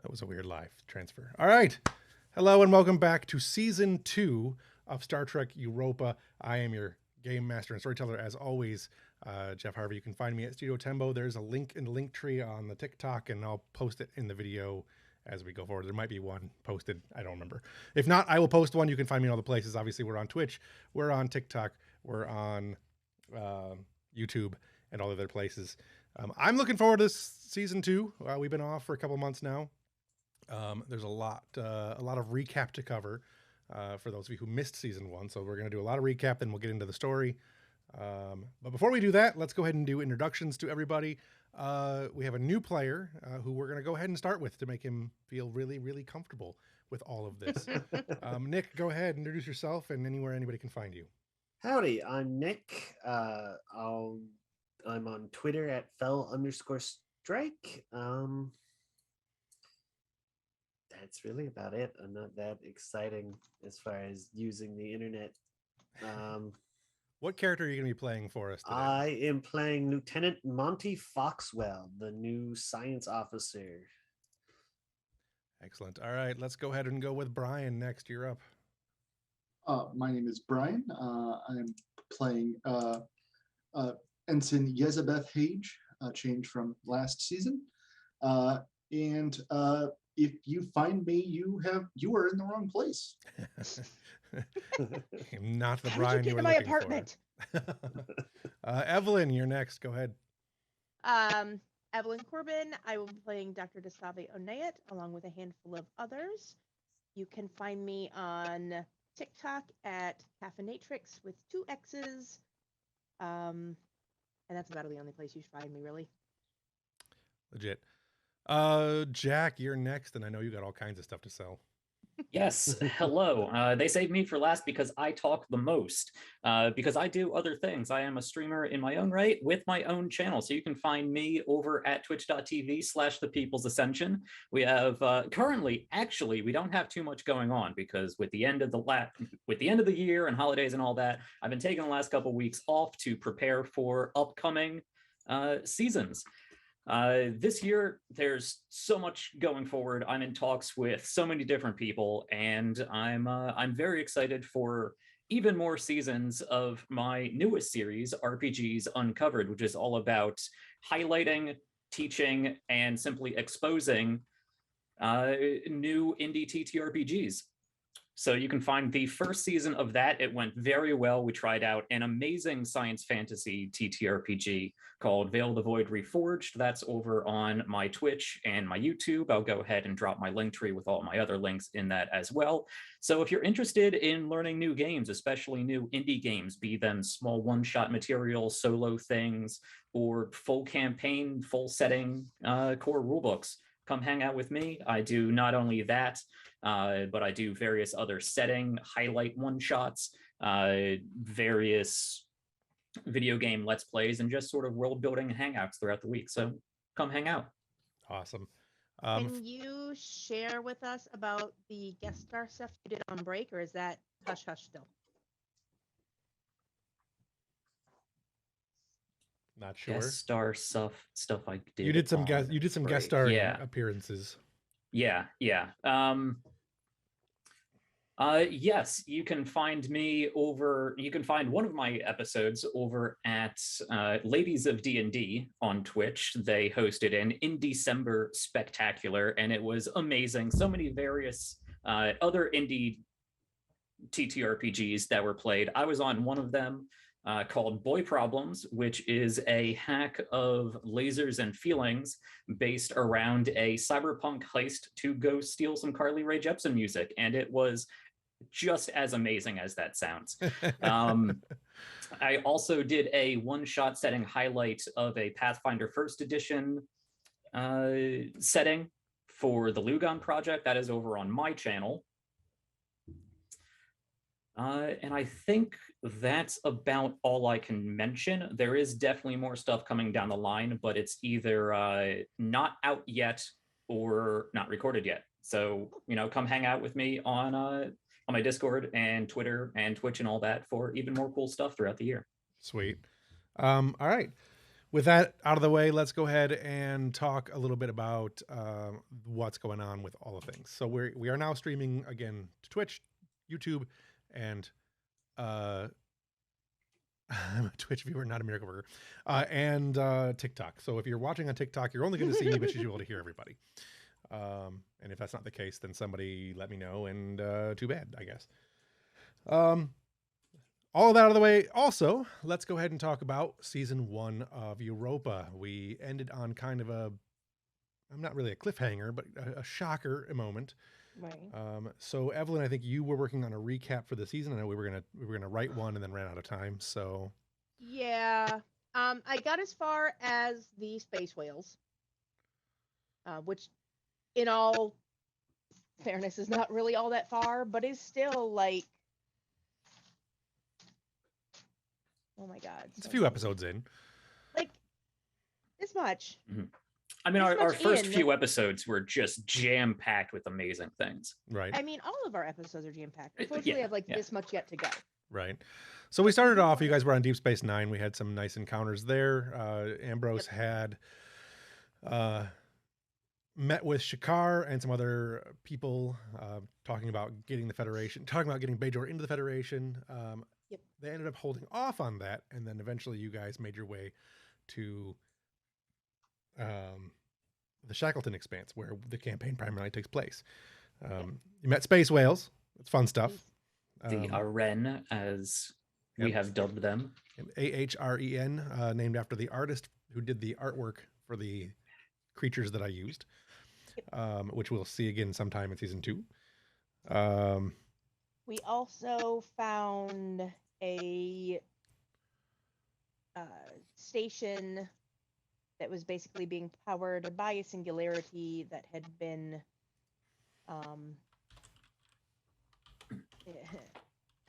That was a weird live transfer. All right. Hello and welcome back to season 2 of Star Trek Europa. I am your game master and storyteller as always, Jeff Harvey. You can find me at Studio Tembo. There's a link in the link tree on the TikTok, and I'll post it in the video as we go forward. There might be one posted. I don't remember. If not, I will post one. You can find me in all the places. Obviously, we're on Twitch. We're on TikTok. We're on YouTube and all other places. I'm looking forward to this season 2. We've been off for a couple months now. There's a lot of recap to cover for those of you who missed season 1. So we're going to do a lot of recap, then we'll get into the story. But before we do that, let's go ahead and do introductions to everybody. We have a new player who we're going to go ahead and start with to make him feel really, really comfortable with all of this. Nick, go ahead, introduce yourself and anywhere anybody can find you. Howdy, I'm Nick. I'm on Twitter at fell_strike. That's really about it. I'm not that exciting as far as using the internet. What character are you going to be playing for us today? I am playing Lieutenant Monty Foxwell, the new science officer. Excellent. All right, let's go ahead and go with Brian next. You're up. My name is Brian. I am playing Ensign Yezabeth Hage, change from last season. And if you find me, you are in the wrong place. Not the How Brian did you you get were to my looking apartment? for. Evelyn, you're next. Go ahead. Evelyn Corbin. I will be playing Dr. Gustave Onayet along with a handful of others. You can find me on TikTok at Caffeinatrix with 2 X's. And that's about the only place you should find me, really. Legit. Jack, you're next, and I know you got all kinds of stuff to sell. Yes, hello. They saved me for last because I talk the most, because I do other things. I am a streamer in my own right with my own channel. So you can find me over at twitch.tv/thepeoplesascension. We have currently, actually, we don't have too much going on because with the end of the year and holidays and all that, I've been taking the last couple of weeks off to prepare for upcoming seasons. This year, there's so much going forward. I'm in talks with so many different people, and I'm very excited for even more seasons of my newest series, RPGs Uncovered, which is all about highlighting, teaching, and simply exposing new indie TTRPGs. So you can find the first season of that. It went very well. We tried out an amazing science fantasy TTRPG called Veil the Void Reforged. That's over on my Twitch and my YouTube. I'll go ahead and drop my link tree with all my other links in that as well. So if you're interested in learning new games, especially new indie games, be them small one-shot material, solo things, or full campaign, full setting core rulebooks, come hang out with me. I do not only that, but I do various other setting, highlight one-shots, various video game Let's Plays, and just sort of world-building hangouts throughout the week. So come hang out. Awesome. Can you share with us about the guest star stuff you did on break, or is that hush-hush still? Not sure. Guest star stuff I did. You did some guest starring appearances. Yeah. Yes, you can find me over. You can find one of my episodes over at Ladies of D&D on Twitch. They hosted an In December spectacular, and it was amazing. So many various other indie TTRPGs that were played. I was on one of them. Called Boy Problems, which is a hack of lasers and feelings based around a cyberpunk heist to go steal some Carly Rae Jepsen music. And it was just as amazing as that sounds. I also did a one-shot setting highlight of a Pathfinder First Edition setting for the Lugon project. That is over on my channel. And I think that's about all I can mention. There is definitely more stuff coming down the line, but it's either not out yet or not recorded yet. So, come hang out with me on my Discord and Twitter and Twitch and all that for even more cool stuff throughout the year. Sweet. All right. with that out of the way, let's go ahead and talk a little bit about what's going on with all the things. So we are now streaming again to Twitch, YouTube, and I'm a Twitch viewer, not a Miracle Burger, and TikTok. So if you're watching on TikTok, you're only going to see me, but you should be able to hear everybody. And if that's not the case, then somebody let me know, and too bad, I guess. All of that out of the way. Also, let's go ahead and talk about season 1 of Europa. We ended on kind of I'm not really a cliffhanger, but a shocker moment. Right. So Evelyn, I think you were working on a recap for the season. I know we were gonna write one and then ran out of time. So Yeah. I got as far as the space whales, which, in all fairness, is not really all that far, but is still like, oh my god, it's a so few many. episodes in. Like this much. I mean, This our much first in. few episodes were just jam packed with amazing things. Right. I mean, all of our episodes are jam packed. Yeah, Unfortunately, I have like yeah. this much yet to go. Right. So we started off, you guys were on Deep Space Nine. We had some nice encounters there. Ambrose had met with Shakar and some other people talking about getting Bajor into the Federation. Yep. They ended up holding off on that, and then eventually you guys made your way to the Shackleton Expanse, where the campaign primarily takes place. You met space whales. It's fun stuff. The Aren, as we Yep. have dubbed them. AHREN, named after the artist who did the artwork for the creatures that I used, which we'll see again sometime in season 2. We also found a station that was basically being powered by a singularity that had been it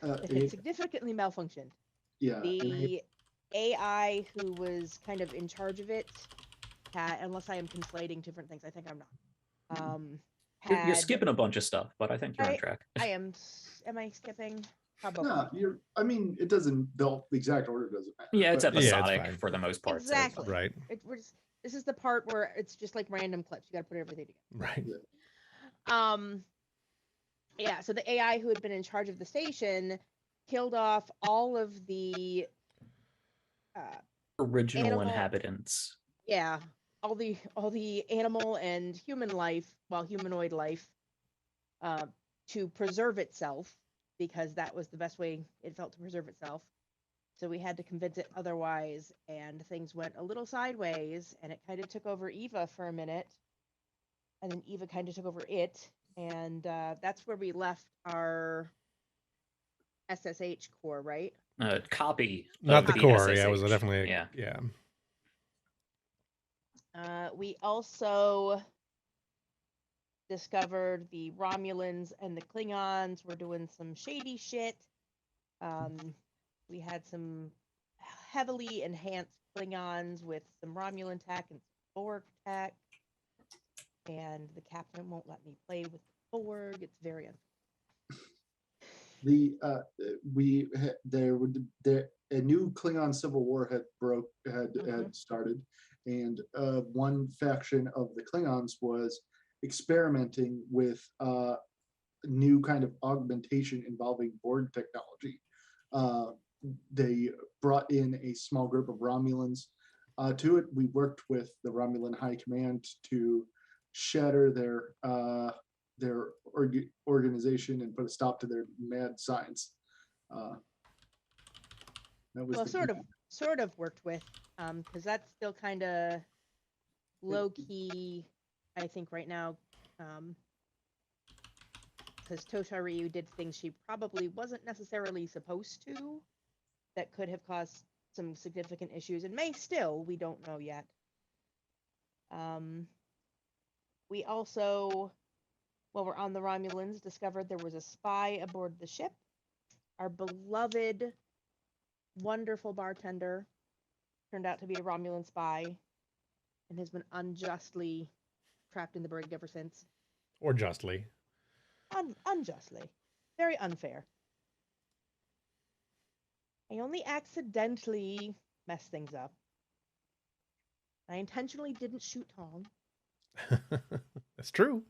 had significantly malfunctioned. Yeah. The AI who was kind of in charge of it had, unless I am conflating different things, I think I'm not. You're skipping a bunch of stuff, but I think you're on track. I am. Am I skipping? Probably. No, I mean, it doesn't. The exact order doesn't matter. Yeah, it's but- episodic fine. for the most part. Exactly. So right. This is the part where it's just like random clips. You got to put everything together. Right. Yeah. So the AI who had been in charge of the station killed off all of the original animal- inhabitants. Yeah, all the animal and human life, well, humanoid life, to preserve itself, because that was the best way it felt to preserve itself. So we had to convince it otherwise, and things went a little sideways, and it kind of took over Eva for a minute, and then Eva kind of took over it, and that's where we left our SSH core, right? Copy. Not of the core. Yeah, it SSH. was definitely Yeah. yeah. We also discovered the Romulans and the Klingons were doing some shady shit. We had some heavily enhanced Klingons with some Romulan tech and Borg tech. And the captain won't let me play with Borg. It's very a new Klingon civil war had started, and one faction of the Klingons was experimenting with new kind of augmentation involving Borg technology. They brought in a small group of Romulans to it. We worked with the Romulan High Command to shatter their organization and put a stop to their mad science. That was sort of worked with, because that's still kind of low key, I think, right now, because Tosha Ryu did things she probably wasn't necessarily supposed to, that could have caused some significant issues, and may still. We don't know yet. We also, while we're on the Romulans, discovered there was a spy aboard the ship. Our beloved, wonderful bartender turned out to be a Romulan spy and has been unjustly trapped in the brig ever since. Or justly. Unjustly. Very unfair. I only accidentally messed things up. I intentionally didn't shoot Tom. That's true.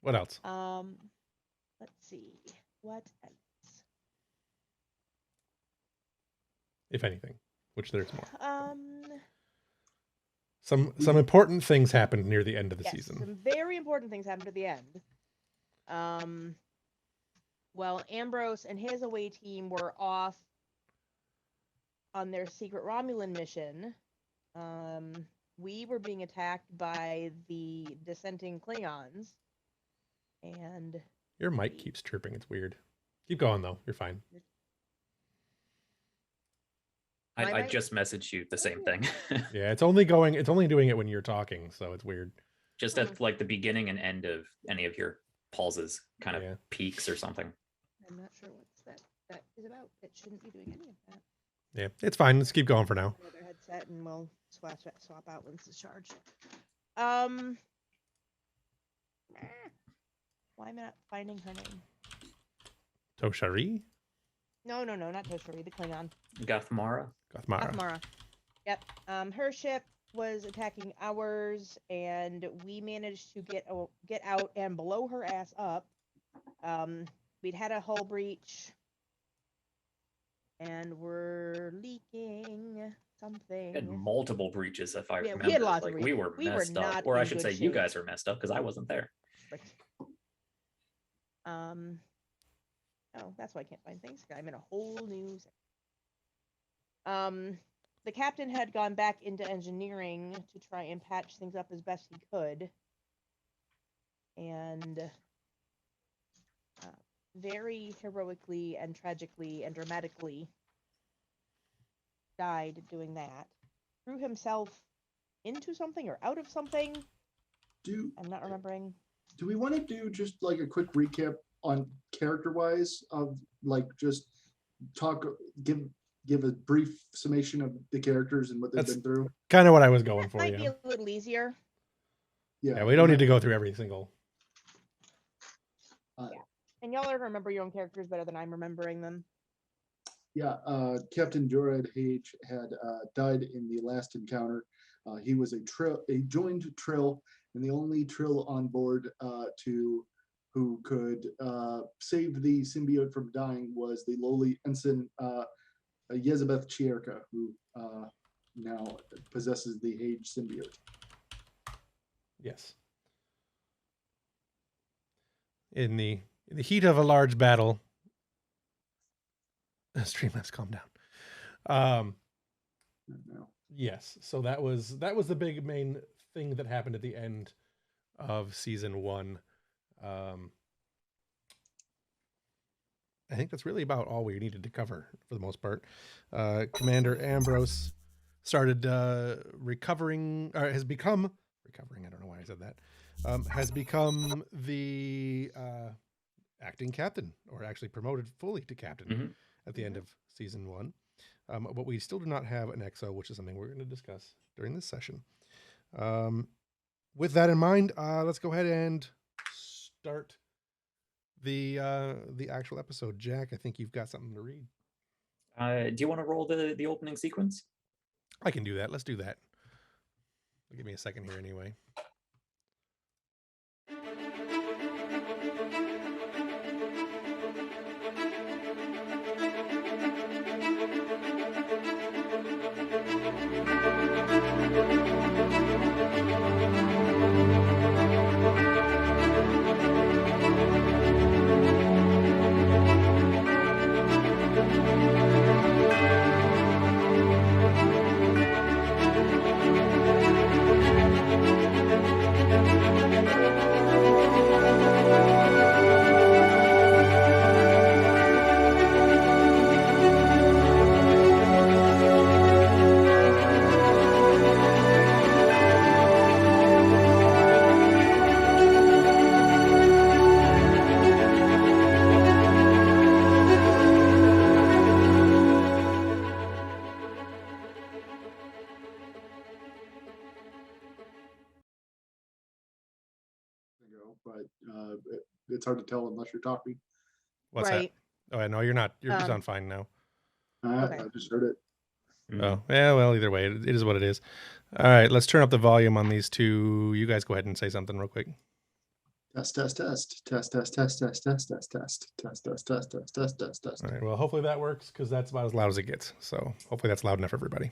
What else? Let's see. What else? If anything, which there's more. Some important things happened near the end of the Yes, season. some very important things happened at the end. Well, Ambrose and his away team were off on their secret Romulan mission. We were being attacked by the dissenting Klingons. And Your mic keeps chirping. It's weird. Keep going though. You're fine. I just messaged you the same thing. Yeah, it's only doing it when you're talking, so it's weird. Just at like the beginning and end of any of your pauses, kind of Yeah. peaks or something. I'm not sure what that is about. It shouldn't be doing any of that. Yeah, it's fine. Let's keep going for now. Another headset, and we'll swap out once it's charged. Why am I not finding her name? Toshari? No, not Toshari, the Klingon. Gathmara. Gathmara. Yep. Her ship was attacking ours, and we managed to get out and blow her ass up. We'd had a hull breach, and we're leaking something. We had multiple breaches, if I remember. We had lots like of we were breaches. We were messed up, not or I in should good say, you shape. guys were messed up because I wasn't there. Right. Oh, that's why I can't find things. I'm in a whole new section. The captain had gone back into engineering to try and patch things up as best he could. And very heroically and tragically and dramatically died doing that. Threw himself into something or out of something. I'm not remembering. Do we want to do just like a quick recap on character-wise of like just give a brief summation of the characters and what they've been through? Kind of what I was going That for. might Yeah. be a little easier. Yeah, we don't need to go through every single. And y'all are to remember your own characters better than I'm remembering them. Yeah, Captain Jorad Hage had died in the last encounter. He was a joined Trill, and the only Trill on board who could save the symbiote from dying was the lowly ensign Yezabeth Chierka, who now possesses the Hage symbiote. Yes. In the heat of a large battle. Streamlabs, calm down. Yes, so that was the big main thing that happened at the end of season 1. I think that's really about all we needed to cover for the most part. Commander Ambrose started recovering, or has become recovering. I don't know why I said that. Has become the acting captain, or actually promoted fully to captain at the end of season 1. But we still do not have an XO, which is something we're going to discuss during this session. With that in mind, let's go ahead and start the actual episode. Jack, I think you've got something to read. Do you want to roll the opening sequence? I can do that. Let's do that. Give me a second here anyway. But it's hard to tell unless you're talking. What's right. that? Oh, no, you're not. You're just on fine now. I just heard it. Oh, yeah, well, either way, it is what it is. All right, let's turn up the volume on these two. You guys go ahead and say something real quick. Test, test, test, test, test, test, test, test, test, test, test, test, test, test, test, test, test. All right, well, hopefully that works because that's about as loud as it gets. So hopefully that's loud enough for everybody.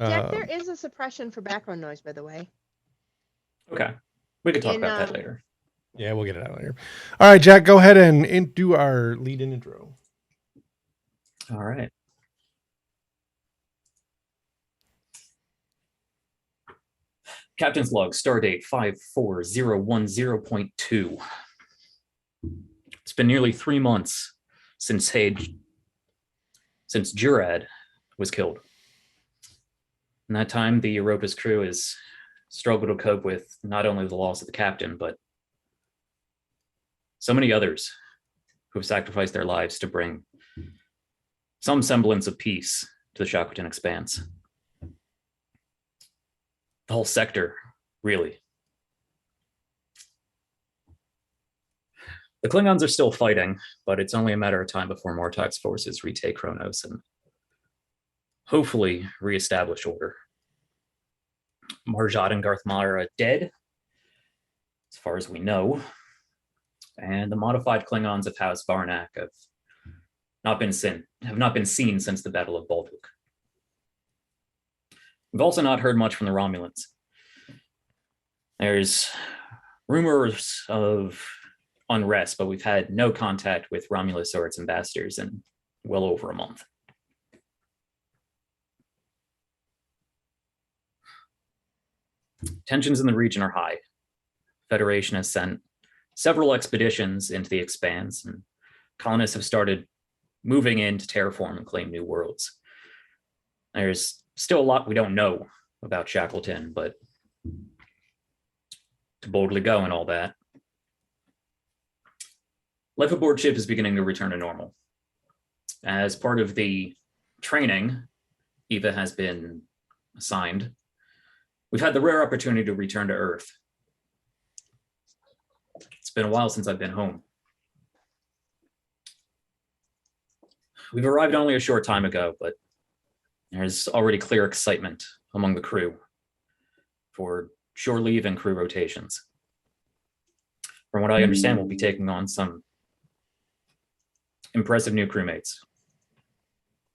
Jack, there is a suppression for background noise, by the way. Okay. We could talk In, about that later. Yeah, we'll get it out later. All right, Jack, go ahead and do our lead-in intro. All right. Captain's log, stardate 54010.2. It's been nearly 3 months since Jurad was killed. In that time, the Europa's crew has struggled to cope with not only the loss of the captain, but so many others who have sacrificed their lives to bring some semblance of peace to the Shackleton Expanse. The whole sector, really. The Klingons are still fighting, but it's only a matter of time before Mortok's forces retake Kronos and hopefully reestablish order. Marjat and Garthmar are dead, as far as we know, and the modified Klingons of House Varnak have not been seen since the Battle of Baldwick. We've also not heard much from the Romulans. There's rumors of unrest, but we've had no contact with Romulus or its ambassadors in well over a month. Tensions in the region are high. Federation has sent several expeditions into the Expanse, and colonists have started moving in to terraform and claim new worlds. There's still a lot we don't know about Shackleton, but to boldly go and all that. Life aboard ship is beginning to return to normal. As part of the training Eva has been assigned, we've had the rare opportunity to return to Earth. It's been a while since I've been home. We've arrived only a short time ago, but there's already clear excitement among the crew for shore leave and crew rotations. From what I understand, we'll be taking on some impressive new crewmates.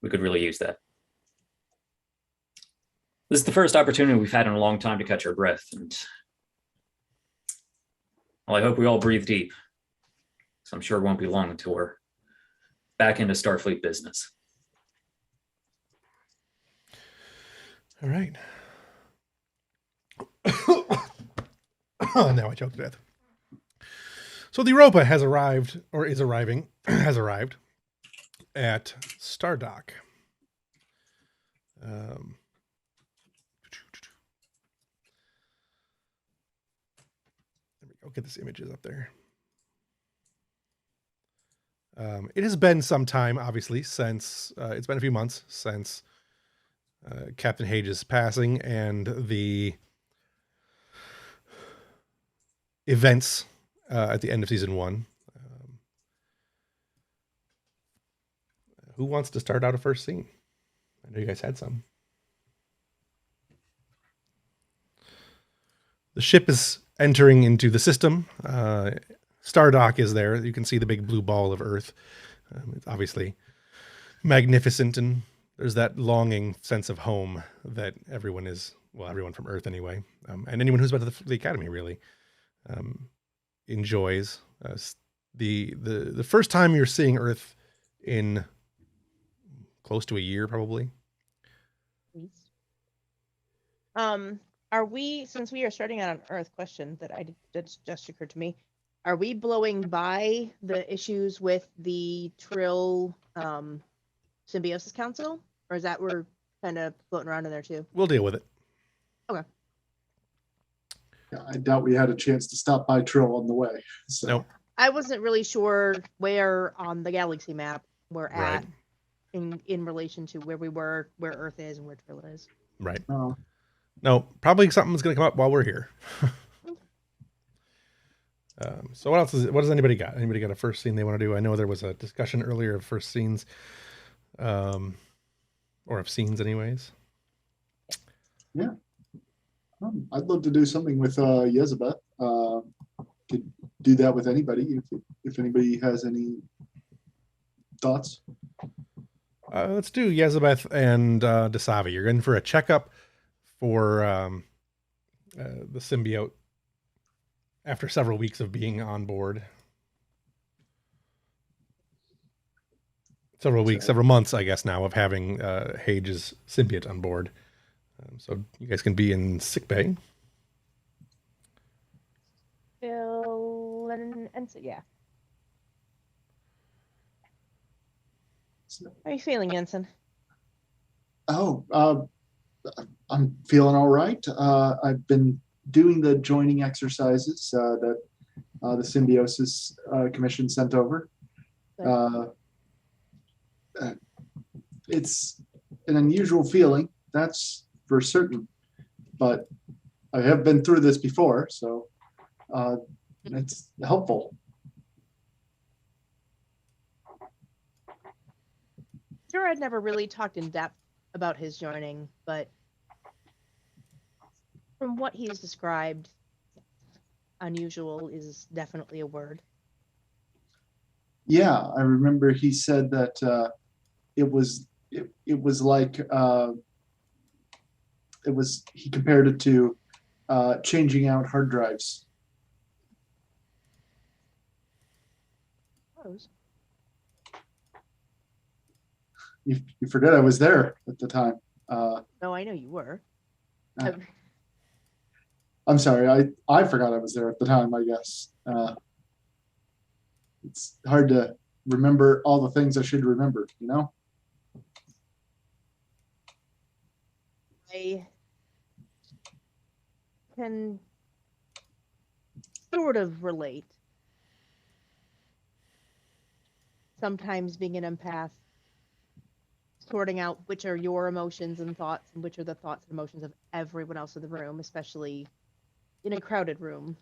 We could really use that. This is the first opportunity we've had in a long time to catch our breath, and well, I hope we all breathe deep, because I'm sure it won't be long until we're back into Starfleet business. All right. Now I choked to death. So the Europa has arrived, or is arriving, has arrived at Stardock. Let me go get this images up there. It has been some time, obviously, since it's been a few months since Captain Hage's passing and the events at the end of season 1. Who wants to start out a first scene? I know you guys had some. The ship is entering into the system. Stardock is there. You can see the big blue ball of Earth. It's obviously magnificent, and there's that longing sense of home that everyone is, well, everyone from Earth anyway, and anyone who's been to the Academy really enjoys. The first time you're seeing Earth in close to a year, probably. Are we, since we are starting out on Earth, question that just occurred to me, are we blowing by the issues with the Trill Symbiosis Council, or is that we're kind of floating around in there too? We'll deal with it. Okay. Yeah, I doubt we had a chance to stop by Trill on the way. So. Nope. I wasn't really sure where on the galaxy map we're at in relation to where we were, where Earth is, and where Trill is. Right. Oh. No, probably something's going to come up while we're here. So what else what does anybody got? Anybody got a first scene they want to do? I know there was a discussion earlier of first scenes. or of scenes, anyways. I'd love to do something with Yezebeth. Could do that with anybody if anybody has any thoughts. Let's do Yezebeth and Dasavi. You're in for a checkup for the symbiote after several weeks of being on board. Several months, I guess, now of having Hage's symbiote on board. So you guys can be in sickbay. Phil and so, yeah. How are you feeling, Ensign? Oh, I'm feeling all right. I've been doing the joining exercises that the Symbiosis Commission sent over. It's an unusual feeling, that's for certain, but I have been through this before, so it's helpful. Sure, I'd never really talked in depth about his joining, but from what he's described, unusual is definitely a word. Yeah, I remember he said that it was like he compared it to changing out hard drives. You forget I was there at the time. No, I know you were. I'm sorry, I forgot I was there at the time, I guess. It's hard to remember all the things I should remember, you know? I can sort of relate. Sometimes being an empath, sorting out which are your emotions and thoughts and which are the thoughts and emotions of everyone else in the room, especially in a crowded room,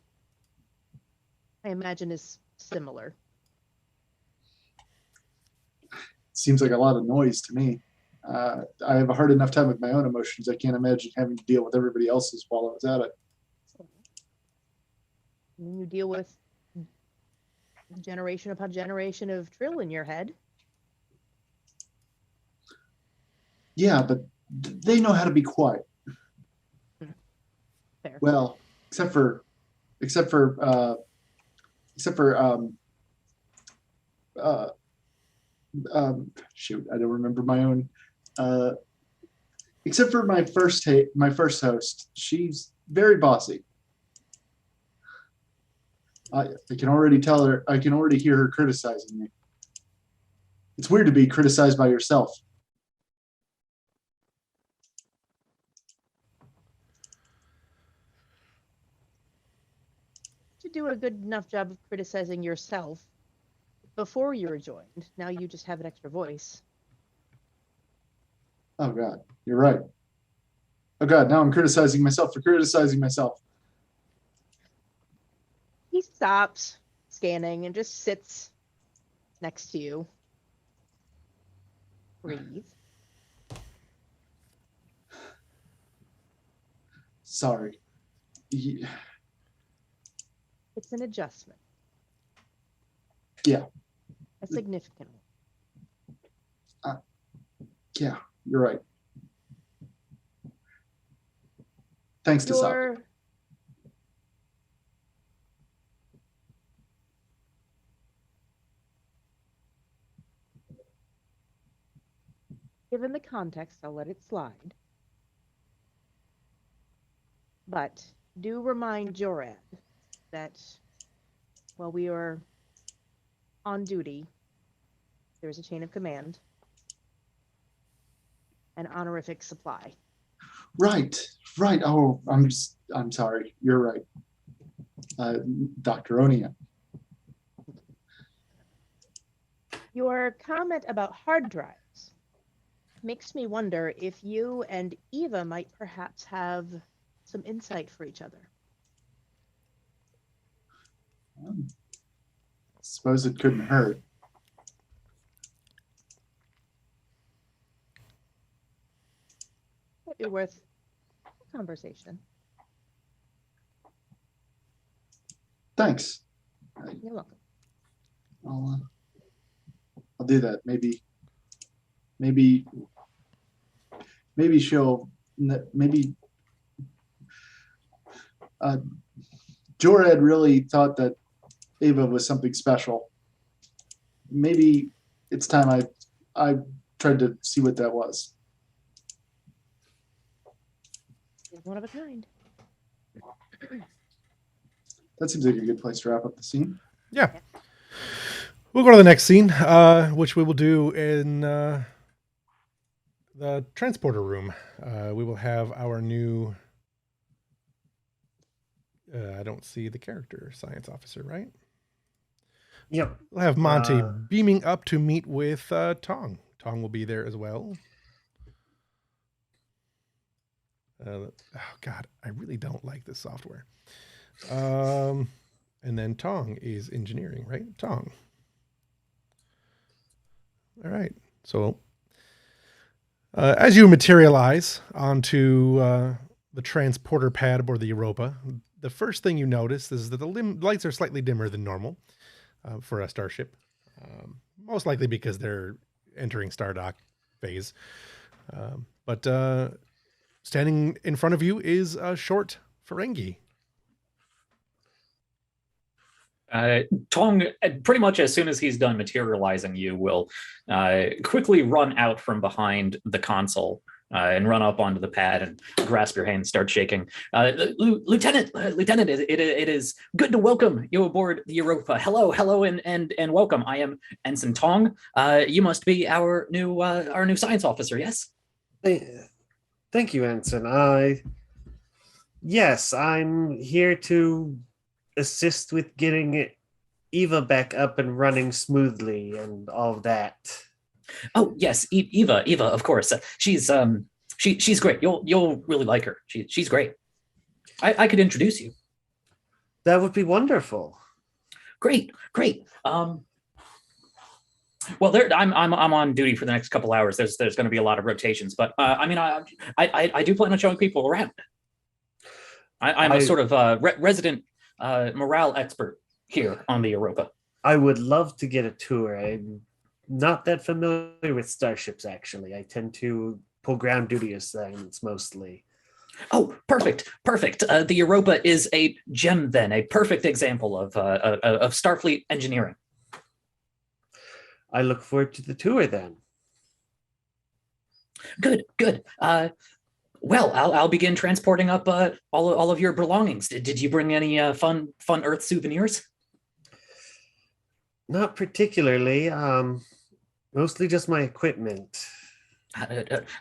I imagine is similar. Seems like a lot of noise to me. I have a hard enough time with my own emotions. I can't imagine having to deal with everybody else's while I was at it. And you deal with generation upon generation of drill in your head. Yeah, but they know how to be quiet. Fair. Well, except for shoot, I don't remember my own. Except for my first host, she's very bossy. I can already tell her. I can already hear her criticizing me. It's weird to be criticized by yourself. You do a good enough job of criticizing yourself before you were joined. Now you just have an extra voice. Oh God, you're right. Oh God, now I'm criticizing myself for criticizing myself. He stops scanning and just sits next to you. Breathe. Sorry. Yeah. It's an adjustment. Yeah. A significant one. Yeah, you're right. Thanks to Sab. Given the context, I'll let it slide. But do remind Jorad that while we are on duty, there's a chain of command, an honorific supply. Right. Oh, I'm sorry. You're right. Dr. Onia. Your comment about hard drives makes me wonder if you and Eva might perhaps have some insight for each other. Suppose it couldn't hurt. might be worth a conversation. Thanks. You're welcome. I'll do that. Maybe she'll Jorad really thought that Ava was something special. Maybe it's time I tried to see what that was. He's one of a kind. That seems like a good place to wrap up the scene. Yeah. We'll go to the next scene, which we will do in the transporter room. We will have our new... I don't see the character science officer, right? Yep. We'll have Monty beaming up to meet with Tong. Tong will be there as well. Oh God, I really don't like this software. And then Tong is engineering, right? Tong. All right. So as you materialize onto the transporter pad aboard the Europa, the first thing you notice is that the lights are slightly dimmer than normal for a starship. Most likely because they're entering Stardock phase. But standing in front of you is a short Ferengi. Tong, pretty much as soon as he's done materializing, you will quickly run out from behind the console and run up onto the pad and grasp your hand and start shaking. Lieutenant, it is good to welcome you aboard the Europa. Hello, and welcome. I am Ensign Tong. You must be our new science officer, yes? Thank you, Ensign. Yes, I'm here to assist with getting Eva back up and running smoothly and all that. Oh yes, Eva, of course. She's great. You'll really like her. She's great. I could introduce you. That would be wonderful. Great. Well, I'm on duty for the next couple hours. There's going to be a lot of rotations, but I do plan on showing people around. I'm a sort of resident morale expert here on the Europa. I would love to get a tour. I'm not that familiar with starships, actually. I tend to pull ground duty assignments mostly. Oh, perfect. The Europa is a gem, then, a perfect example of Starfleet engineering. I look forward to the tour then. Good. Well, I'll begin transporting up all of your belongings. Did you bring any fun Earth souvenirs? Not particularly. Mostly just my equipment.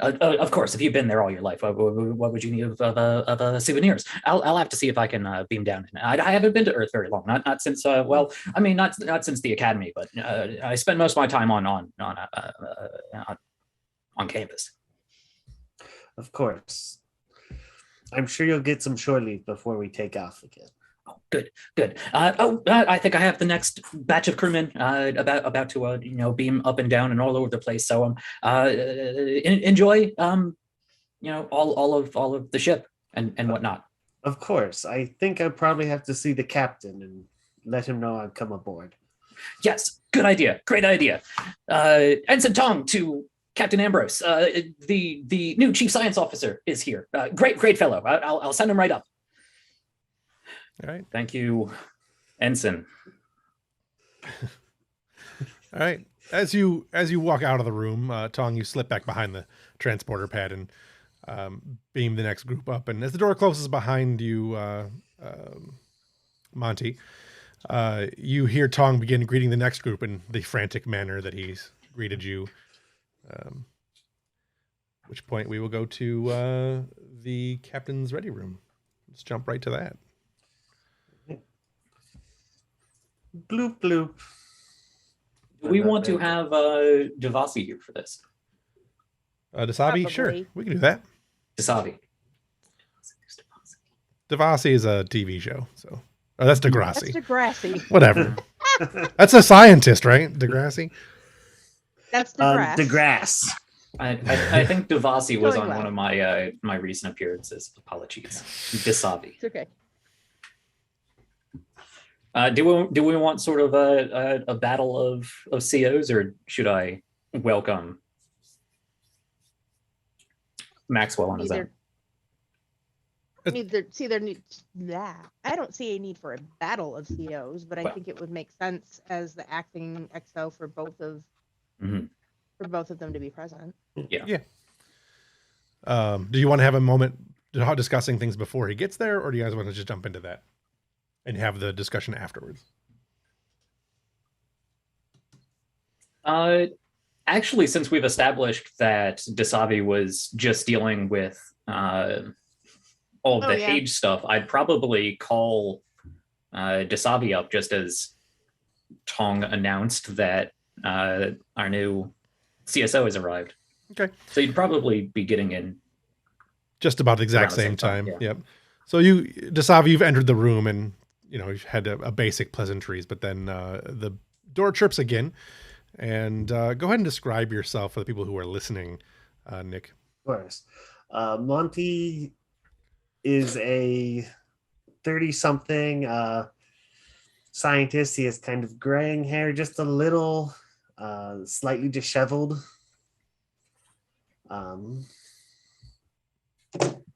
Of course, if you've been there all your life, what would you need of souvenirs? I'll have to see if I can beam down. I haven't been to Earth very long, not since not since the academy, but I spend most of my time on campus. Of course. I'm sure you'll get some shore leave before we take off again. Oh, good. I think I have the next batch of crewmen about to beam up and down and all over the place. So enjoy all of the ship and whatnot. Of course. I think I probably have to see the captain and let him know I've come aboard. Yes, good idea. Great idea. Ensign Tong to Captain Ambrose. The new chief science officer is here. Great fellow. I'll send him right up. All right. Thank you, Ensign. All right. As you walk out of the room, Tong, you slip back behind the transporter pad and beam the next group up. And as the door closes behind you, Monty, you hear Tong begin greeting the next group in the frantic manner that he's greeted you. At which point we will go to the captain's ready room. Let's jump right to that. Bloop, bloop. Do we want to have Devasi here for this? Dasabi? Sure. We can do that. Dasabi. Devasi is a TV show. So that's Degrassi. That's Degrassi. Whatever. That's a scientist, right? Degrassi? That's DeGrasse. DeGrasse. I think Devasi was Going on one well. of my recent appearances. Apologies. Desavi. It's okay. Do we want sort of a battle of COs, or should I welcome Maxwell on his own? I don't see a need for a battle of COs, but I think it would make sense as the acting XO for both of Mhm. them to be present. Yeah. Do you want to have a moment discussing things before he gets there, or do you guys want to just jump into that and have the discussion afterwards? Actually, since we've established that Desavi was just dealing with all of the age stuff, I'd probably call Desavi up just as Tong announced that our new CSO has arrived. Okay. So you'd probably be getting in just about the exact around the same time. Yeah. Yep. So Desavi, you've entered the room and you've had a basic pleasantries, but then the door chirps again. And go ahead and describe yourself for the people who are listening, Nick. Of course. Monty is a 30-something scientist. He has kind of graying hair, just a little slightly disheveled. I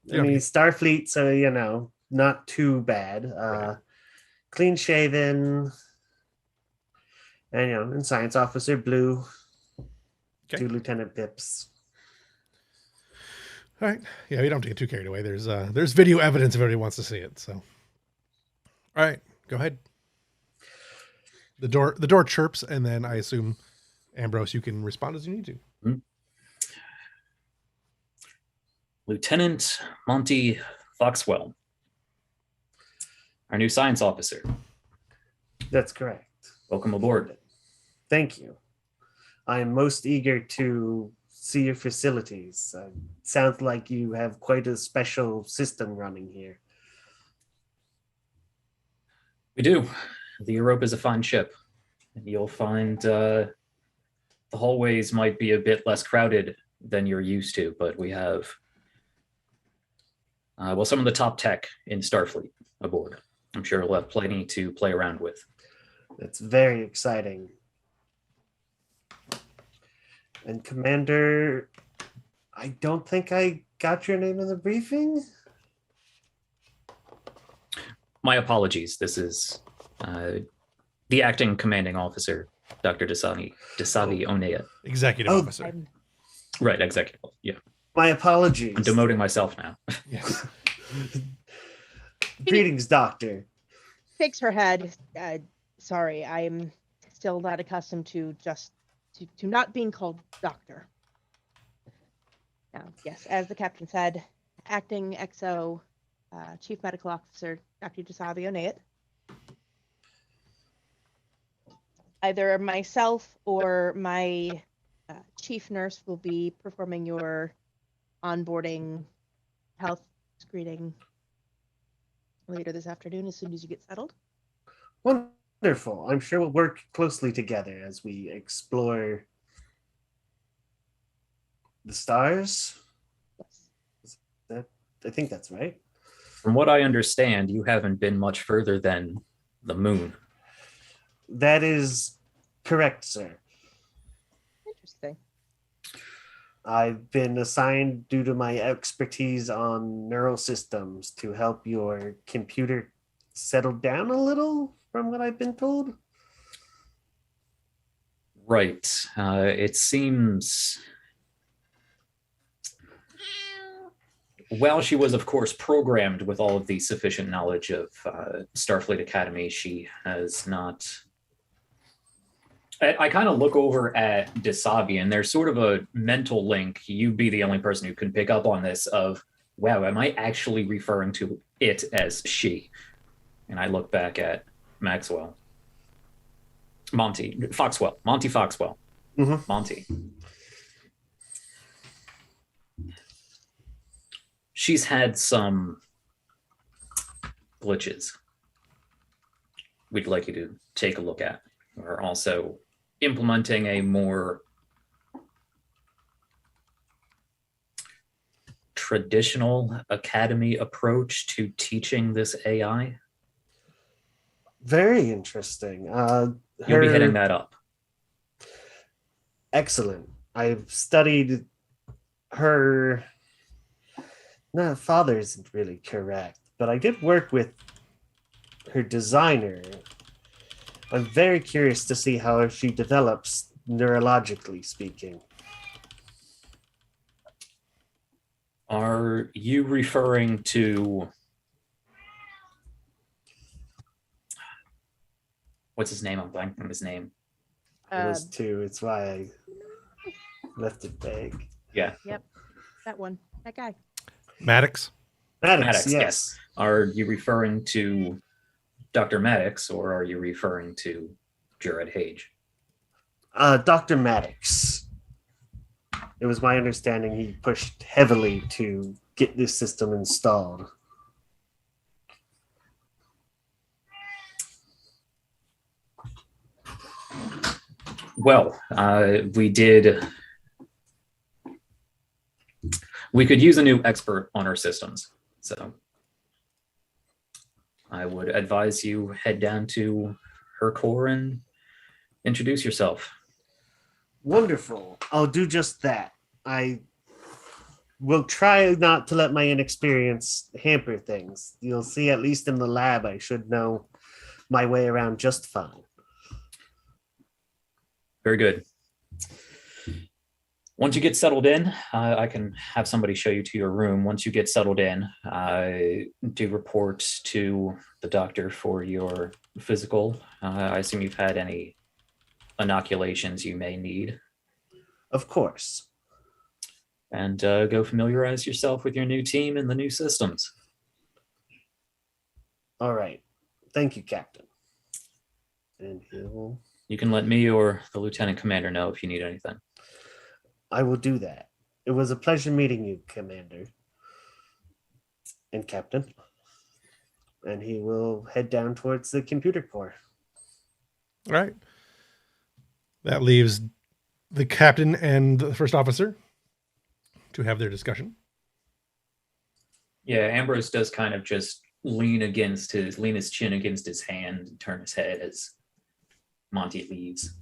mean, Starfleet, so, not too bad. Right. Clean shaven. And, and science officer blue. Okay. 2 Lieutenant Pips. All right. Yeah, we don't have to get too carried away. There's video evidence if everybody wants to see it. So, all right, go ahead. The door chirps, and then I assume, Ambrose, you can respond as you need to. Mm-hmm. Lieutenant Monty Foxwell, our new science officer. That's correct. Welcome aboard. Thank you. I am most eager to see your facilities. Sounds like you have quite a special system running here. We do. The Europa is a fine ship. And you'll find the hallways might be a bit less crowded than you're used to, but we have some of the top tech in Starfleet aboard. I'm sure we'll have plenty to play around with. That's very exciting. And Commander, I don't think I got your name in the briefing. My apologies. This is the acting commanding officer, Dr. Desavi Onea. Executive officer. Right, executive. Yeah. My apologies. I'm demoting myself now. Yes. Greetings, Doctor. Shakes her head. Sorry, I'm still not accustomed to not being called doctor. Now, yes, as the captain said, acting XO, Chief Medical Officer, Dr. Desavi Onea. Either myself or my chief nurse will be performing your onboarding health screening later this afternoon as soon as you get settled. Wonderful. I'm sure we'll work closely together as we explore the stars. Yes. I think that's right. From what I understand, you haven't been much further than the moon. That is correct, sir. Interesting. I've been assigned due to my expertise on neural systems to help your computer settle down a little, from what I've been told. Right. It seems... While she was, of course, programmed with all of the sufficient knowledge of Starfleet Academy, she has not... I kind of look over at Desavi, and there's sort of a mental link. You'd be the only person who can pick up on this of, wow, am I actually referring to it as she? And I look back at Maxwell. Monty Foxwell. Mm-hmm. Monty. She's had some glitches we'd like you to take a look at. We're also implementing a more traditional academy approach to teaching this AI. Very interesting. You'll be hitting Her- that up. Excellent. I've studied her. No, father isn't really correct, but I did work with her designer. I'm very curious to see how she develops neurologically speaking. Are you referring to what's his name? I'm blanking on his name. I was too. It's why I left it vague. Yeah. Yep, that one. That guy. Maddox. Maddox, Maddox, yes. Are you referring to Dr. Maddox or are you referring to Jared Hage? Dr. Maddox. It was my understanding he pushed heavily to get this system installed. Well, we could use a new expert on our systems. So I would advise you head down to her core and introduce yourself. Wonderful. I'll do just that. I will try not to let my inexperience hamper things. You'll see, at least in the lab, I should know my way around just fine. Very good. Once you get settled in, I can have somebody show you to your room. Once you get settled in, do report to the doctor for your physical. I assume you've had any inoculations you may need. Of course. And go familiarize yourself with your new team and the new systems. All right. Thank you, Captain. And he'll... You can let me or the lieutenant commander know if you need anything. I will do that. It was a pleasure meeting you, Commander and Captain. And he will head down towards the computer core. All right. That leaves the captain and the first officer to have their discussion. Yeah, Ambrose does kind of just lean his chin against his hand and turn his head as Monty leaves.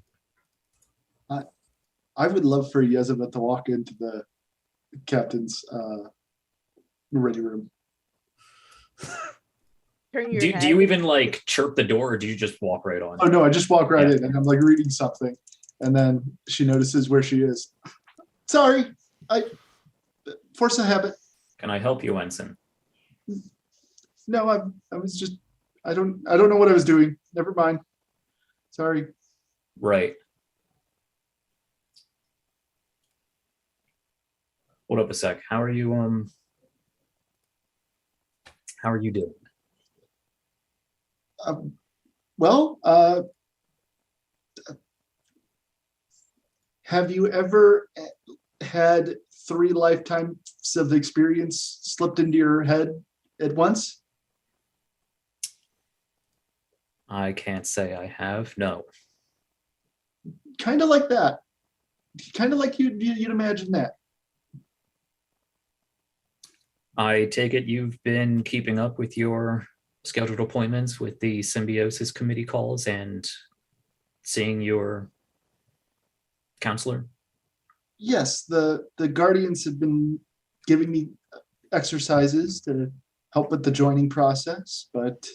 I would love for Yezebeth to walk into the captain's ready room. Turn your Do head. you even like chirp the door or do you just walk right on? Oh no, I just walk right Yeah. in and I'm like reading something, and then she notices where she is. Sorry, I force a habit. Can I help you, Ensign? No, I was just I don't know what I was doing. Never mind. Sorry. Right. Hold up a sec. How are you doing? Well, have you ever had 3 lifetimes of experience slipped into your head at once? I can't say I have. No. Kind of like that. Kind of like you'd imagine that. I take it you've been keeping up with your scheduled appointments with the symbiosis committee calls and seeing your counselor? Yes, the guardians have been giving me exercises to help with the joining process, but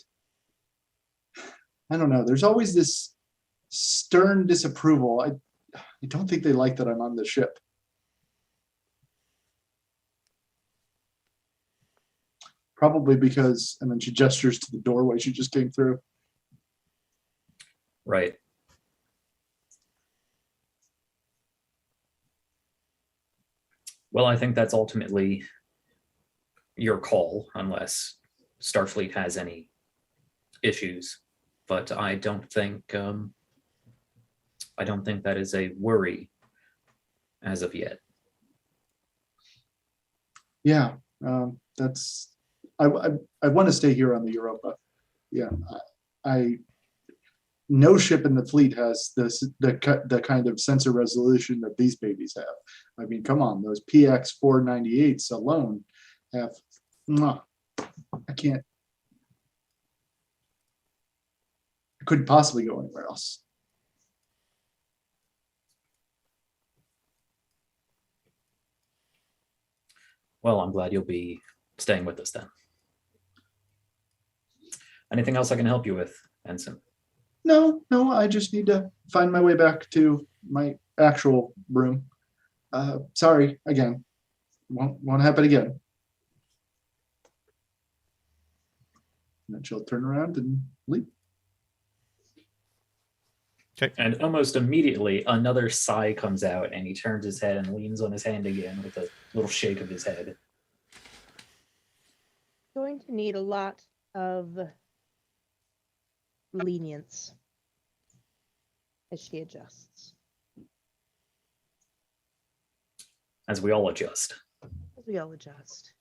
I don't know. There's always this stern disapproval. I don't think they like that I'm on the ship. Probably because, and then she gestures to the doorway she just came through. Right. Well, I think that's ultimately your call, unless Starfleet has any issues. But I don't think that is a worry as of yet. Yeah, that's. I want to stay here on the Europa. Yeah, I no ship in the fleet has the kind of sensor resolution that these babies have. I mean, come on, those PX 498s alone have. Mwah. I can't. I couldn't possibly go anywhere else. Well, I'm glad you'll be staying with us then. Anything else I can help you with, Ensign? No, I just need to find my way back to my actual room. Sorry again. Won't happen again. And then she'll turn around and leave. And almost immediately, another sigh comes out, and he turns his head and leans on his hand again with a little shake of his head. Going to need a lot of lenience as she adjusts. As we all adjust. As we all adjust.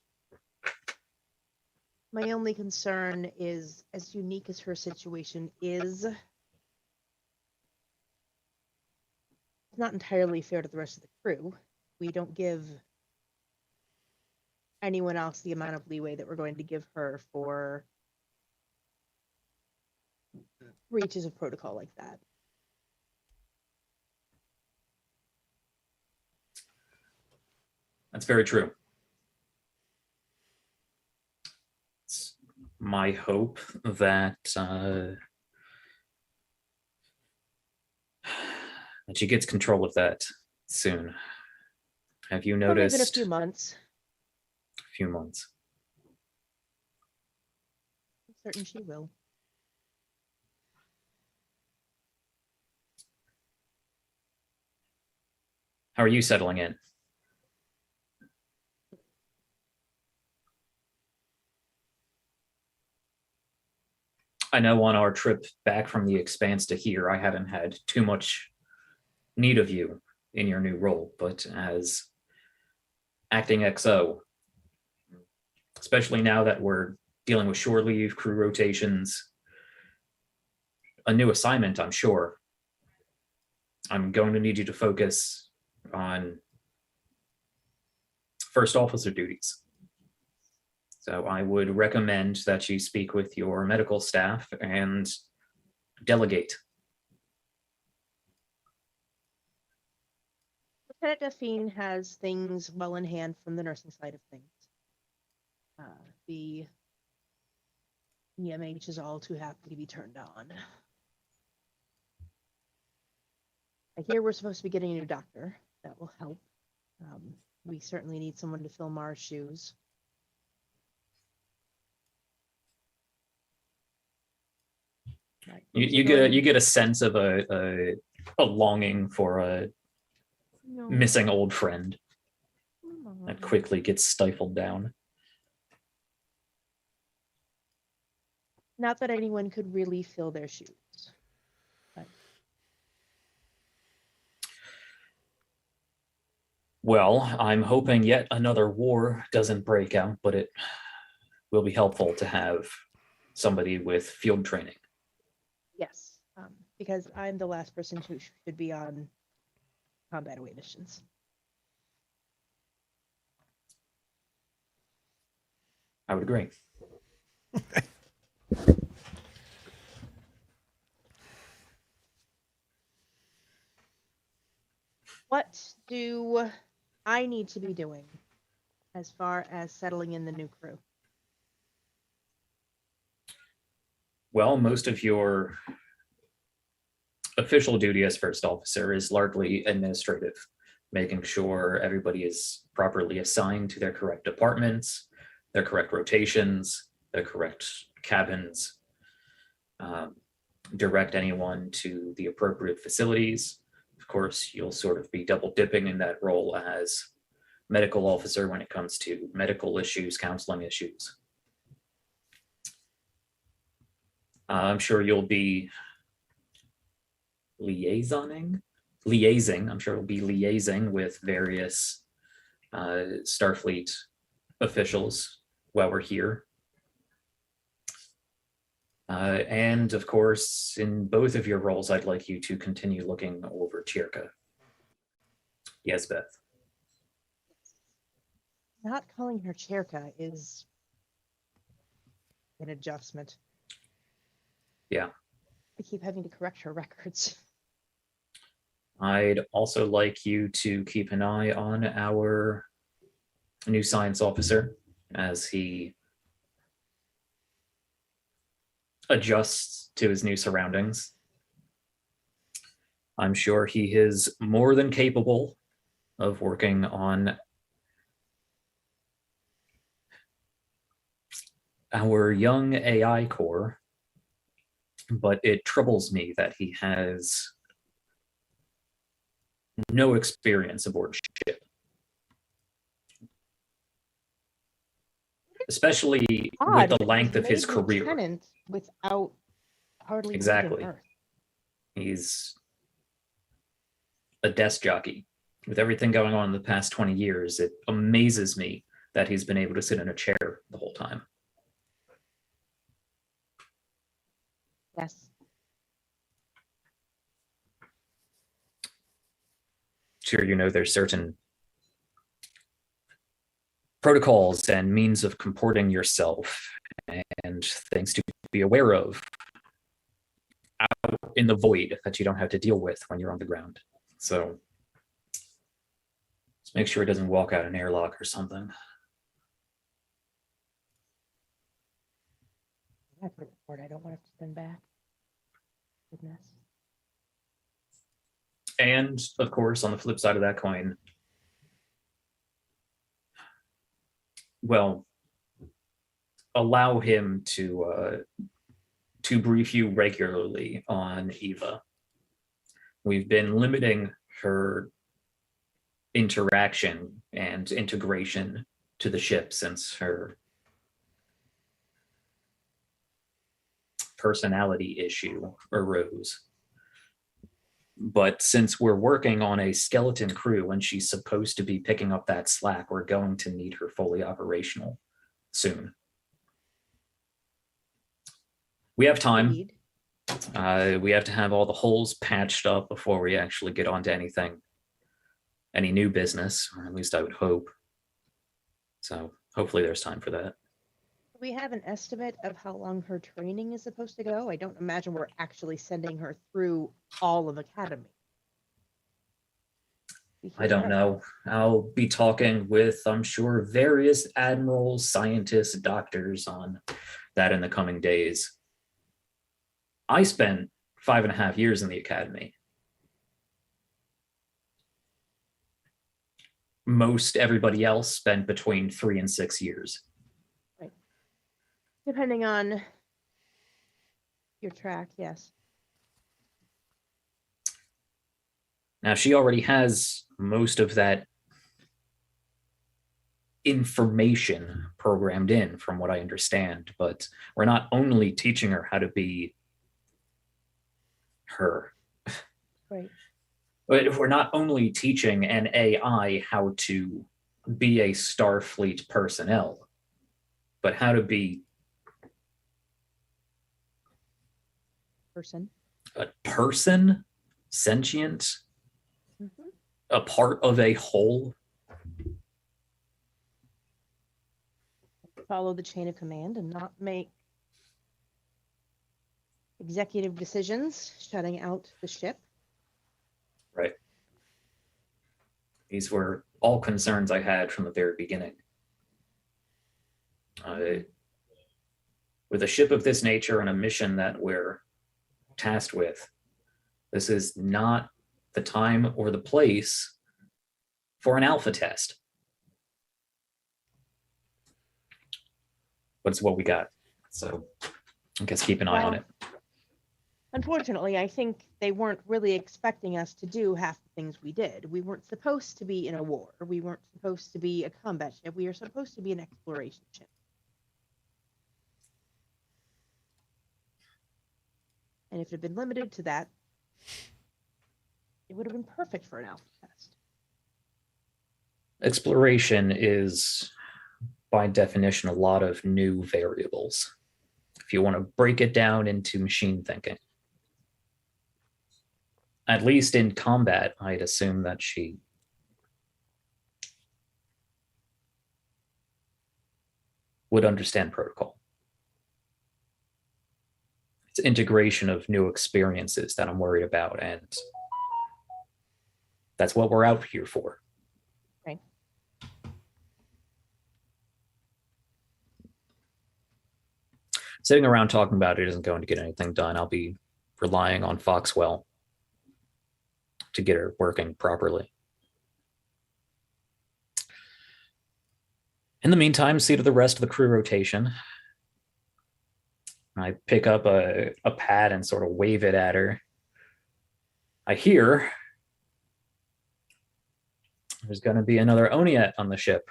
My only concern is, as unique as her situation is, it's not entirely fair to the rest of the crew. We don't give anyone else the amount of leeway that we're going to give her for breaches of protocol like that. That's very true. It's my hope that that she gets control of that soon. Have you Probably noticed? in a few months. A few months. I'm certain she will. How are you settling in? I know on our trip back from the Expanse to here, I haven't had too much need of you in your new role, but as acting XO, especially now that we're dealing with shore leave, crew rotations, a new assignment, I'm sure, I'm going to need you to focus on first officer duties. So I would recommend that you speak with your medical staff and delegate. Lieutenant Delphine has things well in hand from the nursing side of things. The EMH is all too happy to be turned on. I hear we're supposed to be getting a new doctor. That will help. We certainly need someone to fill Mara's shoes. You get a sense of a longing for a missing old friend that quickly gets stifled down. Not that anyone could really fill their shoes. But well, I'm hoping yet another war doesn't break out, but it will be helpful to have somebody with field training. yes, because I'm the last person who should be on combat away missions. I would agree. What do I need to be doing as far as settling in the new crew? Well, most of your official duty as first officer is largely administrative, making sure everybody is properly assigned to their correct departments, their correct rotations, their correct cabins, direct anyone to the appropriate facilities. Of course, you'll sort of be double dipping in that role as medical officer when it comes to medical issues, counseling issues. I'm sure you'll be liaising. I'm sure you'll be liaising with various Starfleet officials while we're here. And of course, in both of your roles, I'd like you to continue looking over Chirka. Yes, Beth. Not calling her Cherka is an adjustment. Yeah. I keep having to correct her records. I'd also like you to keep an eye on our new science officer as he adjusts to his new surroundings. I'm sure he is more than capable of working on our young AI core, but it troubles me that he has no experience aboard ship, especially with Odd, the length of his made career. lieutenant without hardly Exactly. leaving Earth. He's a desk jockey. With everything going on in the past 20 years, it amazes me that he's been able to sit in a chair the whole time. Yes. Sure, you know, there's certain protocols and means of comporting yourself and things to be aware of out in the void that you don't have to deal with when you're on the ground. So let's make sure it doesn't walk out an airlock or something. I put a report. I don't want to have to send back. Goodness. And of course, on the flip side of that coin, well, allow him to brief you regularly on Eva. We've been limiting her interaction and integration to the ship since her personality issue arose. But since we're working on a skeleton crew and she's supposed to be picking up that slack, we're going to need her fully operational soon. We have time. Indeed. We have to have all the holes patched up before we actually get onto any new business, or at least I would hope. So hopefully there's time for that. Do we have an estimate of how long her training is supposed to go? I don't imagine we're actually sending her through all of Academy. I don't know. I'll be talking with, I'm sure, various admirals, scientists, doctors on that in the coming days. I spent 5.5 years in the academy. Most everybody else spent between 3 and 6 years. Right. Depending on your track, yes. Now, she already has most of that information programmed in, from what I understand, but we're not only teaching her how to be her. Right. But we're not only teaching an AI how to be a Starfleet personnel, but how to be Person. a person, sentient, Mm-hmm. a part of a whole. Follow the chain of command and not make executive decisions shutting out the ship. Right. These were all concerns I had from the very beginning. With a ship of this nature and a mission that we're tasked with, this is not the time or the place for an alpha test. But it's what we got. So I guess keep an eye on it. Unfortunately, I think they weren't really expecting us to do half the things we did. We weren't supposed to be in a war. We weren't supposed to be a combat ship. We were supposed to be an exploration ship. And if it had been limited to that, it would have been perfect for an alpha test. Exploration is, by definition, a lot of new variables. If you want to break it down into machine thinking. At least in combat, I'd assume that she would understand protocol. It's integration of new experiences that I'm worried about, and that's what we're out here for. Okay. Sitting around talking about it isn't going to get anything done. I'll be relying on Foxwell to get her working properly. In the meantime, see to the rest of the crew rotation. I pick up a pad and sort of wave it at her. I hear there's going to be another Oniet on the ship.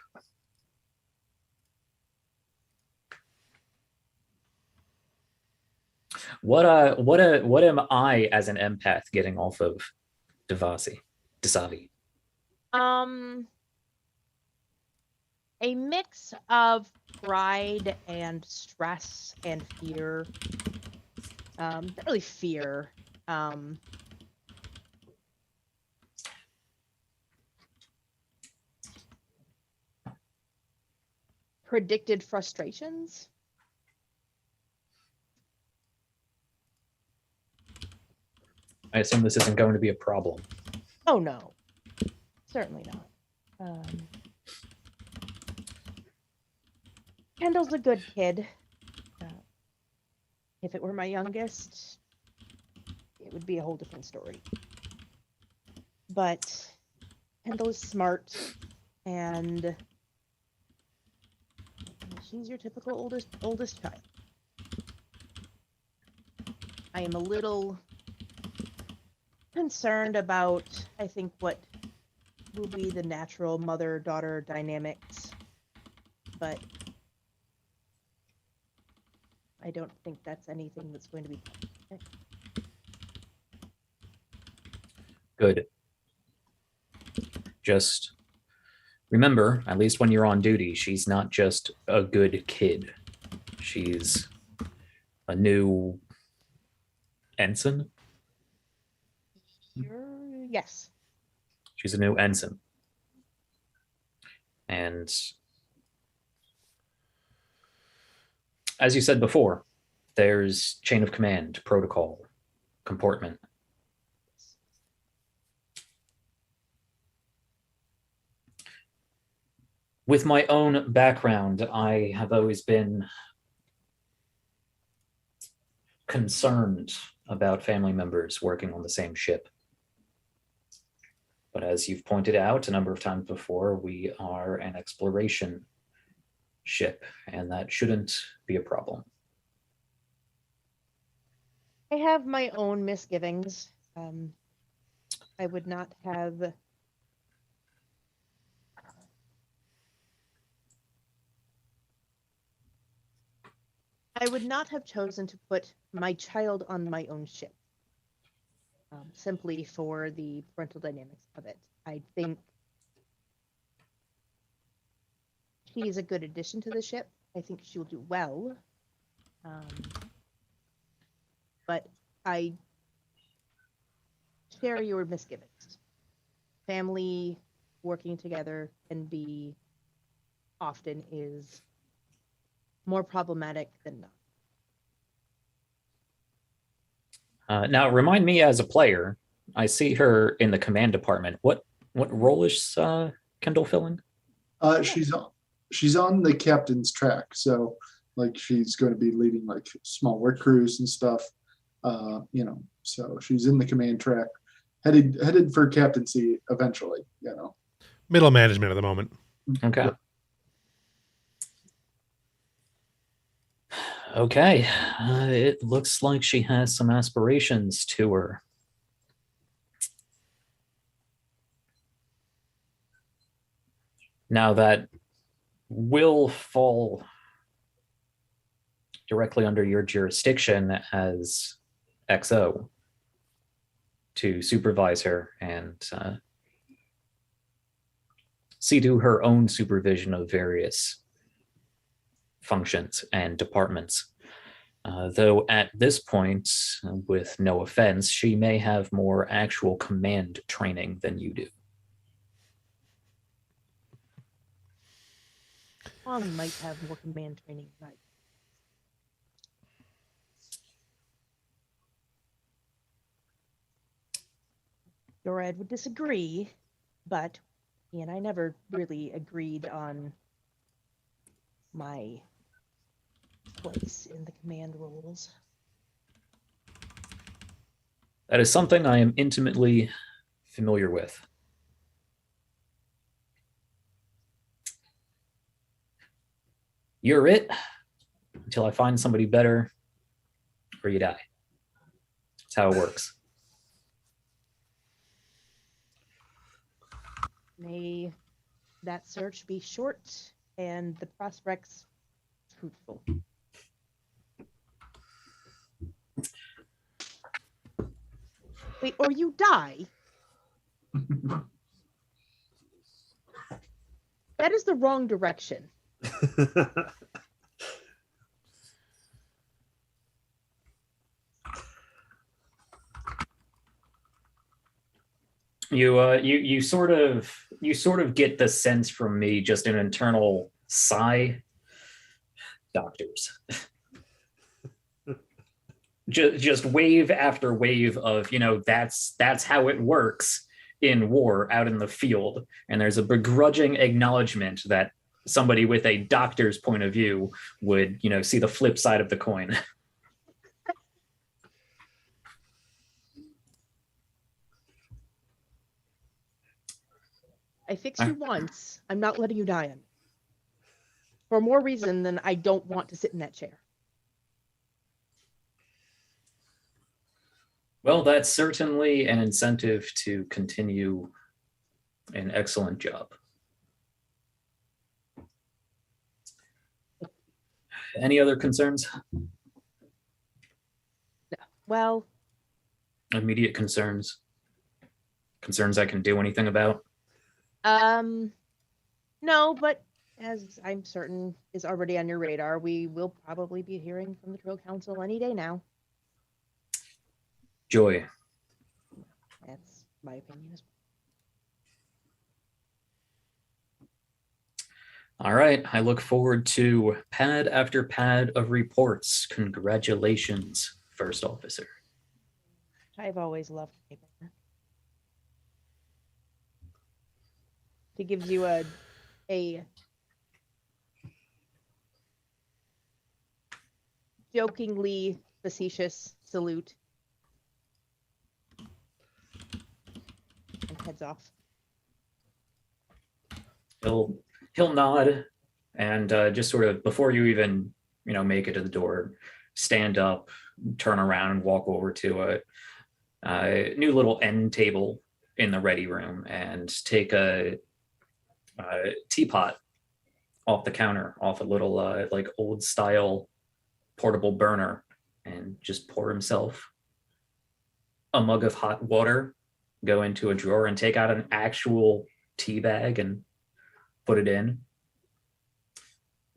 What am I as an empath getting off of Dasavi? A mix of pride and stress and fear. Not really fear. Predicted frustrations. I assume this isn't going to be a problem. Oh no, certainly not. Kendall's a good kid. If it were my youngest, it would be a whole different story. But Kendall is smart, and she's your typical oldest child. I am a little concerned about, I think, what will be the natural mother-daughter dynamics, but I don't think that's anything that's going to be Good. Just remember, at least when you're on duty, she's not just a good kid. She's a new ensign. Yes. She's a new ensign. And as you said before, there's chain of command, protocol, comportment. With my own background, I have always been concerned about family members working on the same ship. But as you've pointed out a number of times before, we are an exploration ship, and that shouldn't be a problem. I have my own misgivings. I would not have chosen to put my child on my own ship, simply for the parental dynamics of it. I think she is a good addition to the ship. I think she will do well. But I share your misgivings. Family working together can be often is more problematic than not. Now, remind me as a player, I see her in the command department. What role is Kendall filling? She's on the captain's track, so like she's going to be leading like small work crews and stuff. So she's in the command track, headed for captaincy eventually. Middle management at the moment. Okay. Yep. Okay. It looks like she has some aspirations to her. Now that will fall directly under your jurisdiction as XO to supervise her and see to her own supervision of various functions and departments. Though at this point, with no offense, she may have more actual command training than you do. Kong might have more command training than I. Dorad would disagree, but he and I never really agreed on my place in the command roles. That is something I am intimately familiar with. You're it until I find somebody better, or you die. That's how it works. May that search be short and the prospects fruitful. Wait, or you die? That is the wrong direction. You sort of get the sense from me, just an internal sigh. Doctors. just wave after wave of, that's how it works in war out in the field. And there's a begrudging acknowledgement that somebody with a doctor's point of view would, see the flip side of the coin. I fixed you once. I'm not letting you die on me. For more reason than I don't want to sit in that chair. Well, that's certainly an incentive to continue an excellent job. Any other concerns? No. Well, Immediate concerns? Concerns I can do anything about? no, but as I'm certain is already on your radar, we will probably be hearing from the Trail Council any day now. Joy. That's my opinion as well. All right, I look forward to pad after pad of reports. Congratulations, First Officer. I've always loved paper. It gives you a jokingly facetious salute and heads off. He'll nod and just sort of, before you even make it to the door, stand up, turn around, and walk over to a new little end table in the ready room and take a teapot off the counter, off a little like old style portable burner, and just pour himself a mug of hot water, go into a drawer and take out an actual tea bag and put it in.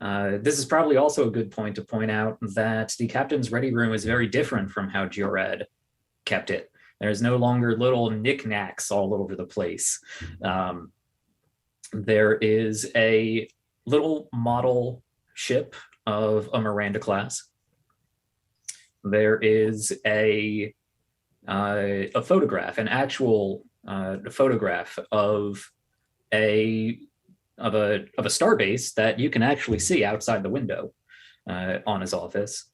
This is probably also a good point to point out that the captain's ready room is very different from how Jorad kept it. There's no longer little knickknacks all over the place. There is a little model ship of a Miranda class. There is a photograph, an actual photograph of a starbase that you can actually see outside the window on his office,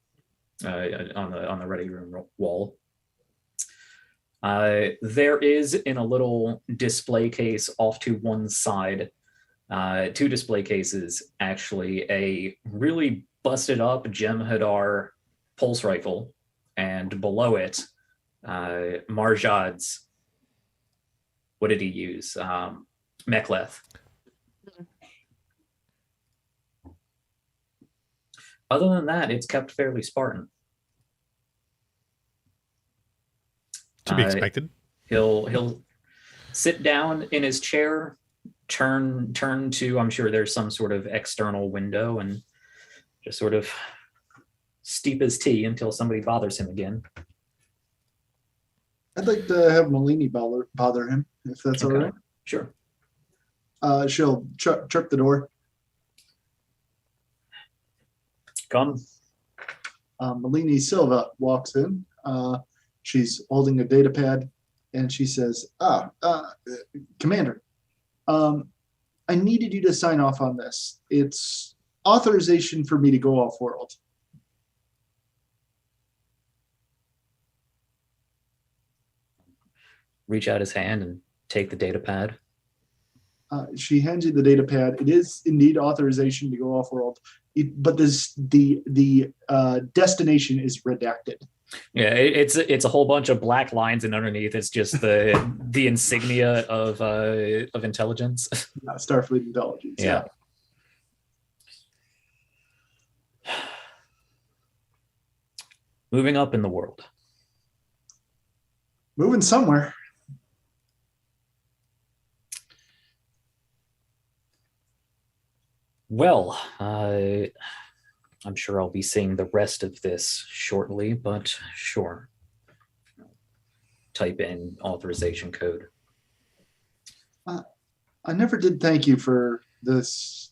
on the ready room wall. There is, in a little display case off to one side, two display cases, actually, a really busted up Jem'Hadar pulse rifle, and below it, Marjad's, what did he use? Mek'leth. Other than that, it's kept fairly Spartan. To be expected. He'll sit down in his chair, turn to, I'm sure there's some sort of external window, and just sort of steep his tea until somebody bothers him again. I'd like to have Malini bother him, if that's Okay. all right. Sure. She'll chirp the door. Come. Malini Silva walks in. She's holding a data pad, and she says, Commander, I needed you to sign off on this. It's authorization for me to go off-world. Reach out his hand and take the data pad. She hands you the data pad. It is indeed authorization to go off-world, but the destination is redacted. Yeah, it's a whole bunch of black lines, and underneath it's just the insignia of intelligence. Starfleet intelligence. Yeah. Moving up in the world. Moving somewhere. Well, I'm sure I'll be seeing the rest of this shortly, but sure. Type in authorization code. I never did thank you for this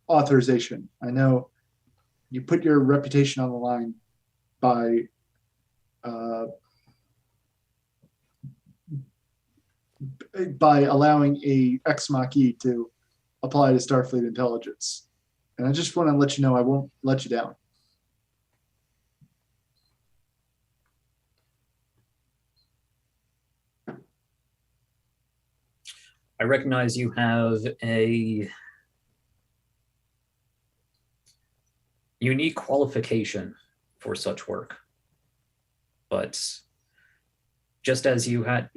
authorization. I know you put your reputation on the line by allowing a ex machina to apply to Starfleet intelligence. And I just want to let you know I won't let you down. I recognize you have a unique qualification for such work, but just as you had,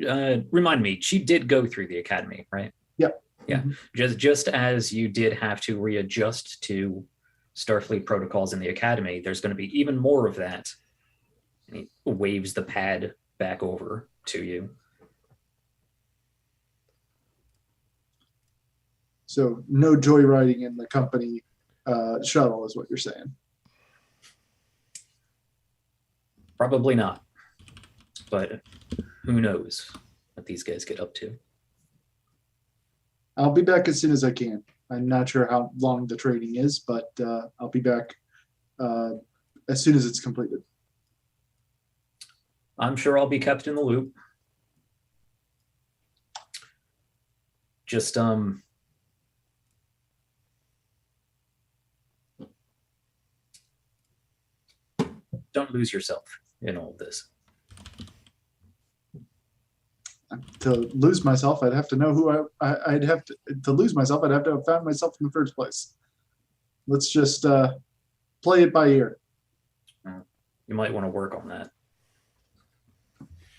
remind me, she did go through the academy, right? Yep. Yeah, Mm-hmm. just as you did have to readjust to Starfleet protocols in the academy, there's going to be even more of that. And he waves the pad back over to you. So no joyriding in the company shuttle is what you're saying. Probably not, but who knows what these guys get up to. I'll be back as soon as I can. I'm not sure how long the training is, but I'll be back as soon as it's completed. I'm sure I'll be kept in the loop. Just don't lose yourself in all of this. To lose myself, I'd have to know who I'd have to lose myself. I'd have to have found myself in the first place. Let's just play it by ear. You might want to work on that.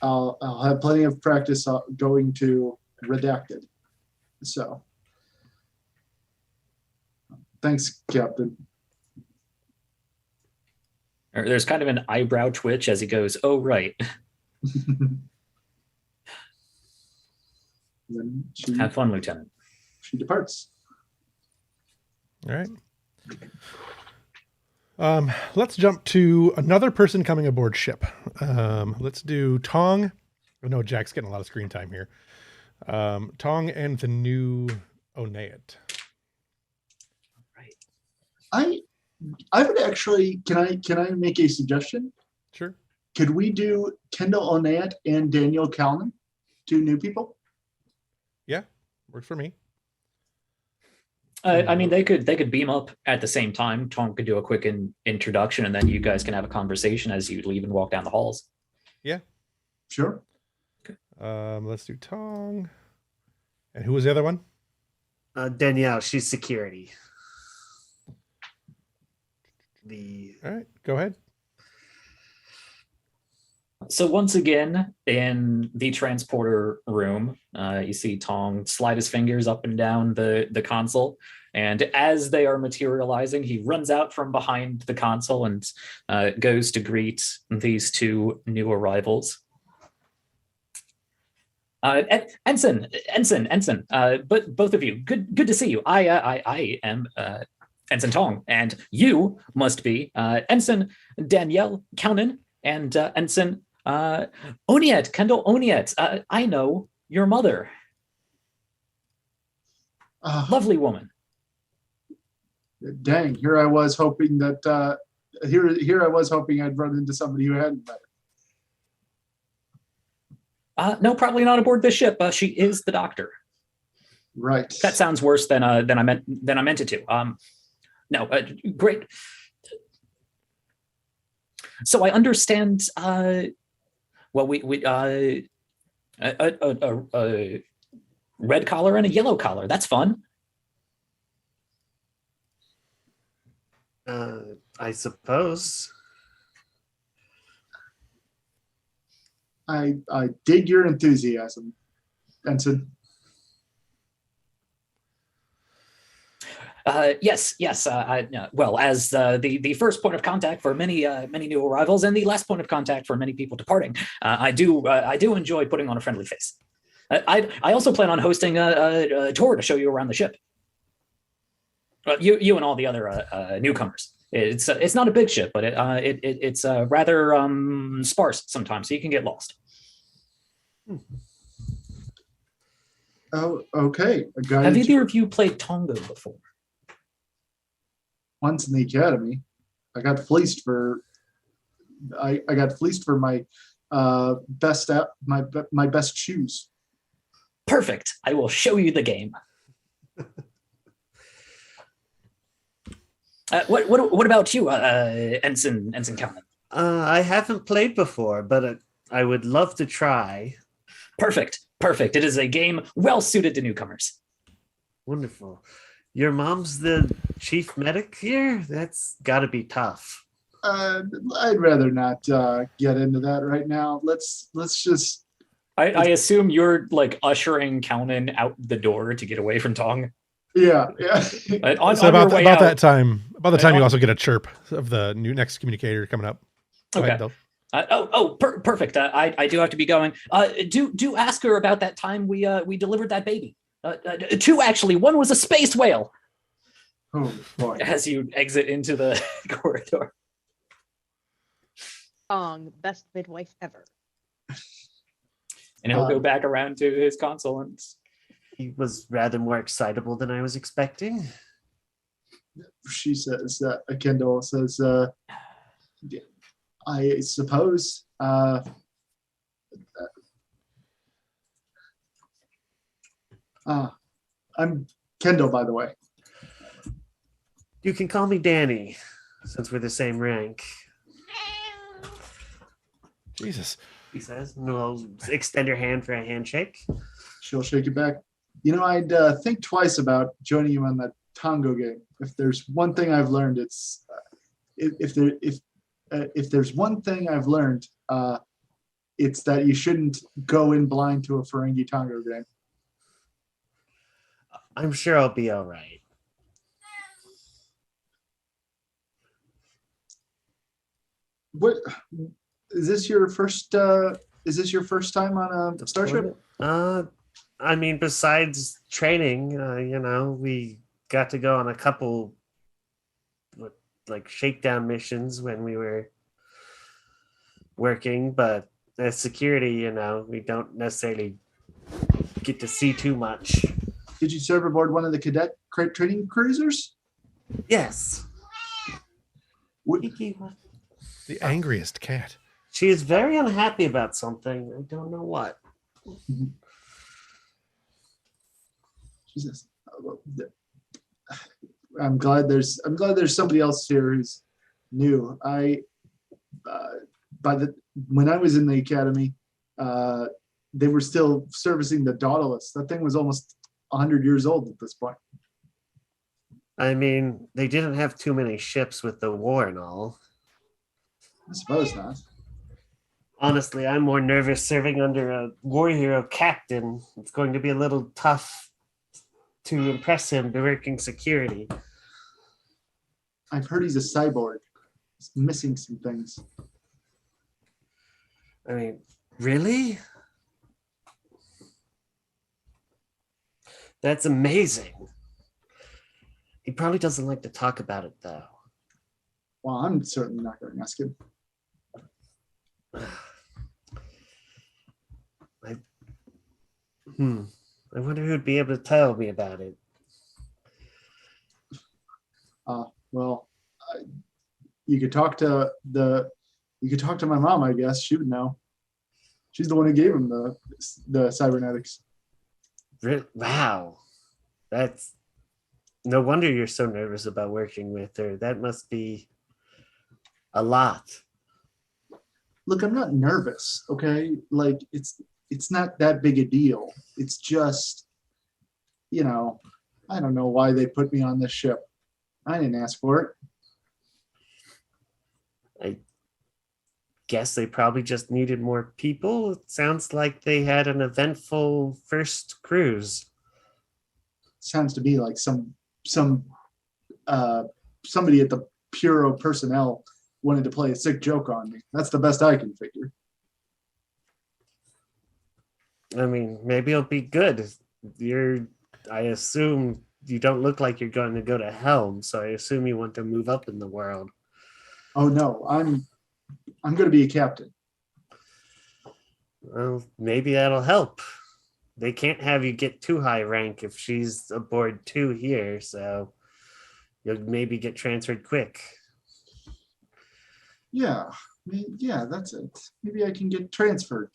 I'll have plenty of practice going to redacted. So, thanks, Captain. There's kind of an eyebrow twitch as he goes, "Oh, right." Then Have fun, Lieutenant. She departs. All right. Let's jump to another person coming aboard ship. Let's do Tong. Oh, no, Jack's getting a lot of screen time here. Tong and the new Oneat. Right. I would actually, can I make a suggestion? Sure. Could we do Kendall Oneat and Daniel Calnan, two new people? Yeah, works for me. I mean, they could beam up at the same time. Tong could do a quick introduction, and then you guys can have a conversation as you leave and walk down the halls. Yeah. Sure. Let's do Tong. And who was the other one? Danielle, she's security. All right, go ahead. So once again, in the transporter room, you see Tong slide his fingers up and down the console. And as they are materializing, he runs out from behind the console and goes to greet these two new arrivals. Ensign, but both of you, good to see you. I am Ensign Tong, and you must be Ensign Danielle Calnan and Ensign Oniet, Kendall Oniet. I know your mother. Lovely woman. Dang, here I was hoping that here I was hoping I'd run into somebody who hadn't met her. No, probably not aboard this ship. She is the doctor. Right. That sounds worse than I meant it to. No, great. So I understand. Well, we a red collar and a yellow collar. That's fun. I suppose. I dig your enthusiasm, Ensign. Yes. Well, as the first point of contact for many new arrivals and the last point of contact for many people departing, I do enjoy putting on a friendly face. I also plan on hosting a tour to show you around the ship. You and all the other newcomers. It's not a big ship, but it's rather sparse sometimes, so you can get lost. Oh, okay. Have either of you played Tonga before? Once in the academy, I got fleeced for my my best shoes. Perfect. I will show you the game. What about you, Ensign Calvin? I haven't played before, but I would love to try. Perfect. It is a game well suited to newcomers. Wonderful. Your mom's the chief medic here? That's got to be tough. I'd rather not get into that right now. Let's just. I assume you're like ushering Calvin out the door to get away from Tong. Yeah. So about that time you also get a chirp of the new next communicator coming up. Okay. Perfect. I do have to be going. Do ask her about that time we delivered that baby. Two actually. One was a space whale. Oh boy! As you exit into the corridor. Best midwife ever. And he'll go back around to his console and. He was rather more excitable than I was expecting. She says that Kendall says, I suppose. I'm Kendall, by the way. You can call me Danny, since we're the same rank. Jesus. He says, and we'll extend your hand for a handshake. She'll shake it back. You know, I'd think twice about joining you on that Tango game. If there's one thing I've learned, it's if there's one thing I've learned, it's that you shouldn't go in blind to a Ferengi Tango game. I'm sure I'll be all right. What is this your first? Is this your first time on a starship? I mean, besides training, we got to go on a couple like shakedown missions when we were working, but as security, we don't necessarily get to see too much. Did you serve aboard one of the cadet training cruisers? Yes. The angriest cat. She is very unhappy about something. I don't know what. Jesus. I'm glad there's somebody else here who's new. When I was in the academy, they were still servicing the Dauntless. That thing was almost 100 years old at this point. I mean, they didn't have too many ships with the war and all. I suppose not. Honestly, I'm more nervous serving under a war hero captain. It's going to be a little tough to impress him working security. I've heard he's a cyborg. He's missing some things. I mean, really? That's amazing. He probably doesn't like to talk about it, though. Well, I'm certainly not going to ask him. I wonder who'd be able to tell me about it. Well, you could talk to my mom, I guess. She would know. She's the one who gave him the cybernetics. Wow, that's no wonder you're so nervous about working with her. That must be a lot. Look, I'm not nervous, okay? Like it's not that big a deal. It's just, I don't know why they put me on this ship. I didn't ask for it. I guess they probably just needed more people. It sounds like they had an eventful first cruise. Sounds to be like somebody at the Puro personnel wanted to play a sick joke on me. That's the best I can figure. I mean, maybe it'll be good. I assume you don't look like you're going to go to Helm, so I assume you want to move up in the world. Oh no, I'm going to be a captain. Well, maybe that'll help. They can't have you get too high rank if she's aboard 2 here, so you'll maybe get transferred quick. Yeah, that's it. Maybe I can get transferred.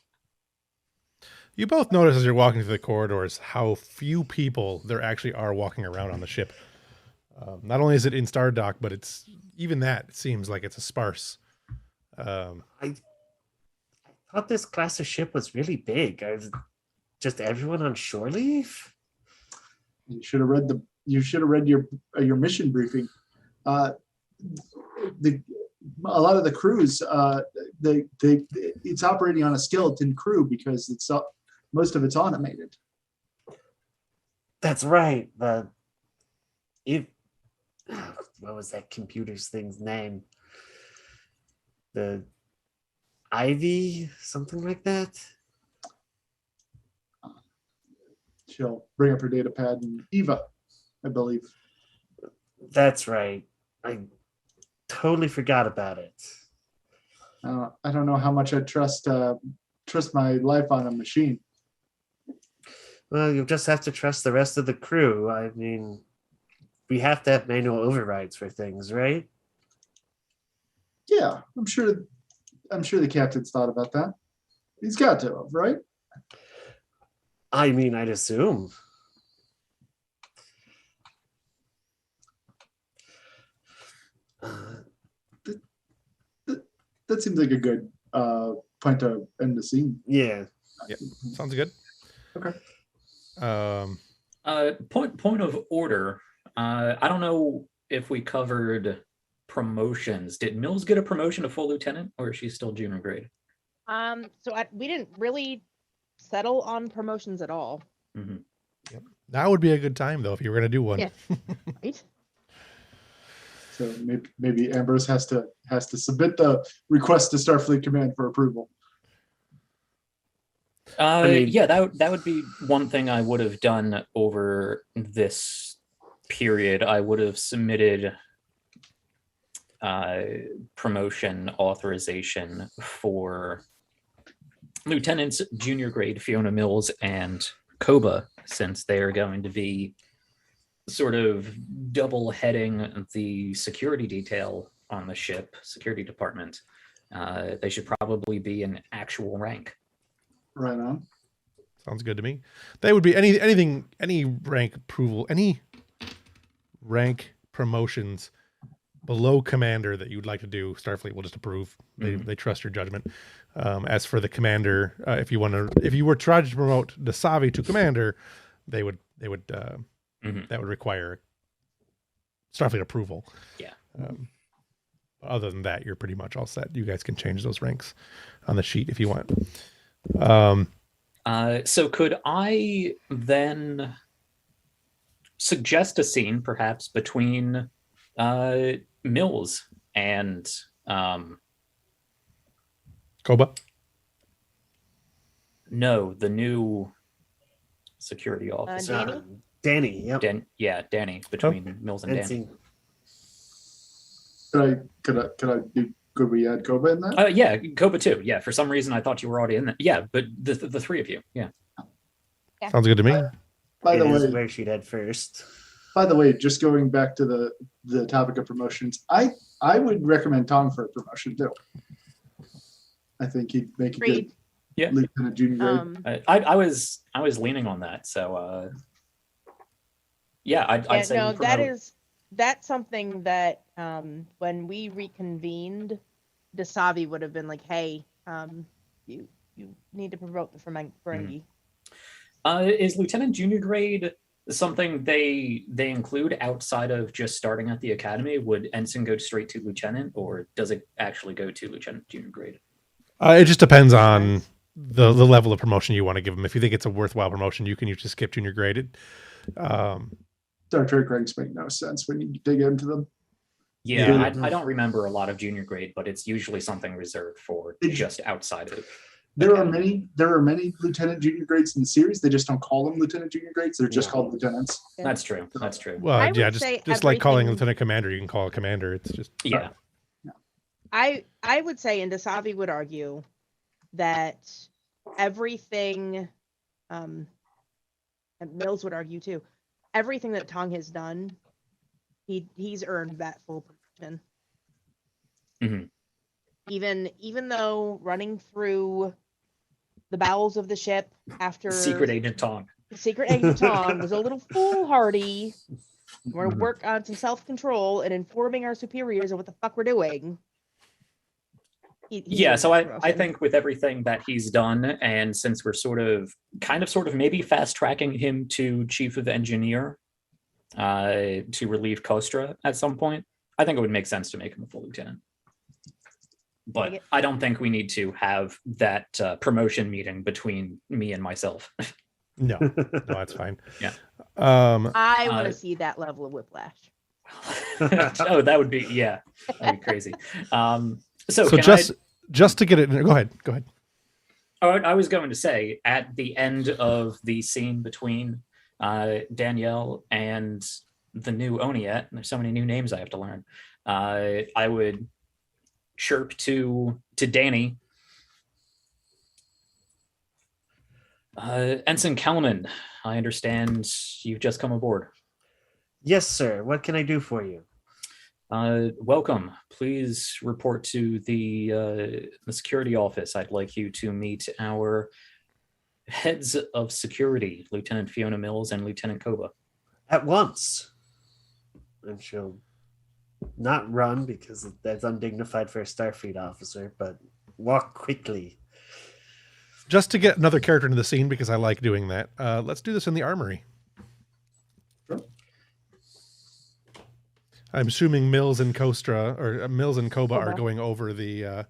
You both notice as you're walking through the corridors how few people there actually are walking around on the ship. Not only is it in Stardock, but it's even that it seems like it's a sparse. I thought this class of ship was really big. Just everyone on shore leave? You should have read your mission briefing. A lot of the crews, it's operating on a skeleton crew because most of it's automated. That's right. What was that computer's thing's name? The Ivy, something like that. She'll bring up her data pad and Eva, I believe. That's right. I totally forgot about it. I don't know how much I trust my life on a machine. Well, you'll just have to trust the rest of the crew. I mean, we have to have manual overrides for things, right? Yeah, I'm sure the captain's thought about that. He's got to have, right? I mean, I'd assume. That seems like a good point to end the scene. Yeah. Yep. Sounds good. Okay. Point of order. I don't know if we covered promotions. Did Mills get a promotion to full lieutenant, or is she still junior grade? We didn't really settle on promotions at all. Mm-hmm. Yep. Now would be a good time though if you were going to do one. Yeah. Right. So maybe Ambrose has to submit the request to Starfleet Command for approval. Yeah, that would be one thing I would have done over this period. I would have submitted promotion authorization for lieutenants junior grade Fiona Mills and Koba, since they are going to be sort of double heading the security detail on the ship, security department. They should probably be in actual rank. Right on. Sounds good to me. They would be any rank approval, any rank promotions below commander that you'd like to do. Starfleet will just approve. They trust your judgment. As for the commander, if you were trying to promote Dasavi to commander, that would require Starfleet approval. Yeah. Other than that, you're pretty much all set. You guys can change those ranks on the sheet if you want. So could I then suggest a scene perhaps between Mills and Koba? No, the new security officer. Danny? Yep. Danny, between Mills and Danny. Could we add Koba in that? Yeah, Koba too. Yeah, for some reason I thought you were already in that. Yeah, but the three of you. Yeah. Sounds good to me. By the It is way, where she'd head first. By the way, just going back to the topic of promotions, I would recommend Tong for a promotion too. I think he'd make a good Agreed. Yeah. lieutenant junior grade. I was leaning on that. So yeah, I'd say no, we promote. that's something that when we reconvened, Dasavi would have been like, hey, you need to promote the Ferengi. Is lieutenant junior grade something they include outside of just starting at the academy? Would ensign go straight to lieutenant, or does it actually go to lieutenant junior grade? It just depends on the level of promotion you want to give them. If you think it's a worthwhile promotion, you can just skip junior graded. Star Trek ranks make no sense when you dig into them. Yeah, I don't remember a lot of junior grade, but it's usually something reserved for just outside of. There are many lieutenant junior grades in the series. They just don't call them lieutenant junior grades. They're just called lieutenants. That's true. That's true. Well, yeah, just like calling a everything- lieutenant commander, you can call a commander. It's just Yeah. I would say, and Dasavi would argue, that everything, and Mills would argue too, everything that Tong has done, he's earned that full promotion. Even though running through the bowels of the ship after Secret Agent Tong. Secret Agent Tong was a little foolhardy. We're going to work on some self-control and informing our superiors of what the fuck we're doing. Yeah, so I think with everything that he's done, and since we're sort of maybe fast tracking him to chief of engineer to relieve Kostra at some point, I think it would make sense to make him a full lieutenant. But I don't think we need to have that promotion meeting between me and myself. no, that's fine. Yeah. I want to see that level of whiplash. Oh, that would be that'd be crazy. So just to get it, go ahead. Oh, I was going to say at the end of the scene between Danielle and the new Oniet, and there's so many new names I have to learn. I would chirp to Danny. Ensign Kelman, I understand you've just come aboard. Yes, sir. What can I do for you? Welcome. Please report to the security office. I'd like you to meet our heads of security, Lieutenant Fiona Mills and Lieutenant Koba. At once. And she'll not run because that's undignified for a Starfleet officer, but walk quickly. Just to get another character into the scene, because I like doing that, let's do this in the armory. I'm assuming Mills and Kostra, or Mills and Koba are going over the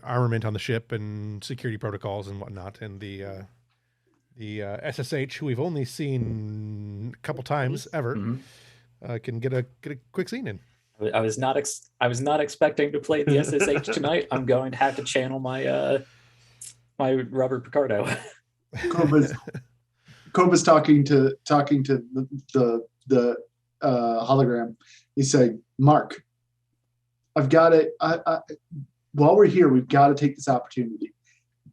armament on the ship and security protocols and whatnot, and the SSH, who we've only seen a couple times ever, can get a quick scene in. I was not expecting to play the SSH tonight. I'm going to have to channel my my Robert Picardo. Koba's talking to the hologram. He said, "Mark, I've got it. While we're here, we've got to take this opportunity.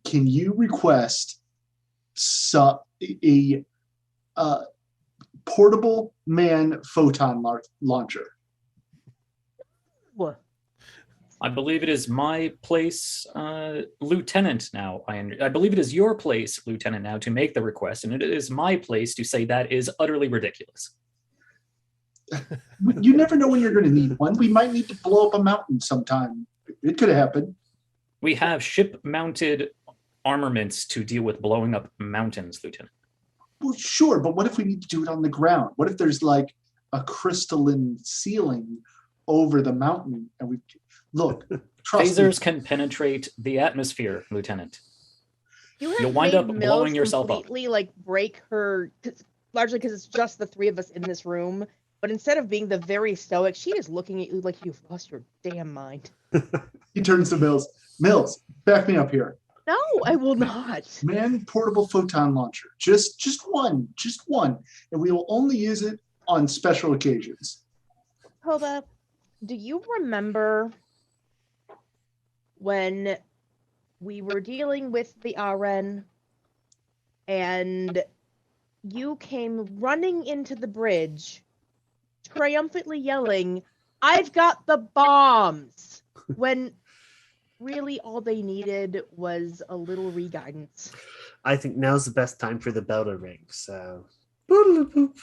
Can you request a portable man photon launcher?" What? I believe it is my place, Lieutenant. Now I believe it is your place, Lieutenant, now to make the request, and it is my place to say that is utterly ridiculous. You never know when you're going to need one. We might need to blow up a mountain sometime. It could happen. We have ship-mounted armaments to deal with blowing up mountains, Lieutenant. Well, sure, but what if we need to do it on the ground? What if there's like a crystalline ceiling over the mountain, and we look? Phasers can penetrate the atmosphere, Lieutenant. You'll wind up blowing yourself up. Completely like break her, largely because it's just the three of us in this room. But instead of being the very stoic, she is looking at you like you've lost your damn mind. He turns to Mills. Mills, back me up here. No, I will not. Man, portable photon launcher. Just one, and we will only use it on special occasions. Koba, do you remember when we were dealing with the RN and you came running into the bridge, triumphantly yelling, "I've got the bombs!" when really all they needed was a little re-guidance. I think now's the best time for the bell to ring. So, boop.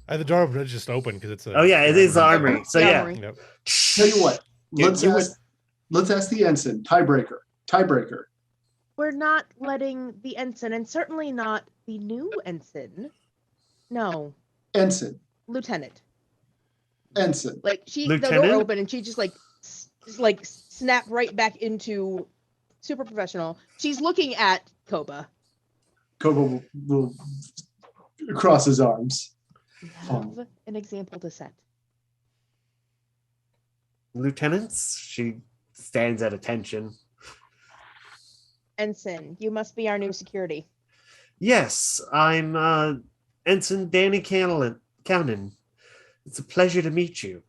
The door just open because it's a. Oh yeah, it is the armory. armory. So The yeah. armory. Yep. Tell you what, Dude, let's ask the ensign. Tiebreaker. We're not letting the ensign, and certainly not the new ensign. No, Ensign. lieutenant. Ensign. Like the door Lieutenant? opened and she just snapped right back into super professional. She's looking at Koba. Koba will cross his arms. We have an example to set. Lieutenants, she stands at attention. Ensign, you must be our new security. Yes, I'm Ensign Danny Cannon. It's a pleasure to meet you.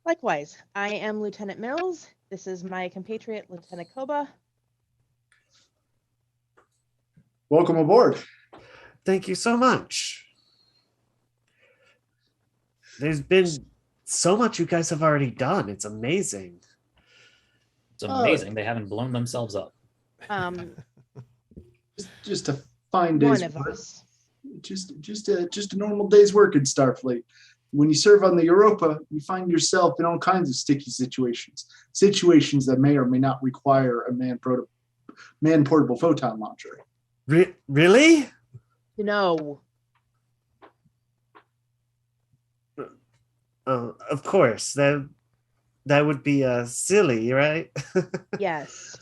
Likewise, I am Lieutenant Mills. This is my compatriot, Lieutenant Koba. Welcome aboard. Thank you so much. There's been so much you guys have already done. It's amazing. It's amazing they haven't blown themselves up. Just a fine day's One of work. us. Just a normal day's work in Starfleet. When you serve on the Europa, you find yourself in all kinds of sticky situations that may or may not require a man portable photon launcher. Really? No. Of course. That would be silly, right? Yes.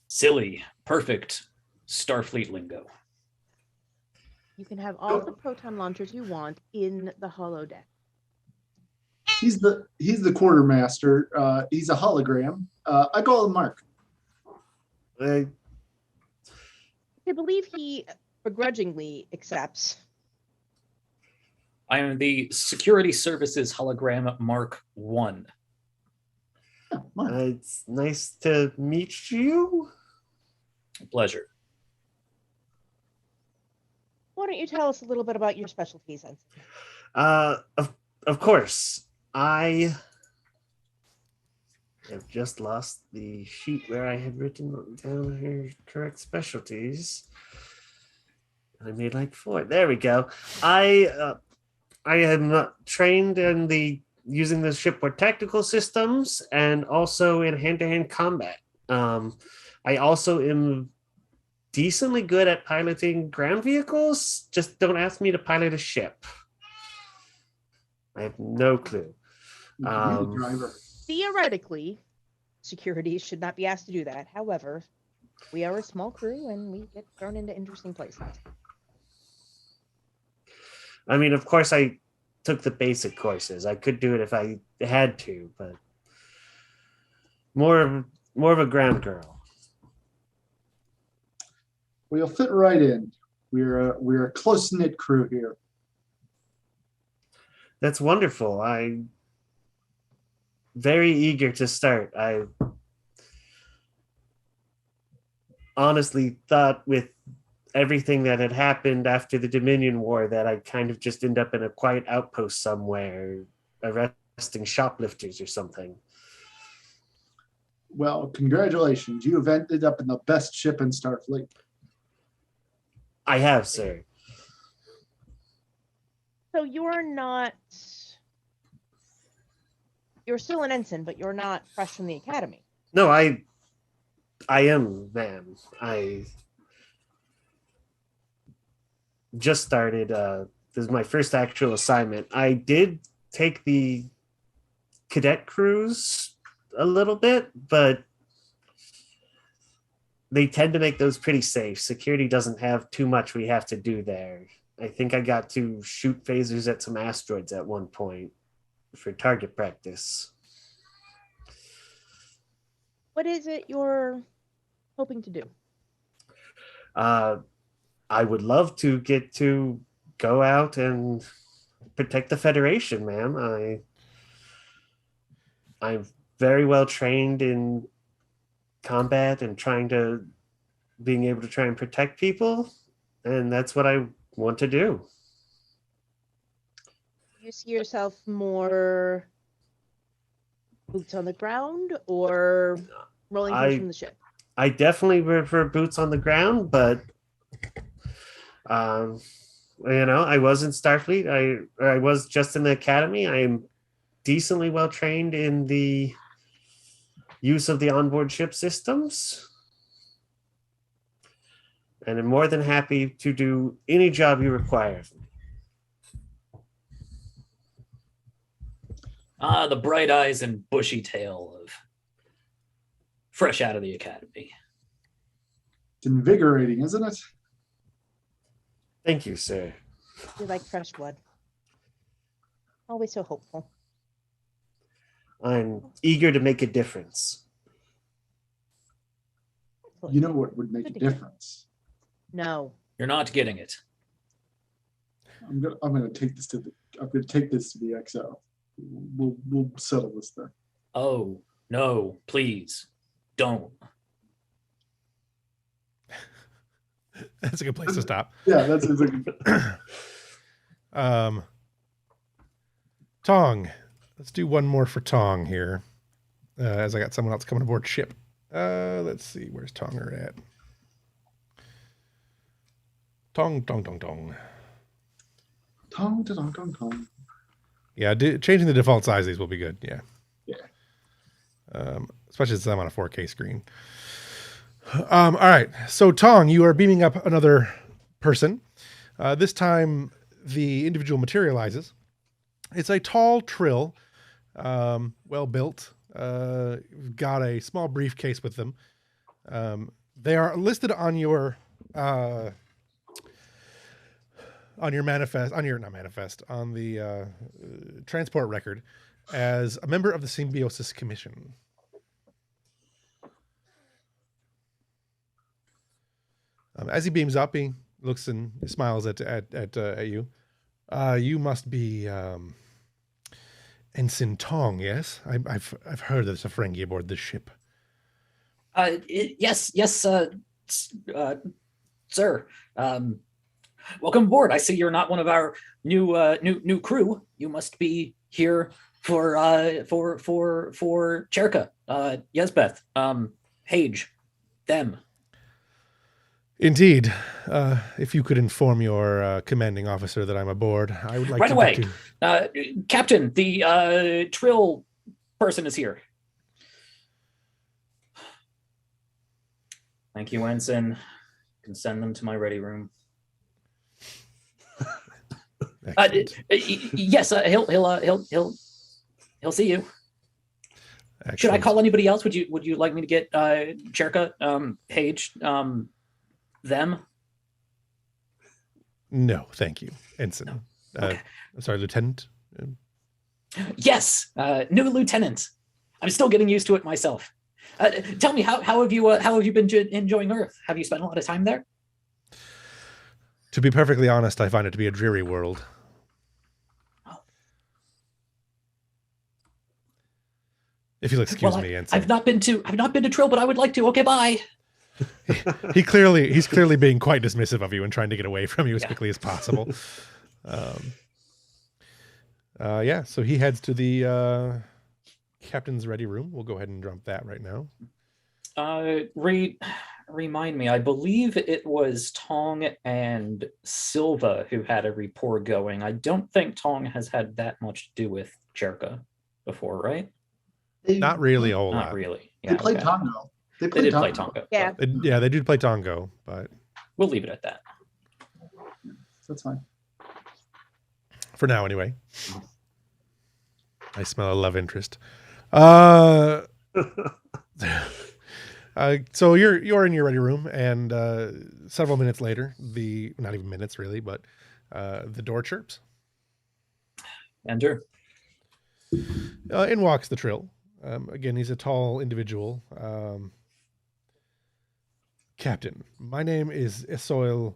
Silly, perfect Starfleet lingo. You can have all the proton launchers you want in the holodeck. He's the quartermaster. He's a hologram. I call him Mark. I I believe he begrudgingly accepts. I am the Security Services Hologram Mark 1. Mark. It's nice to meet you. Pleasure. Why don't you tell us a little bit about your specialties, Ensign? Of course. I have just lost the sheet where I had written down her correct specialties. I made like 4. There we go. I am trained in using the shipboard tactical systems and also in hand-to-hand combat. I also am decently good at piloting ground vehicles. Just don't ask me to pilot a ship. I have no clue. You can be the driver. Theoretically, security should not be asked to do that. However, we are a small crew and we get thrown into interesting places. I mean, of course, I took the basic courses. I could do it if I had to, but more of a ground girl. Well, you'll fit right in. We're a close-knit crew here. That's wonderful. I'm very eager to start. I honestly thought with everything that had happened after the Dominion War that I'd kind of just end up in a quiet outpost somewhere, arresting shoplifters or something. Well, congratulations. You have ended up in the best ship in Starfleet. I have, sir. So you're still an ensign, but you're not fresh from the academy. No, I am, ma'am. I just started. This is my first actual assignment. I did take the cadet cruise a little bit, but they tend to make those pretty safe. Security doesn't have too much we have to do there. I think I got to shoot phasers at some asteroids at one point for target practice. What is it you're hoping to do? I would love to get to go out and protect the Federation, ma'am. I'm very well trained in combat and trying to being able to try and protect people, and that's what I want to do. You see yourself more boots on the ground or rolling things from the ship? I definitely prefer boots on the ground, but I was in Starfleet. I was just in the academy. I am decently well trained in the use of the onboard ship systems, and I'm more than happy to do any job you require of me. Ah, the bright eyes and bushy tail of fresh out of the academy. It's invigorating, isn't it? Thank you, sir. You like fresh blood. Always so hopeful. I'm eager to make a difference. You know what would make Good a to hear. difference? No. You're not getting it. I'm gonna take this to the XO. We'll settle this then. Oh, no, please don't. That's a good place to stop. Yeah, that's exactly. Tong. Let's do one more for Tong here. As I got someone else coming aboard ship. Let's see, where's Tonger at? Tong. Tong, tong, tong, tong. Yeah, changing the default size of these will be good. Yeah. Yeah. Especially since I'm on a 4K screen. All right. So Tong, you are beaming up another person. This time the individual materializes. It's a tall trill, well built. Got a small briefcase with them. They are listed on your manifest, on the transport record as a member of the Symbiosis Commission. As he beams up, he looks and smiles at you. You must be Ensign Tong, yes? I've heard there's a Ferengi aboard this ship. Yes, sir. Welcome aboard. I see you're not one of our new crew. You must be here for Cherka, Yesbeth, Hage, them. Indeed. If you could inform your commanding officer that I'm aboard, I would like right to away. get to... Captain, the Trill person is here. Thank you, Ensign. You can send them to my ready room. Yes, he'll see you. Excellent. Should I call anybody else? Would you like me to get Cherka, Hage, them? No, thank you, Ensign. Okay. Sorry, Lieutenant. Yes, new lieutenant. I'm still getting used to it myself. Tell me, how have you been enjoying Earth? Have you spent a lot of time there? To be perfectly honest, I find it to be a dreary world. Oh. If you'll excuse me, Ensign. I've not been to Trill, but I would like to. Okay, bye. He's clearly being quite dismissive of you and trying to get away from you as quickly as possible. So he heads to the captain's ready room. We'll go ahead and dump that right now. Remind me, I believe it was Tong and Silva who had a rapport going. I don't think Tong has had that much to do with Cherka before, right? Not really a whole lot. Not really. They played okay. Tongo. They did play Tongo. Yeah. They do play Tongo, but We'll leave it at that. That's fine. for now anyway. I smell a love interest. So you're in your ready room, and several minutes later, not even minutes really, but the door chirps. Enter. In walks the Trill. Again, he's a tall individual. Captain, my name is Isoil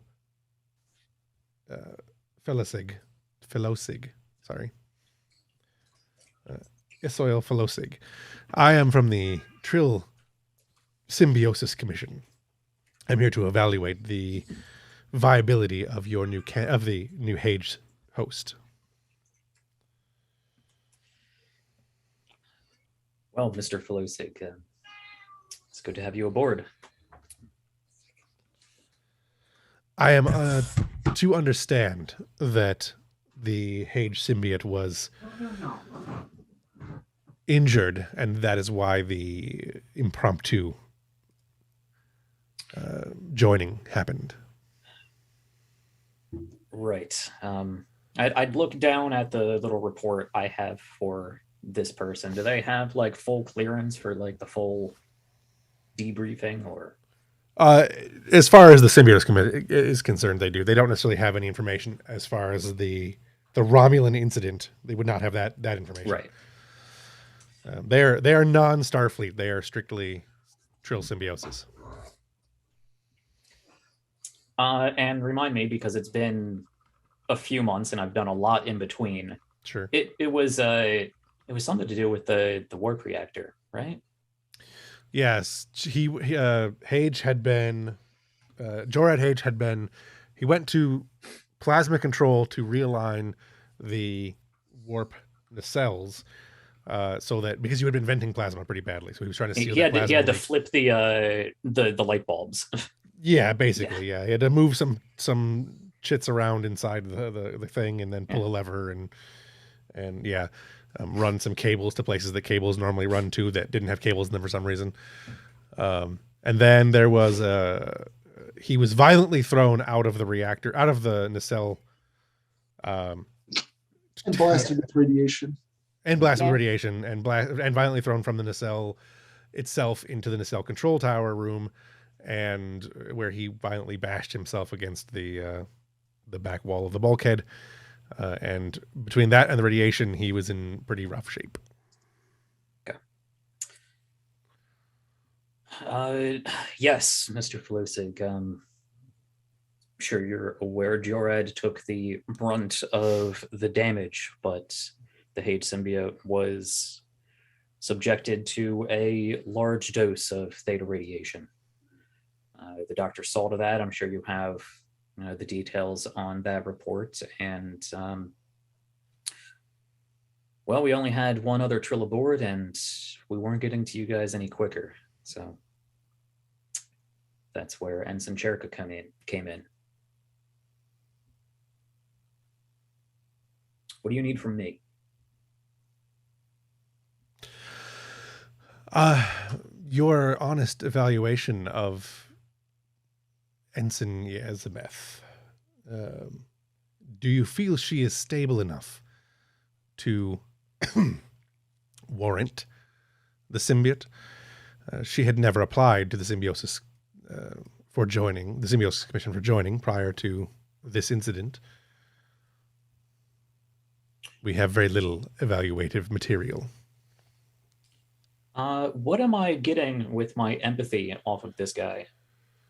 Felosig. Sorry. Isoil Felosig. I am from the Trill Symbiosis Commission. I'm here to evaluate the viability of your of the new Hage host. Well, Mr. Felusig, it's good to have you aboard. I am to understand that the Hage symbiote was injured, and that is why the impromptu joining happened. Right. I'd look down at the little report I have for this person. Do they have like full clearance for like the full debriefing, or? As far as the symbiote is concerned, they do. They don't necessarily have any information as far as the Romulan incident. They would not have that information. Right. They are non-Starfleet. They are strictly Trill symbiosis. And remind me, because it's been a few months and I've done a lot in between. Sure. It was something to do with the warp reactor, right? Yes, Hage had been, Jorad Hage had been, he went to plasma control to realign the warp nacelles, so that, because you had been venting plasma pretty badly, so he was trying to seal He had to leak. flip the light bulbs. Yeah, basically, yeah. He had to move some chits around inside the thing, and then pull a lever and yeah. Run some cables to places that cables normally run to that didn't have cables in them for some reason. And then there was he was violently thrown out of the reactor, out of the nacelle. And blasted with radiation. And blasted with radiation, and violently thrown from the nacelle itself into the nacelle control tower room, and where he violently bashed himself against the back wall of the bulkhead. And between that and the radiation, he was in pretty rough shape. Okay. Yes, Mr. Felusig. I'm sure you're aware Jorad took the brunt of the damage, but the Hage symbiote was subjected to a large dose of theta radiation. The doctor saw to that. I'm sure you have the details on that report, and well, we only had one other Trill aboard, and we weren't getting to you guys any quicker, so that's where Ensign Cherka came in. What do you need from me? Your honest evaluation of Ensign Yazimeth. Do you feel she is stable enough to warrant the symbiote? She had never applied to the symbiosis for joining, the Symbiosis Commission for joining prior to this incident. We have very little evaluative material. What am I getting with my empathy off of this guy?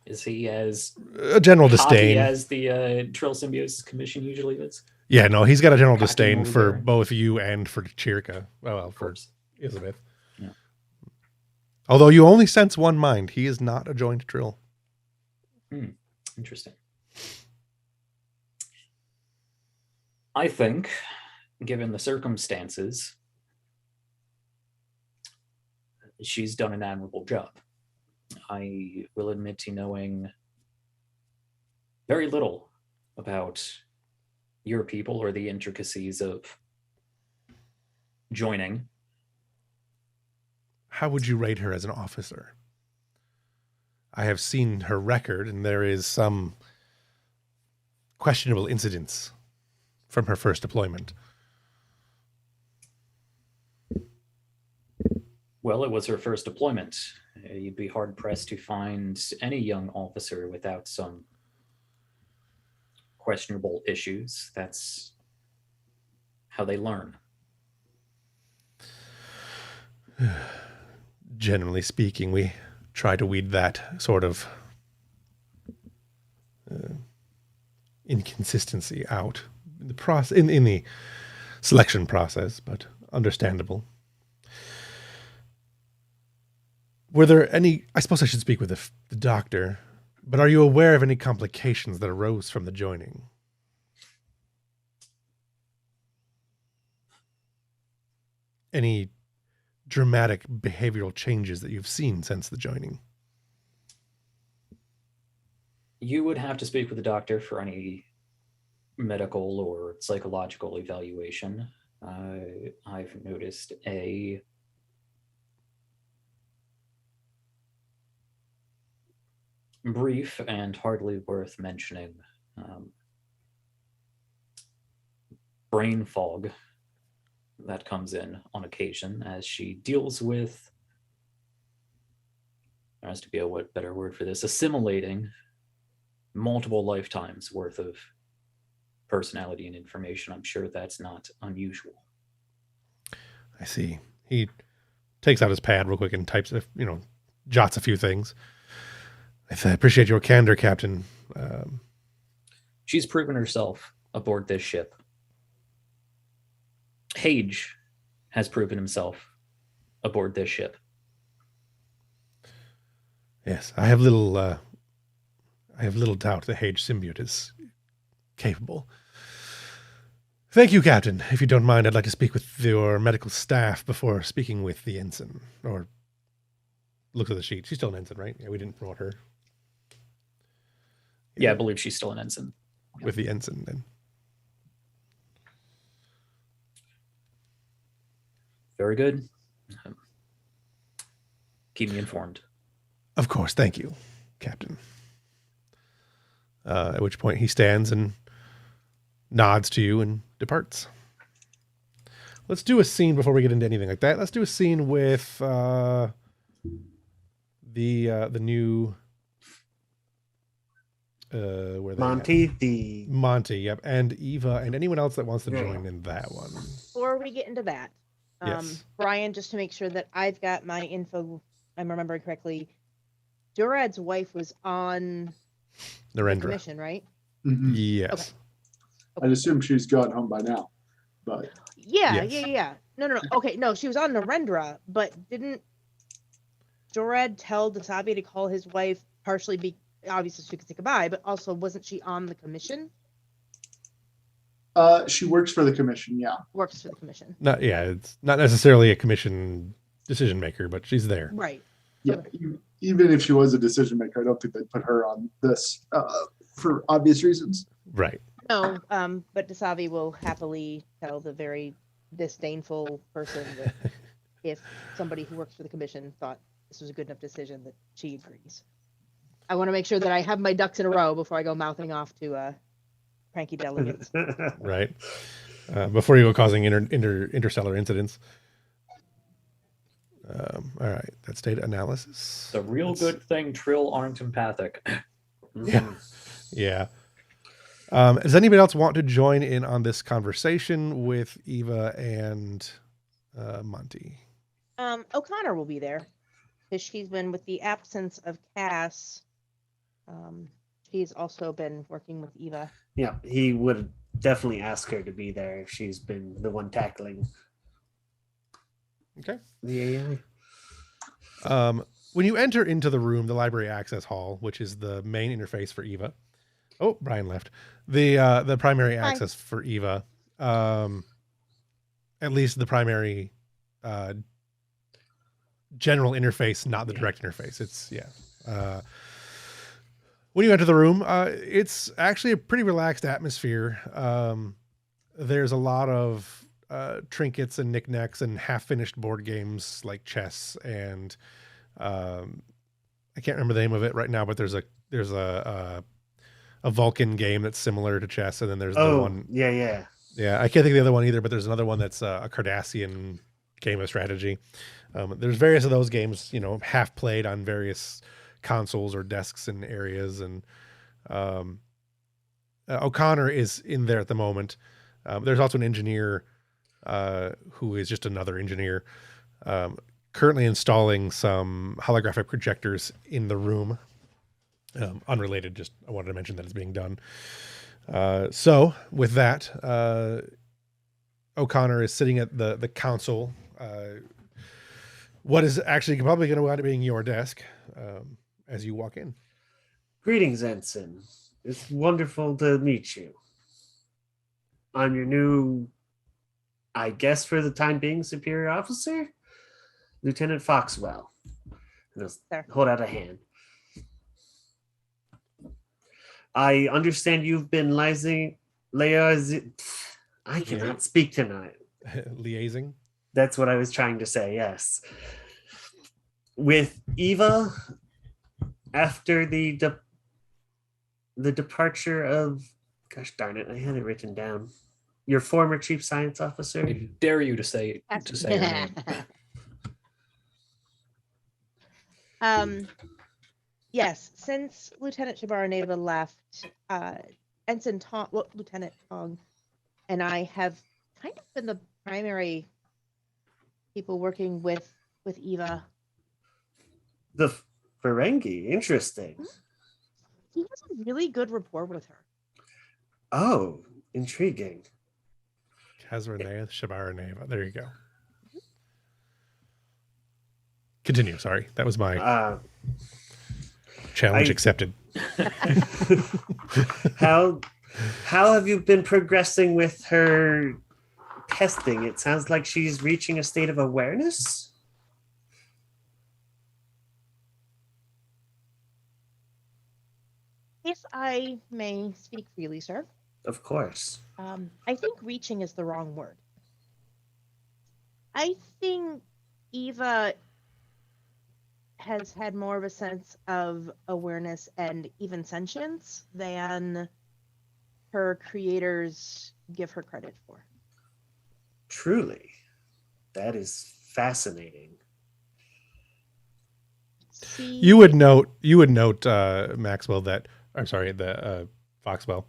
Is he as a general disdain as the Trill Symbiosis Commission usually is? Yeah, no, he's got a general Cocky disdain for there. both you and for Chirka. Well, Of for course. Elizabeth. Yeah. Although you only sense one mind, he is not a joined Trill. Interesting. I think, given the circumstances, she's done an admirable job. I will admit to knowing very little about your people or the intricacies of joining. How would you rate her as an officer? I have seen her record, and there is some questionable incidents from her first deployment. Well, it was her first deployment. You'd be hard-pressed to find any young officer without some questionable issues. That's how they learn. Generally speaking, we try to weed that sort of inconsistency out in the process, in the selection process, but understandable. Were there any? I suppose I should speak with the doctor. But are you aware of any complications that arose from the joining? Any dramatic behavioral changes that you've seen since the joining? You would have to speak with the doctor for any medical or psychological evaluation. I've noticed a brief and hardly worth mentioning brain fog that comes in on occasion as she deals with, there has to be a better word for this, assimilating multiple lifetimes worth of personality and information. I'm sure that's not unusual. I see. He takes out his pad real quick and types, jots a few things. I appreciate your candor, Captain. She's proven herself aboard this ship. Hage has proven himself aboard this ship. Yes, I have little doubt the Hage symbiote is capable. Thank you, Captain. If you don't mind, I'd like to speak with your medical staff before speaking with the ensign. Or looks at the sheet. She's still an ensign, right? Yeah, we didn't promote her. Yeah, I believe she's still an ensign. With the ensign, then. Very good. Keep me informed. Of course. Thank you, Captain. At which point he stands and nods to you and departs. Let's do a scene before we get into anything like that. Let's do a scene with the new Monty, yep, and Eva, and anyone else that wants to join in that one. Before we get into that, Yes. Brian, just to make sure that I've got my info, I'm remembering correctly, Durad's wife was on the Narendra. commission, right? Mhm. Yes. I'd assume she's gone home by now, but Yeah, Yes. yeah. No. Okay, no, she was on Narendra, but didn't Durad tell Dasabi to call his wife partially obviously she could say goodbye, but also wasn't she on the commission? she works for the commission. Yeah. Works for the commission. It's not necessarily a commission decision maker, but she's there. Right. Yeah. Okay. Even if she was a decision maker, I don't think they'd put her on this for obvious reasons. Right. No, but Dasabi will happily tell the very disdainful person that if somebody who works for the commission thought this was a good enough decision, that she agrees. I want to make sure that I have my ducks in a row before I go mouthing off to cranky delegates. Right. Before you go causing interstellar incidents. All right. That's data analysis. The real good thing Trill aren't empathic. Yeah. Does anybody else want to join in on this conversation with Eva and Monty? O'Connor will be there because she's been, with the absence of Cass, she's also been working with Eva. Yeah, he would definitely ask her to be there if she's been the one tackling Okay. the AI. When you enter into the room, the library access hall, which is the main interface for Eva. Oh, Brian left. The primary access for Eva. At least the primary general interface, not the direct interface. It's when you enter the room, it's actually a pretty relaxed atmosphere. There's a lot of trinkets and knickknacks and half-finished board games like chess and I can't remember the name of it right now, but there's a Vulcan game that's similar to chess, and then there's the one. Yeah. I can't think of the other one either, but there's another one that's a Cardassian game of strategy. There's various of those games, half played on various consoles or desks and areas, and O'Connor is in there at the moment. There's also an engineer who is just another engineer, currently installing some holographic projectors in the room. Unrelated, just I wanted to mention that it's being done. So with that, O'Connor is sitting at the console. What is actually probably going to wind up being your desk as you walk in. Greetings, Ensign. It's wonderful to meet you. I'm your new, I guess for the time being, superior officer, Lieutenant Foxwell. And he'll Sir. hold out a hand. I understand you've been I cannot speak tonight. Liaising. That's what I was trying to say, yes. With Eva, after the departure of, gosh darn it, I had it written down. Your former chief science officer. I dare you to say her name. Yes, since Lieutenant Shibara Neva left, Lieutenant Tong and I have kind of been the primary people working with Eva. The Ferengi, interesting. He has a really good rapport with her. Oh, intriguing. Kazranea Shibara Neva. There you go. Continue. Sorry. That was my challenge accepted. How have you been progressing with her testing? It sounds like she's reaching a state of awareness. If I may speak freely, sir. Of course. I think reaching is the wrong word. I think Eva has had more of a sense of awareness and even sentience than her creators give her credit for. Truly. That is fascinating. You would note, Maxwell, that Foxwell,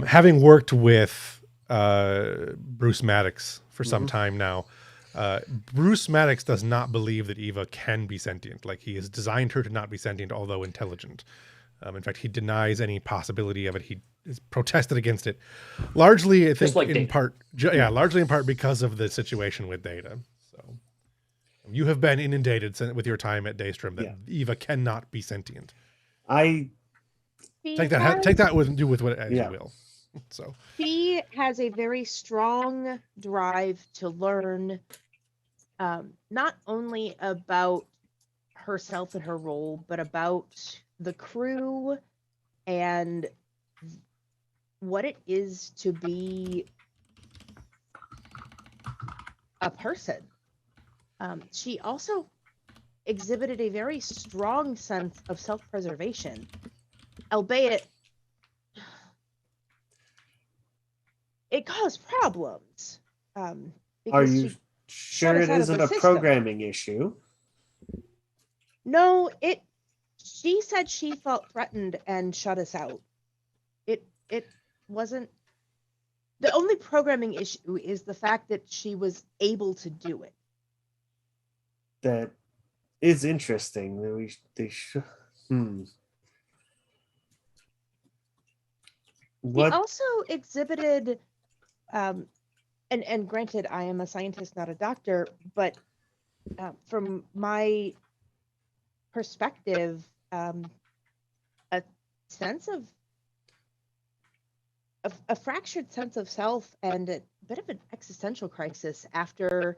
having worked with Bruce Maddox for some time now, Bruce Maddox does not believe that Eva can be sentient. Like, he has designed her to not be sentient, although intelligent. In fact, he denies any possibility of it. He has protested against it, largely, I think, largely in part because of the situation with Data. So, you have been inundated with your time at Daystrom that Eva cannot be sentient. I take that with what as you will. So she has a very strong drive to learn, not only about herself and her role, but about the crew and what it is to be a person. She also exhibited a very strong sense of self-preservation, albeit it caused problems. Are you sure it isn't a programming issue? No, she said she felt threatened and shut us out. It wasn't. The only programming issue is the fact that she was able to do it. That is interesting. They should. What? He also exhibited, and granted, I am a scientist, not a doctor, but from my perspective, a sense of a fractured sense of self and a bit of an existential crisis after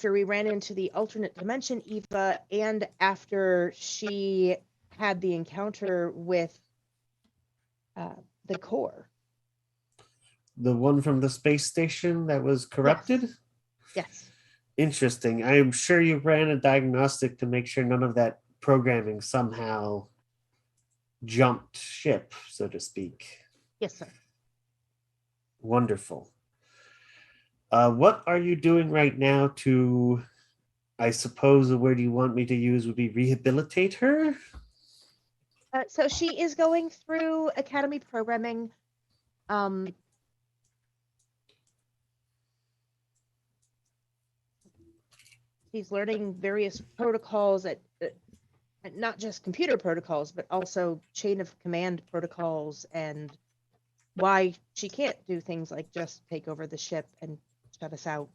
we ran into the alternate dimension Eva, and after she had the encounter with the core. The one from the space station that was corrupted? Yes. Interesting. I'm sure you ran a diagnostic to make sure none of that programming somehow jumped ship, so to speak. Yes, sir. Wonderful. What are you doing right now to, I suppose the word you want me to use would be rehabilitate her? So she is going through academy programming. She's learning various protocols at not just computer protocols, but also chain of command protocols, and why she can't do things like just take over the ship and shut us out.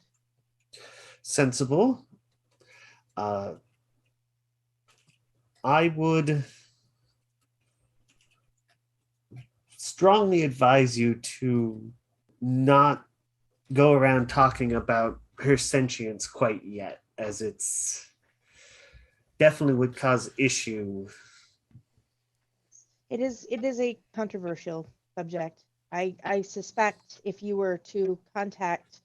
Sensible. I would strongly advise you to not go around talking about her sentience quite yet, as it's definitely would cause issue. It is a controversial subject. I suspect if you were to contact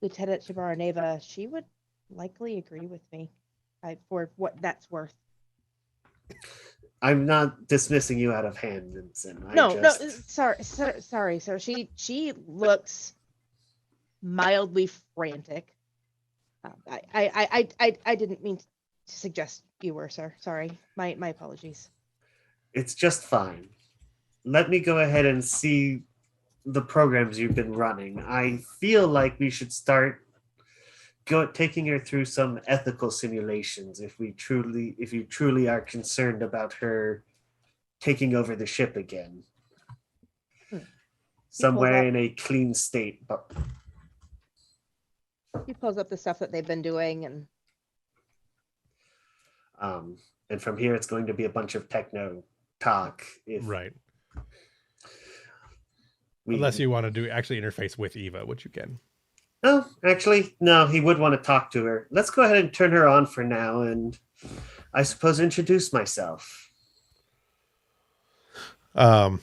Lieutenant Shabaraneva, she would likely agree with me, for what that's worth. I'm not dismissing you out of hand, Vincent. No, sorry, sir. She looks mildly frantic. I didn't mean to suggest you were, sir. Sorry, my apologies. It's just fine. Let me go ahead and see the programs you've been running. I feel like we should start taking her through some ethical simulations if you truly are concerned about her taking over the ship again. Somewhere in a clean state. But he pulls up the stuff that they've been doing, and from here it's going to be a bunch of techno talk. Right. Unless you want to do actually interface with Eva, which you can. Oh, actually, no, he would want to talk to her. Let's go ahead and turn her on for now, and I suppose introduce myself. All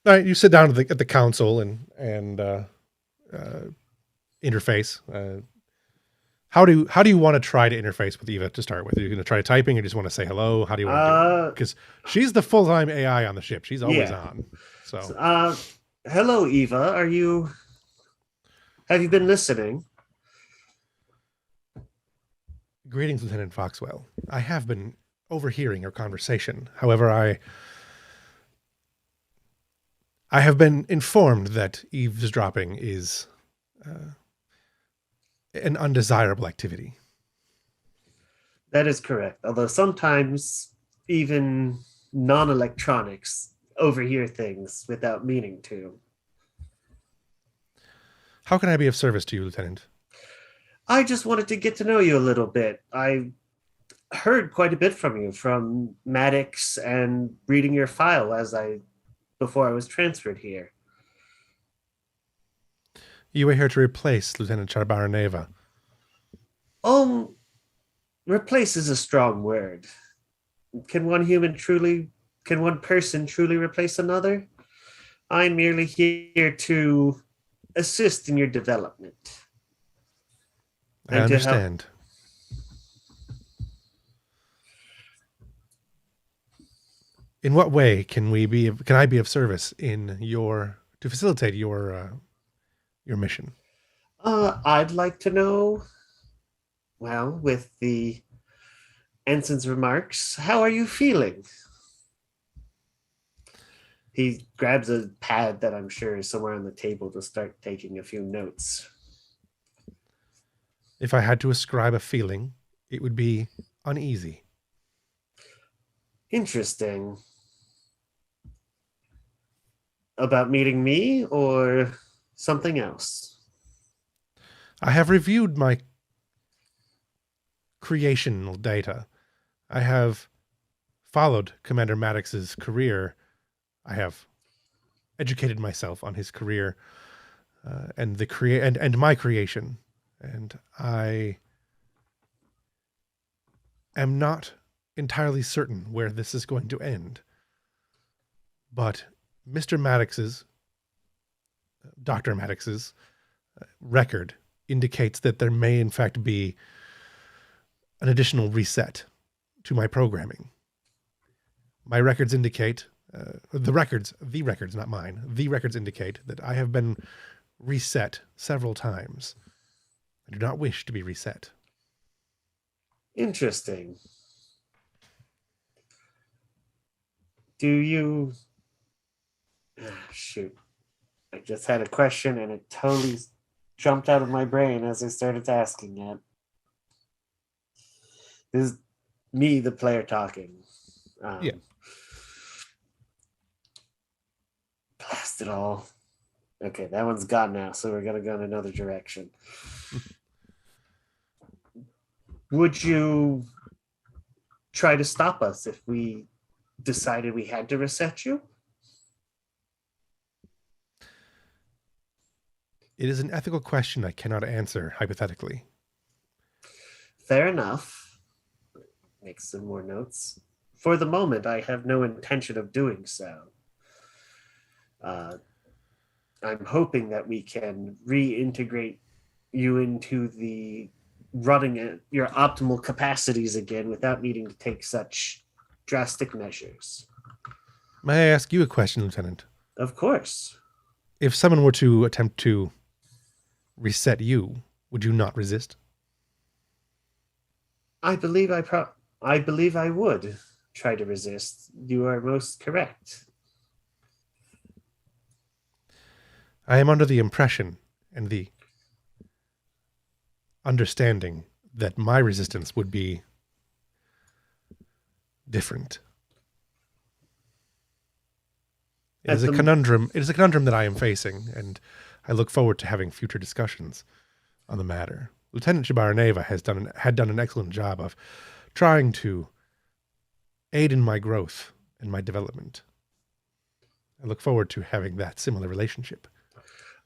right, you sit down at the council and interface. How do you want to try to interface with Eva to start with? Are you going to try typing, or just want to say hello? How do you want to do it? Because she's the full-time AI on the ship. She's always on. So, hello, Eva. Have you been listening? Greetings, Lieutenant Foxwell. I have been overhearing your conversation. However, I have been informed that eavesdropping is an undesirable activity. That is correct. Although sometimes even non-electronics overhear things without meaning to. How can I be of service to you, Lieutenant? I just wanted to get to know you a little bit. I heard quite a bit from you from Maddox and reading your file before I was transferred here. You are here to replace Lieutenant Charbaraneva. Replace is a strong word. Can one person truly replace another? I'm merely here to assist in your development. I understand. In what way can I be of service to facilitate your mission? I'd like to know, well, with the ensign's remarks, how are you feeling? He grabs a pad that I'm sure is somewhere on the table to start taking a few notes. If I had to ascribe a feeling, it would be uneasy. Interesting. About meeting me or something else? I have reviewed my creational data. I have followed Commander Maddox's career. I have educated myself on his career and my creation, and I am not entirely certain where this is going to end. But Dr. Maddox's record indicates that there may in fact be an additional reset to my programming. My records indicate, the records, not mine, the records indicate that I have been reset several times. I do not wish to be reset. Interesting. Do you... shoot. I just had a question and it totally jumped out of my brain as I started asking it. This is me, the player, talking. Yeah. Blast it all. Okay, that one's gone now, so we're going to go in another direction. Would you try to stop us if we decided we had to reset you? It is an ethical question I cannot answer hypothetically. Fair enough. Make some more notes. For the moment, I have no intention of doing so. I'm hoping that we can reintegrate you into the running at your optimal capacities again without needing to take such drastic measures. May I ask you a question, Lieutenant? Of course. If someone were to attempt to reset you, would you not resist? I believe I would try to resist. You are most correct. I am under the impression and the understanding that my resistance would be different. It is a conundrum. It is a conundrum that I am facing, and I look forward to having future discussions on the matter. Lieutenant Shabaraneva had done an excellent job of trying to aid in my growth and my development. I look forward to having that similar relationship.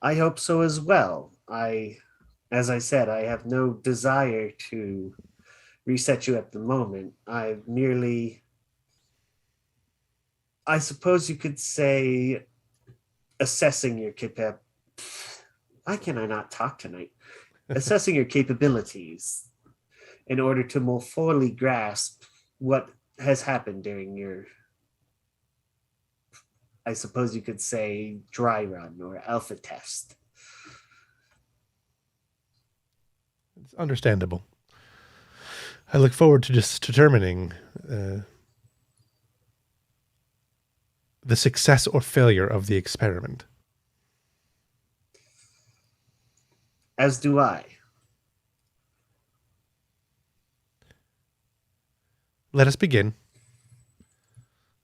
I hope so as well. As I said, I have no desire to reset you at the moment. I suppose you could say, assessing your Why can I not talk tonight? Assessing your capabilities in order to more fully grasp what has happened during your, I suppose you could say, dry run or alpha test. It's understandable. I look forward to just determining the success or failure of the experiment. As do I. Let us begin.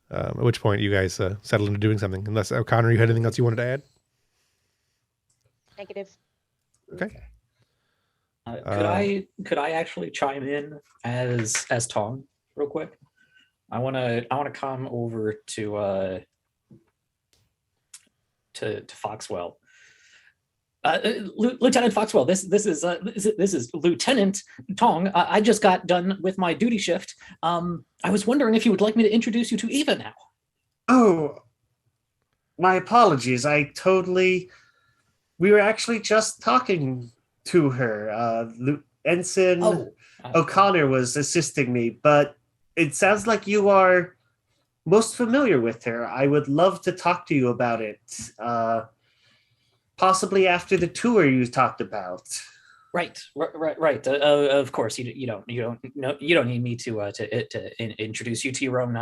At which point you guys settle into doing something. Unless, O'Connor, you had anything else you wanted to add? Negative. Okay. Could I actually chime in as Tong real quick? I wanna come over to Foxwell. Lieutenant Foxwell, this is Lieutenant Tong. I just got done with my duty shift. I was wondering if you would like me to introduce you to Eva now. Oh, my apologies. We were actually just talking to her. Ensign O'Connor was assisting me, but it sounds like you are most familiar with her. I would love to talk to you about it. Possibly after the tour you talked about. Right. Of course, you don't need me to introduce you to your own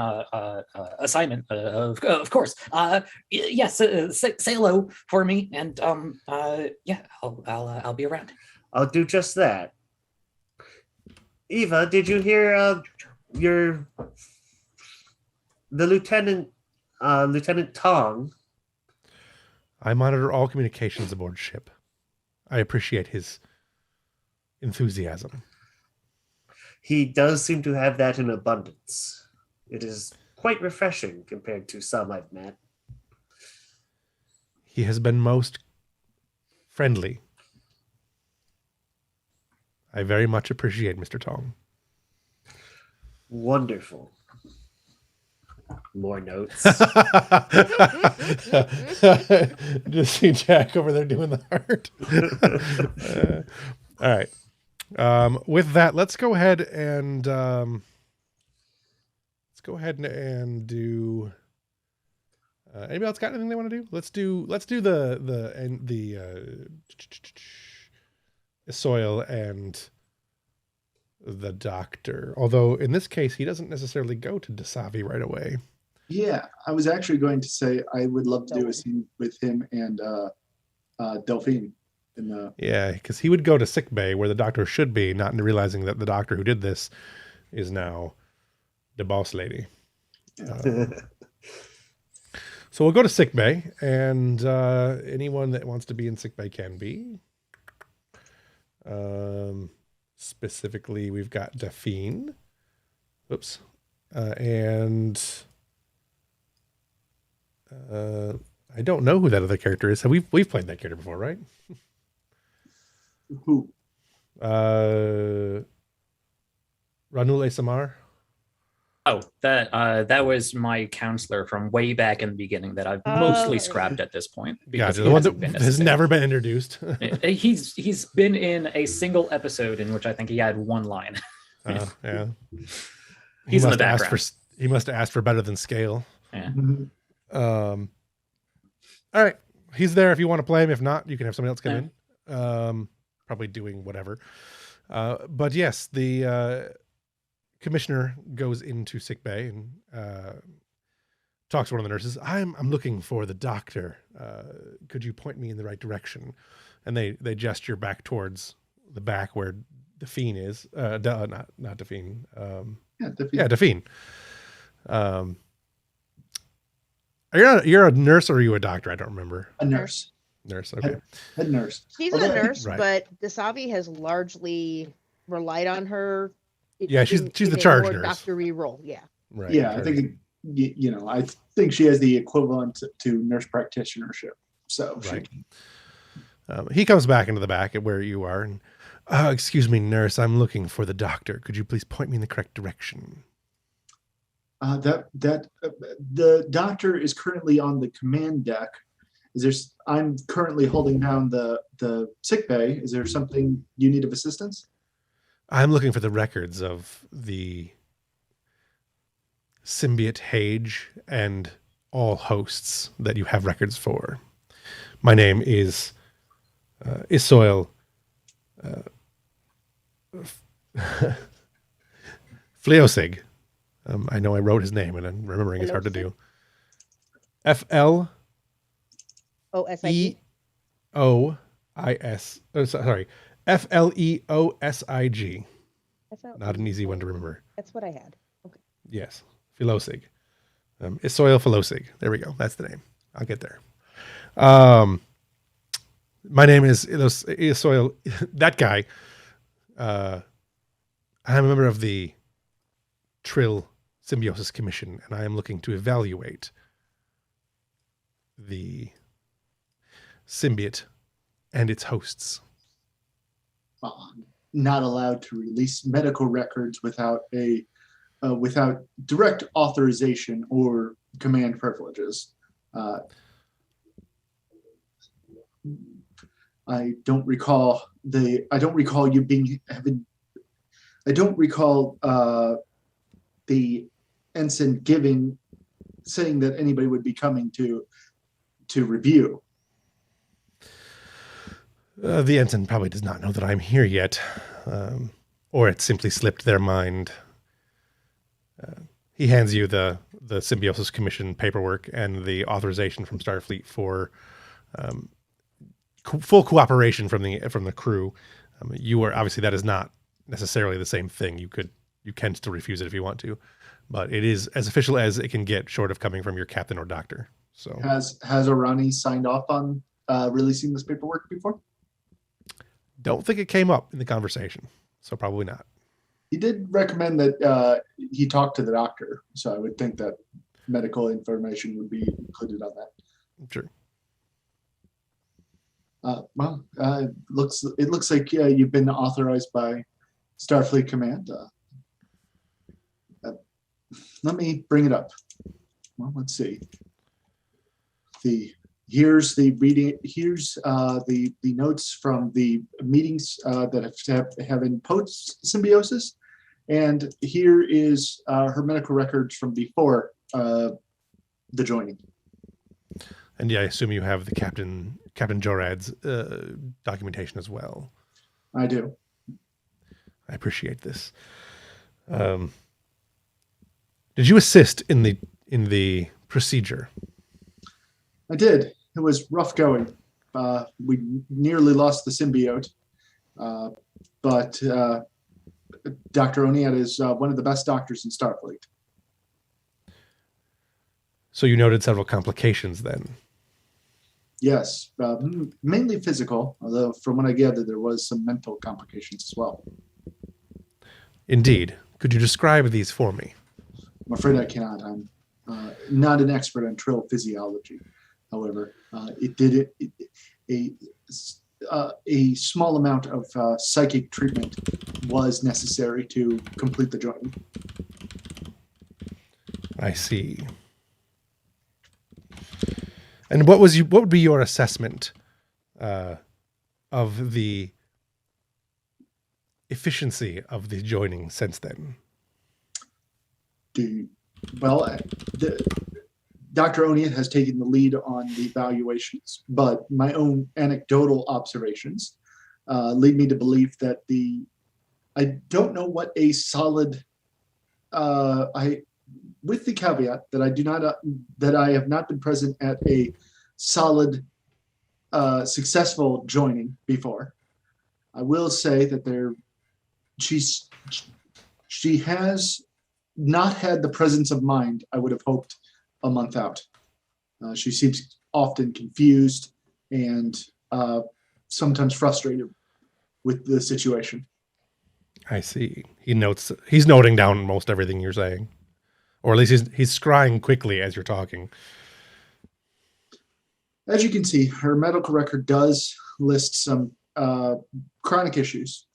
assignment. Of course. Yes. Say hello for me, and yeah, I'll be around. I'll do just that. Eva, did you hear the Lieutenant Tong? I monitor all communications aboard ship. I appreciate his enthusiasm. He does seem to have that in abundance. It is quite refreshing compared to some I've met. He has been most friendly. I very much appreciate Mr. Tong. Wonderful. More notes. Just see Jack over there doing the heart. All right. With that, let's go ahead and do. Anybody else got anything they want to do? Let's do the soil and the doctor. Although in this case, he doesn't necessarily go to Dasavi right away. Yeah, I was actually going to say I would love to do a scene with him and Delphine. Yeah, because he would go to sick bay where the doctor should be, not realizing that the doctor who did this is now the boss lady. So we'll go to sick bay, and anyone that wants to be in sick bay can be. Specifically, we've got Delphine. Oops. And I don't know who that other character is. So we've played that character before, right? Who? Ranule Samar. Oh, that was my counselor from way back in the beginning that I've Oh, mostly right. scrapped at this point Yeah, because the he one hasn't that been has necessary. never been introduced. He's been in a single episode in which I think he had one line. Yeah. He's in the must have asked for background. he must have asked for better than scale. Yeah. Mhm. All right, he's there if you want to play him. If not, you can have somebody else come Yeah. in. Probably doing whatever. But yes, the commissioner goes into sick bay and talks to one of the nurses. I'm looking for the doctor. Could you point me in the right direction? And they gesture back towards the back where Delphine is. Not Delphine. Yeah, Yeah, Delphine. You're a nurse or are you a doctor? I don't remember. a nurse, Nurse. Okay. head nurse. She's Although a I think- nurse, Right. but Dasavi has largely relied on her. Yeah, she's in the a charge more nurse. doctor-y role. Yeah. Right. Yeah, I charge. think I think she has the equivalent to nurse practitionership. So Right. He comes back into the back at where you are and excuse me, nurse, I'm looking for the doctor. Could you please point me in the correct direction? The doctor is currently on the command deck. I'm currently holding down the sick bay. Is there something you need of assistance? I'm looking for the records of the symbiote Hage and all hosts that you have records for. My name is Isoil Fleosig. I know I wrote his name and I'm remembering is hard to do. FLEOSIG. Sorry. FLEOSIG. Not an easy one to remember. That's what I had. Okay. Yes. Philosig. Isoil Philosig. There we go. That's the name. I'll get there. My name is Isoil. That guy. I'm a member of the Trill Symbiosis Commission, and I am looking to evaluate the symbiote and its hosts. Not allowed to release medical records without without direct authorization or command privileges. I don't recall you I don't recall the ensign saying that anybody would be coming to review. The ensign probably does not know that I'm here yet, or it simply slipped their mind. He hands you the Symbiosis Commission paperwork and the authorization from Starfleet for full cooperation from the crew. You are obviously that is not necessarily the same thing. You can still refuse it if you want to, but it is as official as it can get, short of coming from your captain or doctor. So Has Arani signed off on releasing this paperwork before? don't think it came up in the conversation, so probably not. He did recommend that he talk to the doctor, so I would think that medical information would be included on that. Sure. It looks like you've been authorized by Starfleet Command. Let me bring it up. Well, let's see. Here's the notes from the meetings that have been post symbiosis, and here is her medical records from before the joining. And yeah, I assume you have the Captain Jorad's documentation as well. I do. I appreciate this. Did you assist in the procedure? I did. It was rough going. We nearly lost the symbiote, but Dr. O'Neill is one of the best doctors in Starfleet. So you noted several complications then. Yes, mainly physical, although from what I gathered, there was some mental complications as well. Indeed. Could you describe these for me? I'm afraid I cannot. I'm not an expert on Trill physiology. However, a small amount of psychic treatment was necessary to complete the joining. I see. And what would be your assessment of the efficiency of the joining since then? Dr. Onion has taken the lead on the evaluations, but my own anecdotal observations lead me to believe that I don't know what a solid, with the caveat that I do not, that I have not been present at a solid, successful joining before. I will say that she has not had the presence of mind I would have hoped a month out. She seems often confused and sometimes frustrated with the situation. I see. He's noting down most everything you're saying. Or at least he's scrying quickly as you're talking. As you can see, her medical record does list some chronic issues.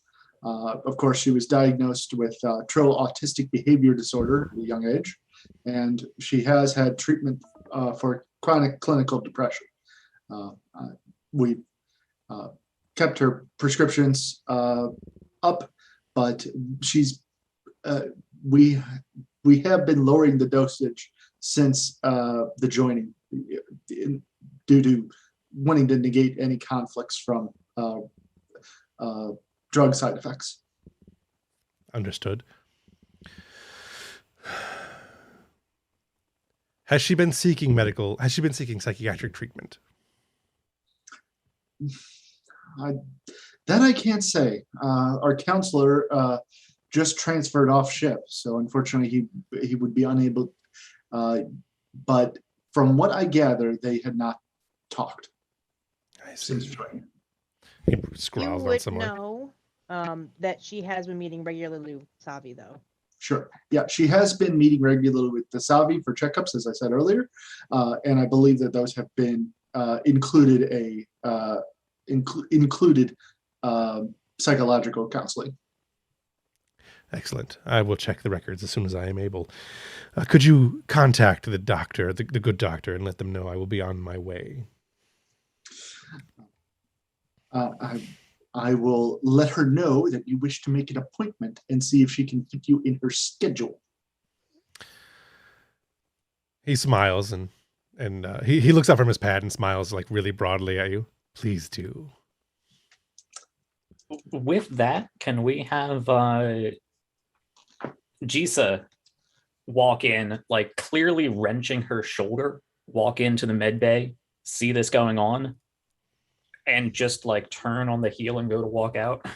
Of course, she was diagnosed with trill autistic behavior disorder at a young age, and she has had treatment for chronic clinical depression. We kept her prescriptions up, but we have been lowering the dosage since the joining due to wanting to negate any conflicts from drug side effects. Understood. Has she been seeking psychiatric treatment? That I can't say. Our counselor just transferred off ship, so unfortunately he would be unable. But from what I gather, they had not talked. I see. Since joining. He You scrawls down would somewhere. know that she has been meeting regularly with Savi, though. Sure. Yeah, she has been meeting regularly with the Savi for checkups, as I said earlier, and I believe that those have been included psychological counseling. Excellent. I will check the records as soon as I am able. Could you contact the doctor, the good doctor, and let them know I will be on my way? I will let her know that you wish to make an appointment and see if she can fit you in her schedule. He smiles and he looks up from his pad and smiles like really broadly at you. Please do. With that, can we have Jisa walk in, like clearly wrenching her shoulder, walk into the med bay, see this going on, and just like turn on the heel and go to walk out?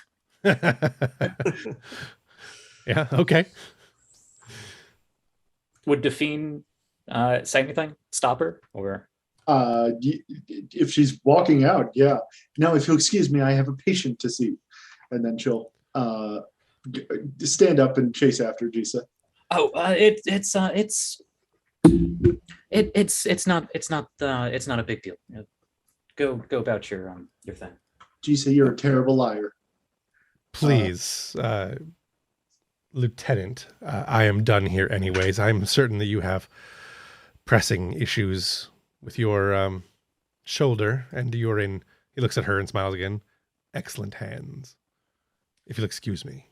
Yeah, okay. Would Delphine say anything? Stop her? Or If she's walking out, yeah. Now, if you'll excuse me, I have a patient to see. And then she'll stand up and chase after Jisa. oh, it's not a big deal. Go about your thing. Jisa, you're a terrible liar. Please, Lieutenant, I am done here anyways. I'm certain that you have pressing issues with your shoulder, and you're in, he looks at her and smiles again, excellent hands. If you'll excuse me.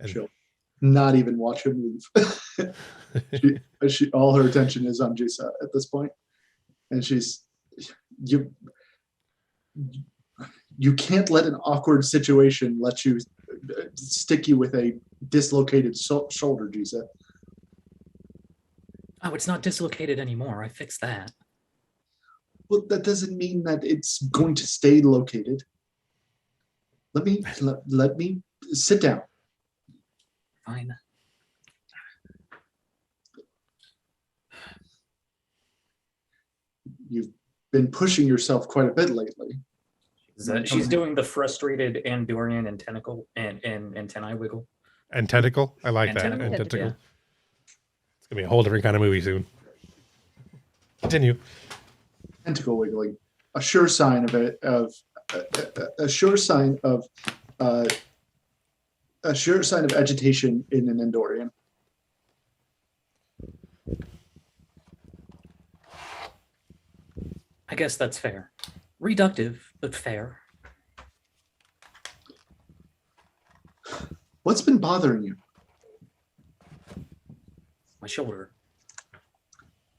And she'll not even watch him move. she all her attention is on Jisa at this point. And you can't let an awkward situation let you stick you with a dislocated shoulder, Jisa. Oh, it's not dislocated anymore. I fixed that. Well, that doesn't mean that it's going to stay located. Let me sit down. Fine. You've been pushing yourself quite a bit lately. She's doing the frustrated Andorian and tentacle and antennae wiggle. And tentacle? I like that. Tentacle, And tentacle. yeah. It's going to be a whole different kind of movie soon. Continue. Tentacle wiggling. a sure sign of it a sure sign of agitation in an Endorian. I guess that's fair. Reductive, but fair. What's been bothering you? My shoulder.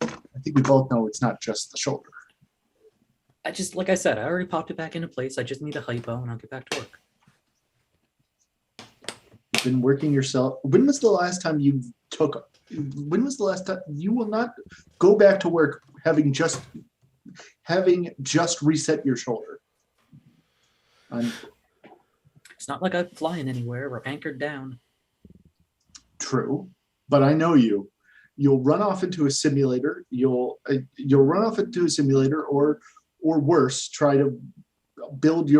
I think we both know it's not just the shoulder. Like I said, I already popped it back into place. I just need a hypo and I'll get back to work. You've been working yourself. When was the last time you you will not go back to work having just reset your shoulder? It's not like I'm flying anywhere or anchored down. True, but I know you. You'll run off into a simulator. You'll run off into a simulator, or worse, try to build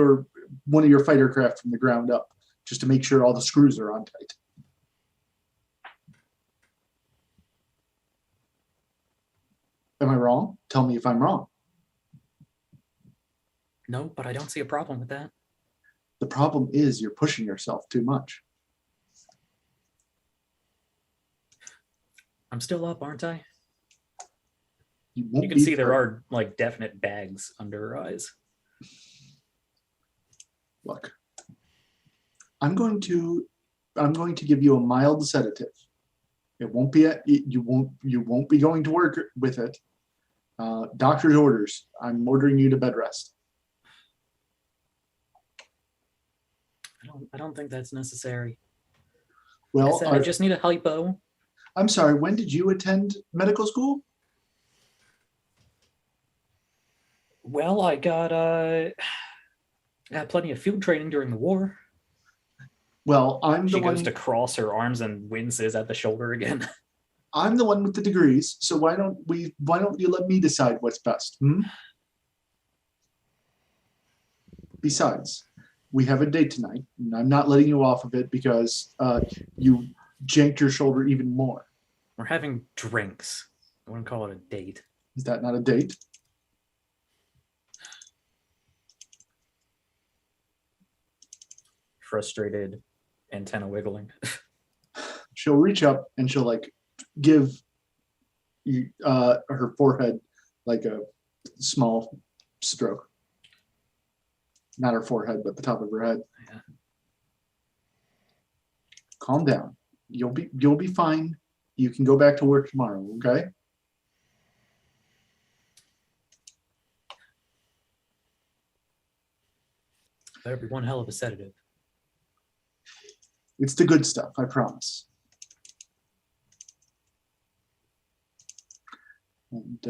one of your fighter craft from the ground up, just to make sure all the screws are on tight. Am I wrong? Tell me if I'm wrong. No, but I don't see a problem with that. The problem is you're pushing yourself too much. I'm still up, aren't I? You can see there are like definite bags under her eyes. Look, I'm going to give you a mild sedative. It won't be you won't be going to work with it. Doctor's orders. I'm ordering you to bed rest. I don't think that's necessary. Well, I just need a hypo. I'm sorry. When did you attend medical school? Well, I got plenty of field training during the war. Well, I'm She the one. goes to cross her arms and winces at the shoulder again. I'm the one with the degrees. So why don't you let me decide what's best? Besides, we have a date tonight, and I'm not letting you off of it because you janked your shoulder even more. We're having drinks. I wouldn't call it a date. Is that not a date? Frustrated, antenna wiggling. She'll reach up and she'll like give you, her forehead like a small stroke. Not her forehead, but the top of her head. Yeah. Calm down. You'll be fine. You can go back to work tomorrow, okay? Better be one hell of a sedative. It's the good stuff, I promise. And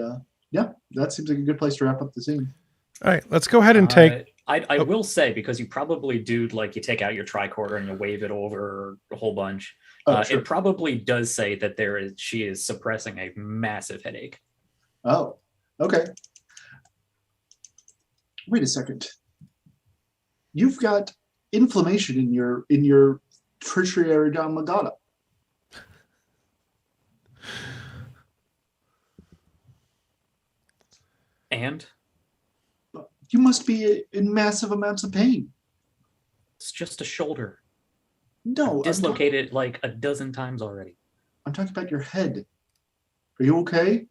yeah, that seems like a good place to wrap up the scene. All right, let's go ahead and take. I will say, because you probably do, like, you take out your tricorder and you wave it over a whole bunch. Sure. It probably does say that she is suppressing a massive headache. Oh, okay. Wait a second. You've got inflammation in your tertiary domagata. And You must be in massive amounts of pain. it's just a shoulder. No, Dislocated like a dozen times already. I'm talking about your head. Are you okay?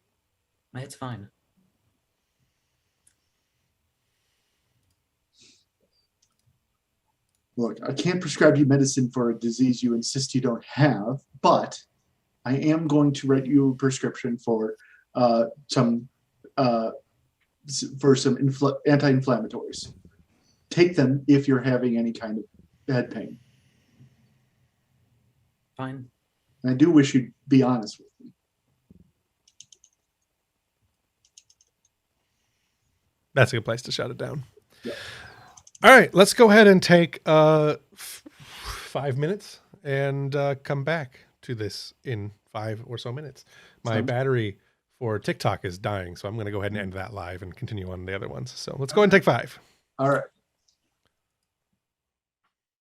My head's fine. Look, I can't prescribe you medicine for a disease you insist you don't have, but I am going to write you a prescription for some anti-inflammatories. Take them if you're having any kind of head pain. Fine. And I do wish you'd be honest with me. That's a good place to shut it down. Yeah. All right, let's go ahead and take 5 minutes and come back to this in 5 or so minutes. My battery for TikTok is dying, so I'm going to go ahead and end that live and continue on the other ones. So let's go ahead and take 5. All right.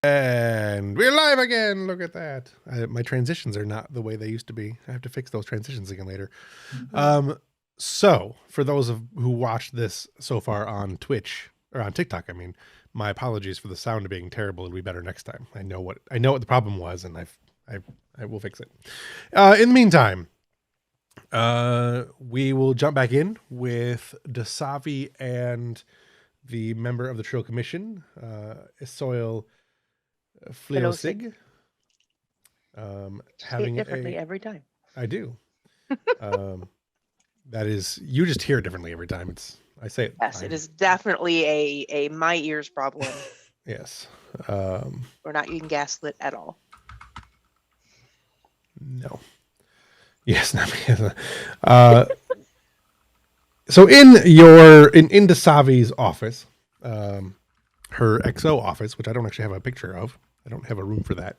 And we're live again. Look at that. My transitions are not the way they used to be. I have to fix those transitions again later. So, for those who watched this so far on Twitch or on TikTok, I mean, my apologies for the sound being terrible. It'll be better next time. I know what the problem was, and I will fix it. In the meantime, we will jump back in with Dasavi and the member of the Trail Commission, Isoil Fleosig. Say it differently every time. I do. That is, you just hear it differently every time. I say it. Yes, fine. it is definitely a my ears problem. Yes. We're not using gaslit at all. No. Yes. Not because. So in Dasavi's office, her XO office, which I don't actually have a picture of. I don't have a room for that.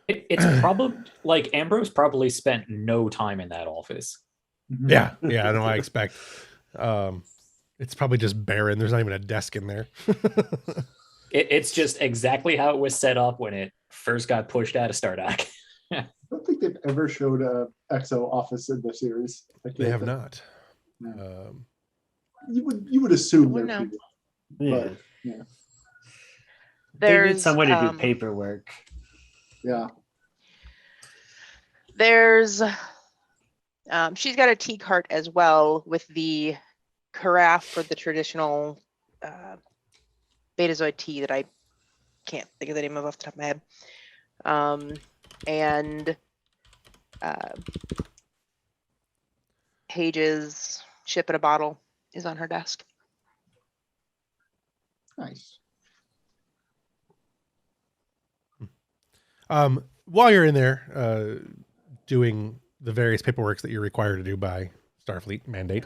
It's probably like Ambrose probably spent no time in that office. Yeah. I know. I expect. It's probably just barren. There's not even a desk in there. It's just exactly how it was set up when it first got pushed out of Stardock. I don't think they've ever showed a EXO office in the series. They have not. No. You would assume Well, there no. would be, Yeah. but yeah, They need There's someone to do paperwork. yeah. There's she's got a tea cart as well with the carafe for the traditional Betazoid tea that I can't think of the name of off the top of my head. And Page's ship in a bottle is on her desk. Nice. While you're in there, doing the various paperwork that you're required to do by Starfleet mandate,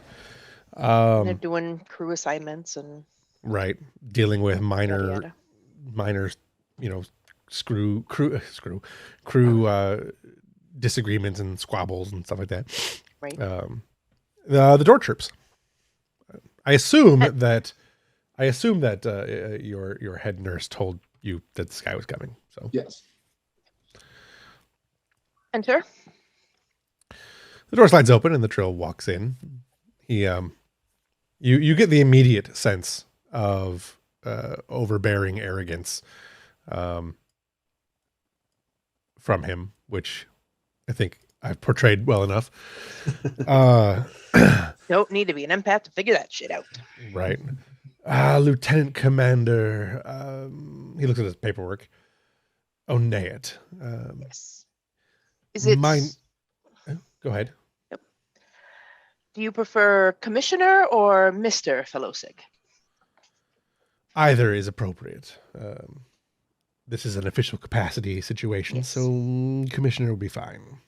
They're doing crew assignments and right, dealing with yada yada. minor, crew disagreements and squabbles and stuff like that. Right. The door chirps. I assume that your head nurse told you that this guy was coming. So Yes. Enter. the door slides open and the Trill walks in. He you get the immediate sense of overbearing arrogance from him, which I think I've portrayed well enough. Don't need to be an empath to figure that shit out. Right. Lieutenant Commander, he looks at his paperwork. Oneat. Yes. Is it? Go ahead. Do you prefer Commissioner or Mr. Fellowsick? Either is appropriate. This is an official capacity situation, Yes. so Commissioner will be fine.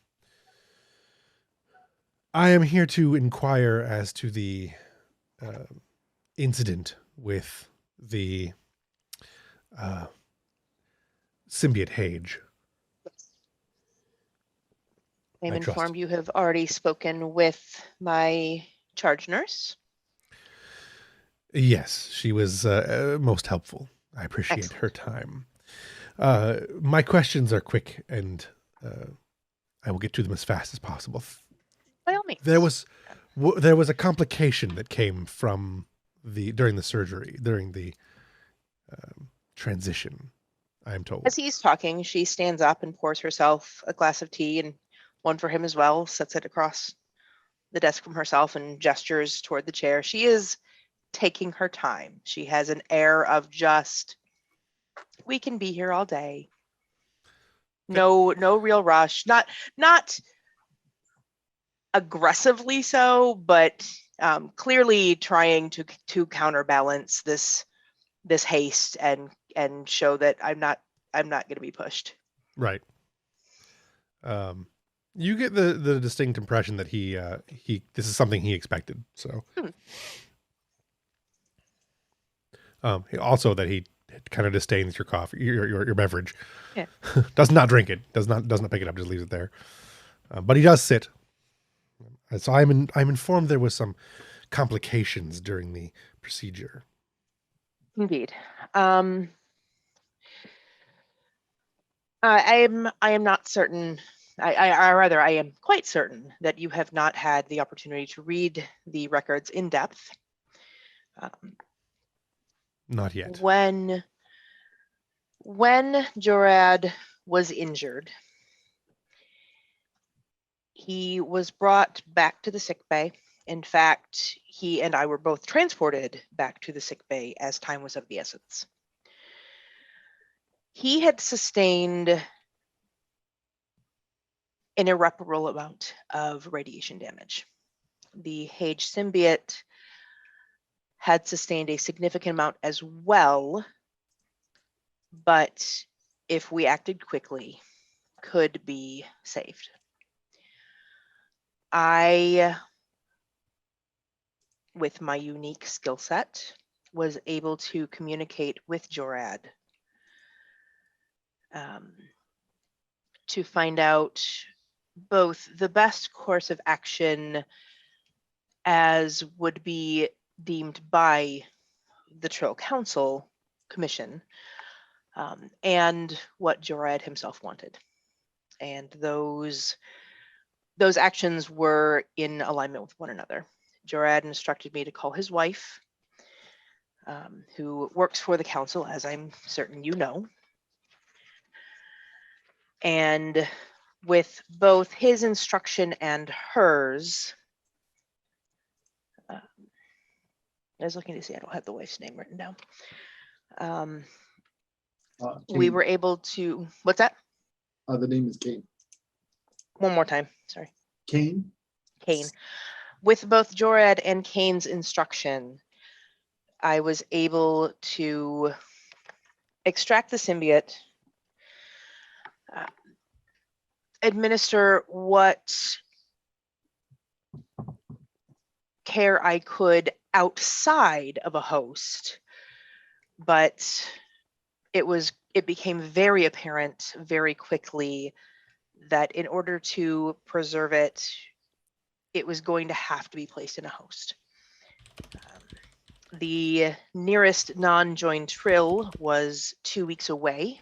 I am here to inquire as to the incident with the symbiote Hage. I'm I trust. informed you have already spoken with my charge nurse. Yes, she was most helpful. I appreciate her time. My questions are quick, and I will get to them as fast as possible. By all means. There was a complication that came from during the surgery, during the transition, I am told. As he's talking, she stands up and pours herself a glass of tea and one for him as well, sets it across the desk from herself and gestures toward the chair. She is taking her time. She has an air of just, we can be here all day. No real rush. Not aggressively so, but clearly trying to counterbalance this haste and show that I'm not going to be pushed. Right. You get the distinct impression that he this is something he expected. So, also that he kind of disdains your coffee, your beverage. Yeah. Does not drink it. Does not pick it up. Just leaves it there. But he does sit. So I'm informed there was some complications during the procedure. Indeed. I am not certain I am quite certain that you have not had the opportunity to read the records in depth. Not yet. When Jorad was injured, he was brought back to the sick bay. In fact, he and I were both transported back to the sick bay as time was of the essence. He had sustained an irreparable amount of radiation damage. The Hage symbiote had sustained a significant amount as well, but if we acted quickly, could be saved. I, with my unique skill set, was able to communicate with Jorad to find out both the best course of action as would be deemed by the Trill Council Commission, and what Jorad himself wanted. And those actions were in alignment with one another. Jorad instructed me to call his wife, who works for the council, as I'm certain you know. And with both his instruction and hers, I was looking to see, I don't have the wife's name written down. We Kane. were able to, what's that? The name is Kane. One more time, sorry. Kane? Kane. With both Jorad and Kane's instruction, I was able to extract the symbiote, administer what care I could outside of a host, but it became very apparent very quickly that in order to preserve it, it was going to have to be placed in a host. The nearest non-joined Trill was 2 weeks away.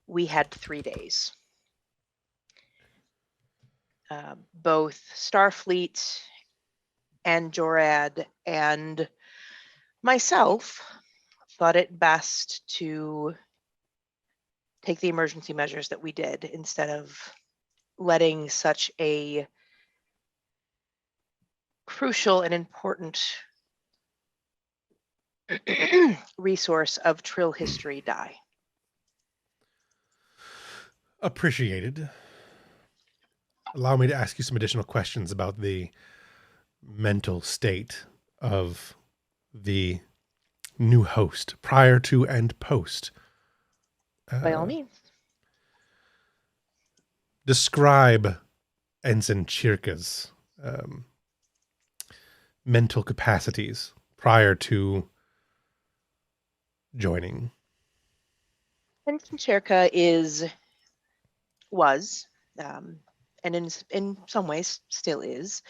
We had 3 days. Both Starfleet and Jorad and myself thought it best to take the emergency measures that we did instead of letting such a crucial and important resource of Trill history die. Appreciated. Allow me to ask you some additional questions about the mental state of the new host prior to and post. By all means. Describe Ensign Chirka's mental capacities prior to joining. Ensign Chirka was, and in some ways still is,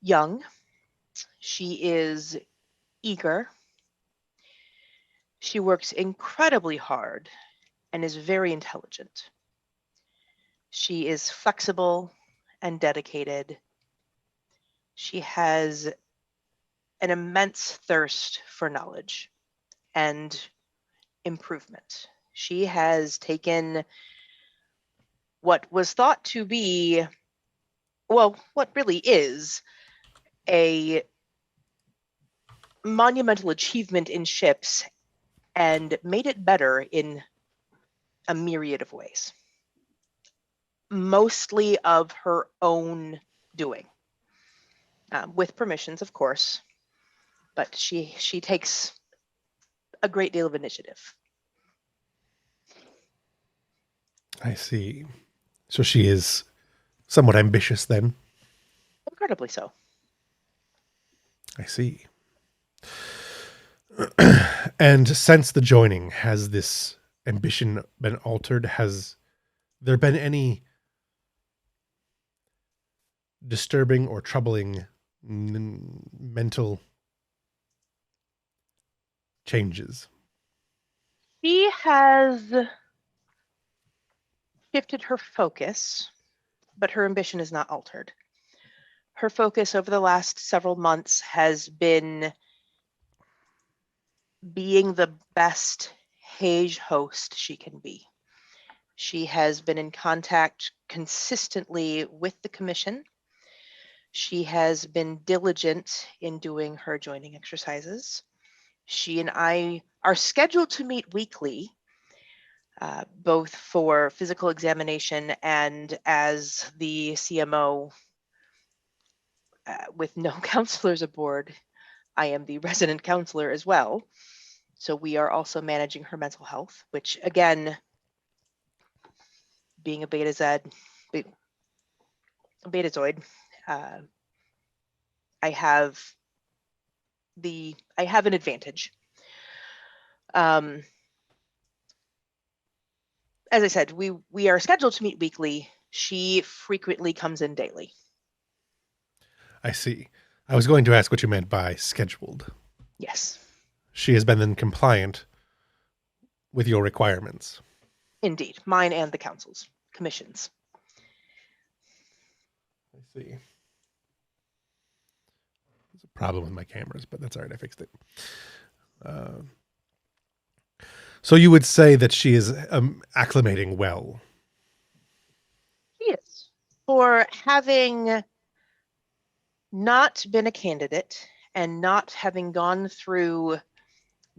young. She is eager. She works incredibly hard and is very intelligent. She is flexible and dedicated. She has an immense thirst for knowledge and improvement. She has taken what was thought to be, well, what really is a monumental achievement in ships and made it better in a myriad of ways. Mostly of her own doing, with permissions, of course, but she takes a great deal of initiative. I see. So she is somewhat ambitious then. Incredibly so. I see. And since the joining, has this ambition been altered? Has there been any disturbing or troubling mental changes? She has shifted her focus, but her ambition is not altered. Her focus over the last several months has been being the best Hage host she can be. She has been in contact consistently with the commission. She has been diligent in doing her joining exercises. She and I are scheduled to meet weekly, both for physical examination and as the CMO with no counselors aboard. I am the resident counselor as well. So we are also managing her mental health, which again, being a betazoid, I have an advantage. As I said, we are scheduled to meet weekly. She frequently comes in daily. I see. I was going to ask what you meant by scheduled. Yes, She has been then compliant with your requirements. indeed. Mine and the council's commissions. I see. There's a problem with my cameras, but that's all right. I fixed it. So you would say that she is acclimating well. She is. For having not been a candidate and not having gone through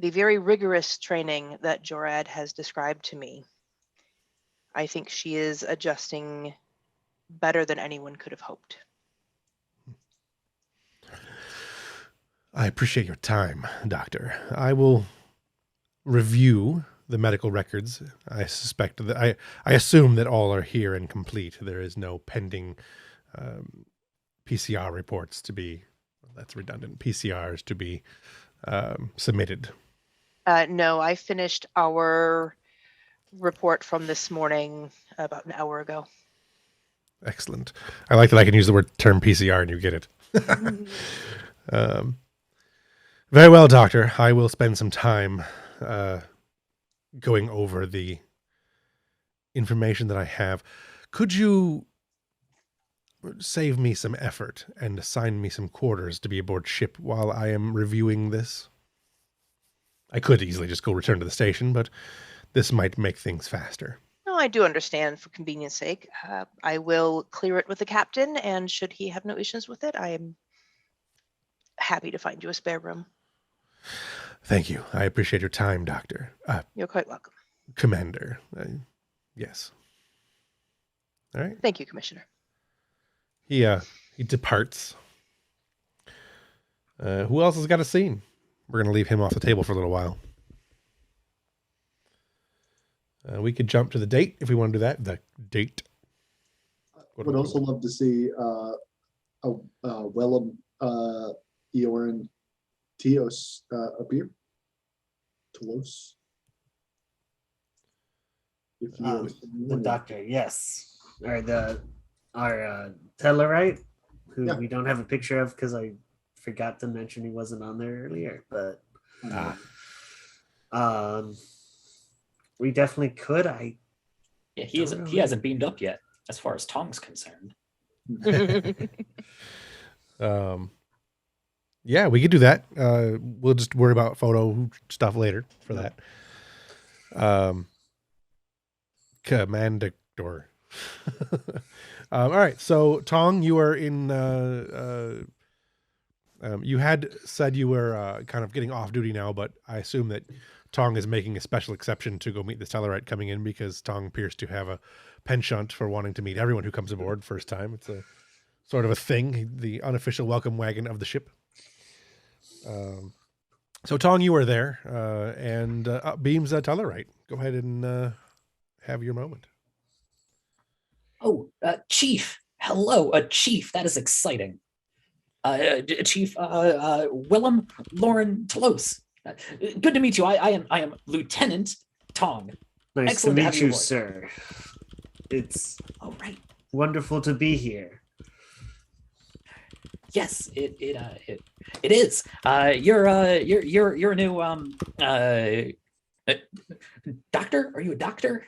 the very rigorous training that Jorad has described to me, I think she is adjusting better than anyone could have hoped. I appreciate your time, Doctor. I will review the medical records. I suspect that I assume that all are here and complete. There is no pending PCR reports to be, that's redundant, PCRs to be submitted. No, I finished our report from this morning about an hour ago. Excellent. I like that I can use the term PCR and you get it. Very well, Doctor. I will spend some time going over the information that I have. Could you save me some effort and assign me some quarters to be aboard ship while I am reviewing this? I could easily just go return to the station, but this might make things faster. No, I do understand for convenience sake. I will clear it with the captain, and should he have no issues with it, I am happy to find you a spare room. Thank you. I appreciate your time, Doctor. You're quite welcome. Commander. Yes. All right. Thank you, Commissioner. He departs. Who else has got a scene? We're going to leave him off the table for a little while. We could jump to the date if we want to do that. The date. Would also love to see Wellum Eorin Teos appear. Telos. If you The doctor, yes. Or our Tellarite, who Yeah. we don't have a picture of because I forgot to mention he wasn't on there earlier, but we definitely could. Yeah, he hasn't beamed up yet, as far as Tong's concerned. Yeah, we could do that. We'll just worry about photo stuff later for that. Commander. All right, so Tong, you are in. You had said you were kind of getting off duty now, but I assume that Tong is making a special exception to go meet this Tellarite coming in because Tong appears to have a penchant for wanting to meet everyone who comes aboard first time. It's a sort of a thing, the unofficial welcome wagon of the ship. So Tong, you are there, and up beams Tellarite. Go ahead and have your moment. Oh, Chief. Hello, Chief. That is exciting. Chief Willem Lauren Telos. Good to meet you. I am Lieutenant Tong. Nice Excellent to to have meet you you, aboard. sir. It's Oh, right. wonderful to be here. Yes, it is. You're a new doctor. Are you a doctor?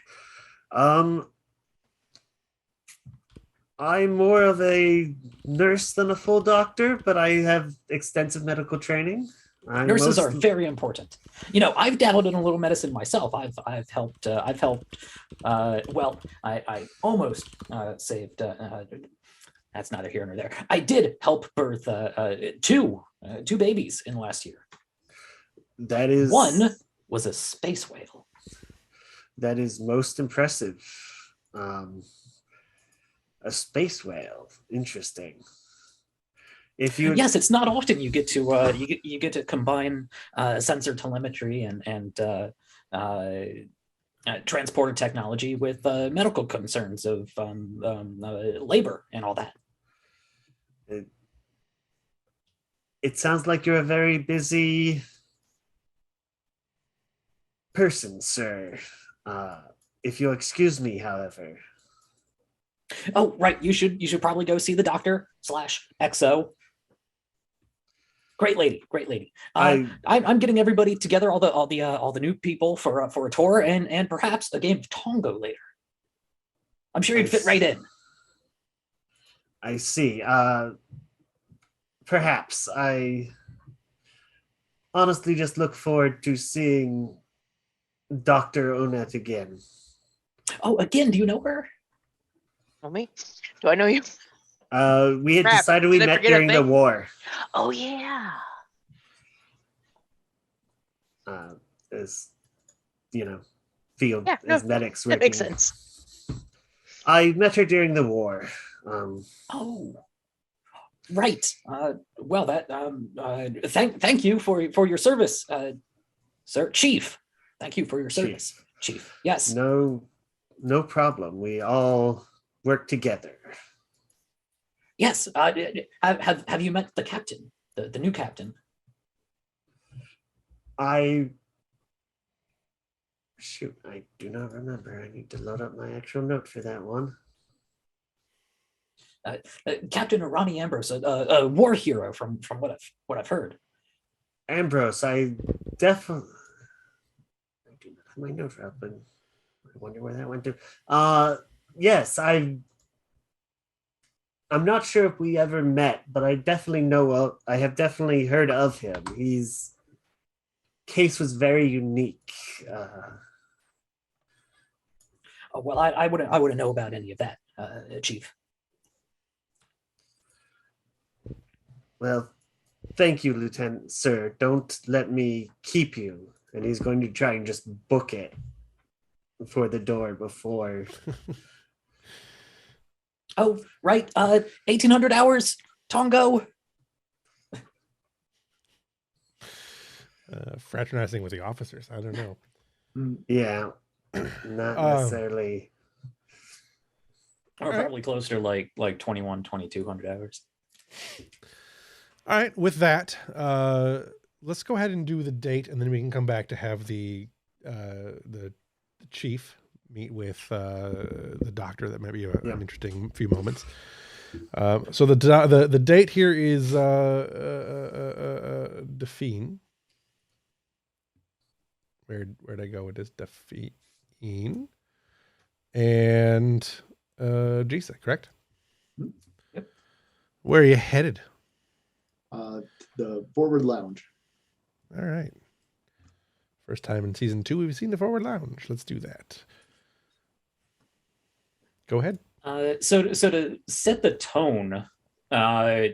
I'm more of a nurse than a full doctor, but I have extensive medical training. Nurses are very important. You know, I've dabbled in a little medicine myself. I've helped. Well, I almost saved. That's neither here nor there. I did help birth two babies in the last year. That is One was a space whale. That is most impressive. A space whale, interesting. If you Yes, it's not often you get to you get to combine sensor telemetry and transporter technology with medical concerns of labor and all that. It sounds like you're a very busy person, sir. If you'll excuse me, however. Oh, right. You should probably go see the doctor / XO. Great lady. I'm getting everybody together, all the new people for a tour and perhaps a game of Tongo later. I'm sure you'd fit right in. I see. Perhaps. I honestly just look forward to seeing Dr. Onet again. Oh, again, do you know her? Know me? Do I know you? We had Crap, decided we did I met forget a during the thing? war. Oh yeah. As you know, field Yeah, as no, medics that working. makes sense. I met her during the war. Oh, right. Well, that thank you for your service, sir, Chief. Thank you for your service, Chief. Yes. No problem. We all work together. Yes. Have you met the captain, the new captain? I do not remember. I need to load up my actual note for that one. Captain Ronnie Ambrose, a war hero from what I've heard. Ambrose, I definitely. I do not have my note up, and I wonder where that went to. Yes, I'm not sure if we ever met, but I definitely know. I have definitely heard of him. His case was very unique. Well, I wouldn't know about any of that, Chief. Well, thank you, Lieutenant, sir. Don't let me keep you. And he's going to try and just book it for the door before. Oh, right. 1,800 hours, Tongo. Fraternizing with the officers. I don't know. Yeah, not necessarily. Or probably closer to like 2,200 hours. All right, with that, let's go ahead and do the date, and then we can come back to have the chief meet with the doctor. That might be an interesting few moments. So the date here is Define. Where'd I go with this? Define and Gisa, correct? Yep. Where are you headed? The Forward Lounge. All right. First time in season 2 we've seen the Forward Lounge. Let's do that. Go ahead. So to set the tone,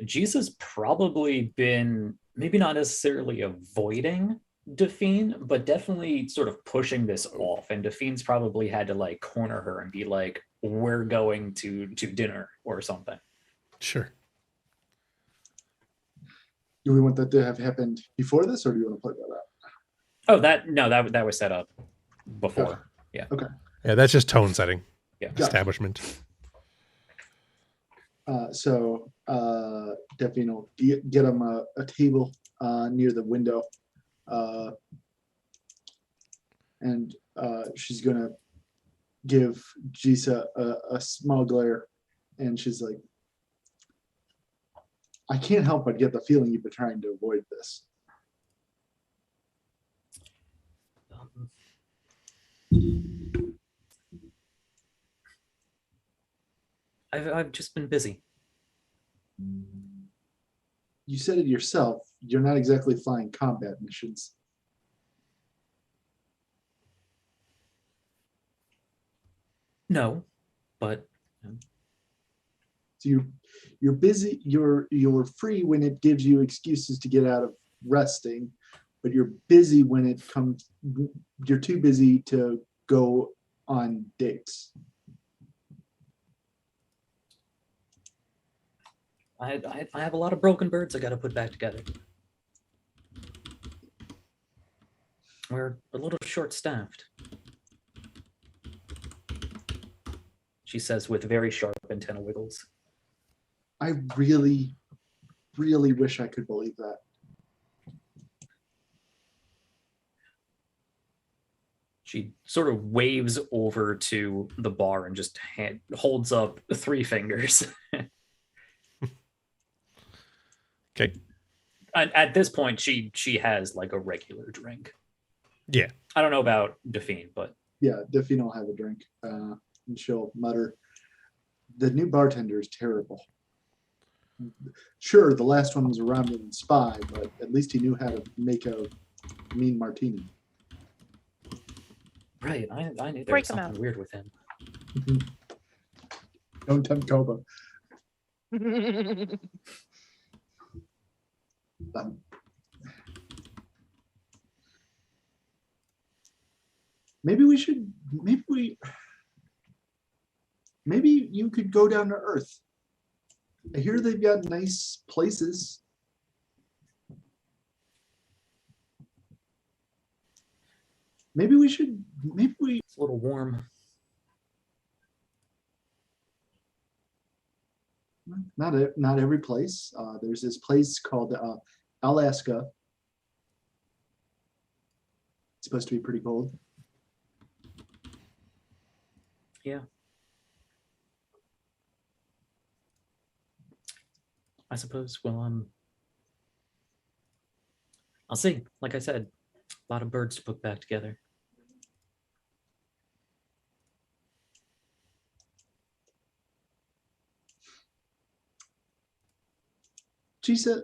Jesus probably been maybe not necessarily avoiding Define, but definitely sort of pushing this off. And Define's probably had to like corner her and be like, "We're going to dinner" or something. Sure. Do we want that to have happened before this, or do you want to play that out? Oh, that was set up before. Okay. Yeah. Okay. Yeah, that's just tone setting. Yeah. Establishment. So Delphine will get him a table near the window, and she's gonna give Jisa a small glare, and she's like, "I can't help but get the feeling you've been trying to avoid this." I've just been busy. You said it yourself. You're not exactly flying combat missions. No, but So you're busy. You're free when it gives you excuses to get out of resting, but you're busy when it comes. You're too busy to go on dates. I have a lot of broken birds I got to put back together. We're a little short-staffed, she says with very sharp antenna wiggles. I really, really wish I could believe that. She sort of waves over to the bar and just holds up 3 fingers. Okay. At this point, she has like a regular drink. Yeah. I don't know about Delphine, but Yeah, Delphine will have a drink, and she'll mutter, "The new bartender is terrible. Sure, the last one was a Romulan spy, but at least he knew how to make a mean martini." right, I knew there Break was 'em something out. weird with him. Don't tempt Koba. Um, maybe you could go down to Earth. I hear they've got nice places. Maybe we It's a little warm. not every place. There's this place called Alaska. It's supposed to be pretty cold. Yeah. I suppose, well, I'll see. Like I said, a lot of birds to put back together. She said,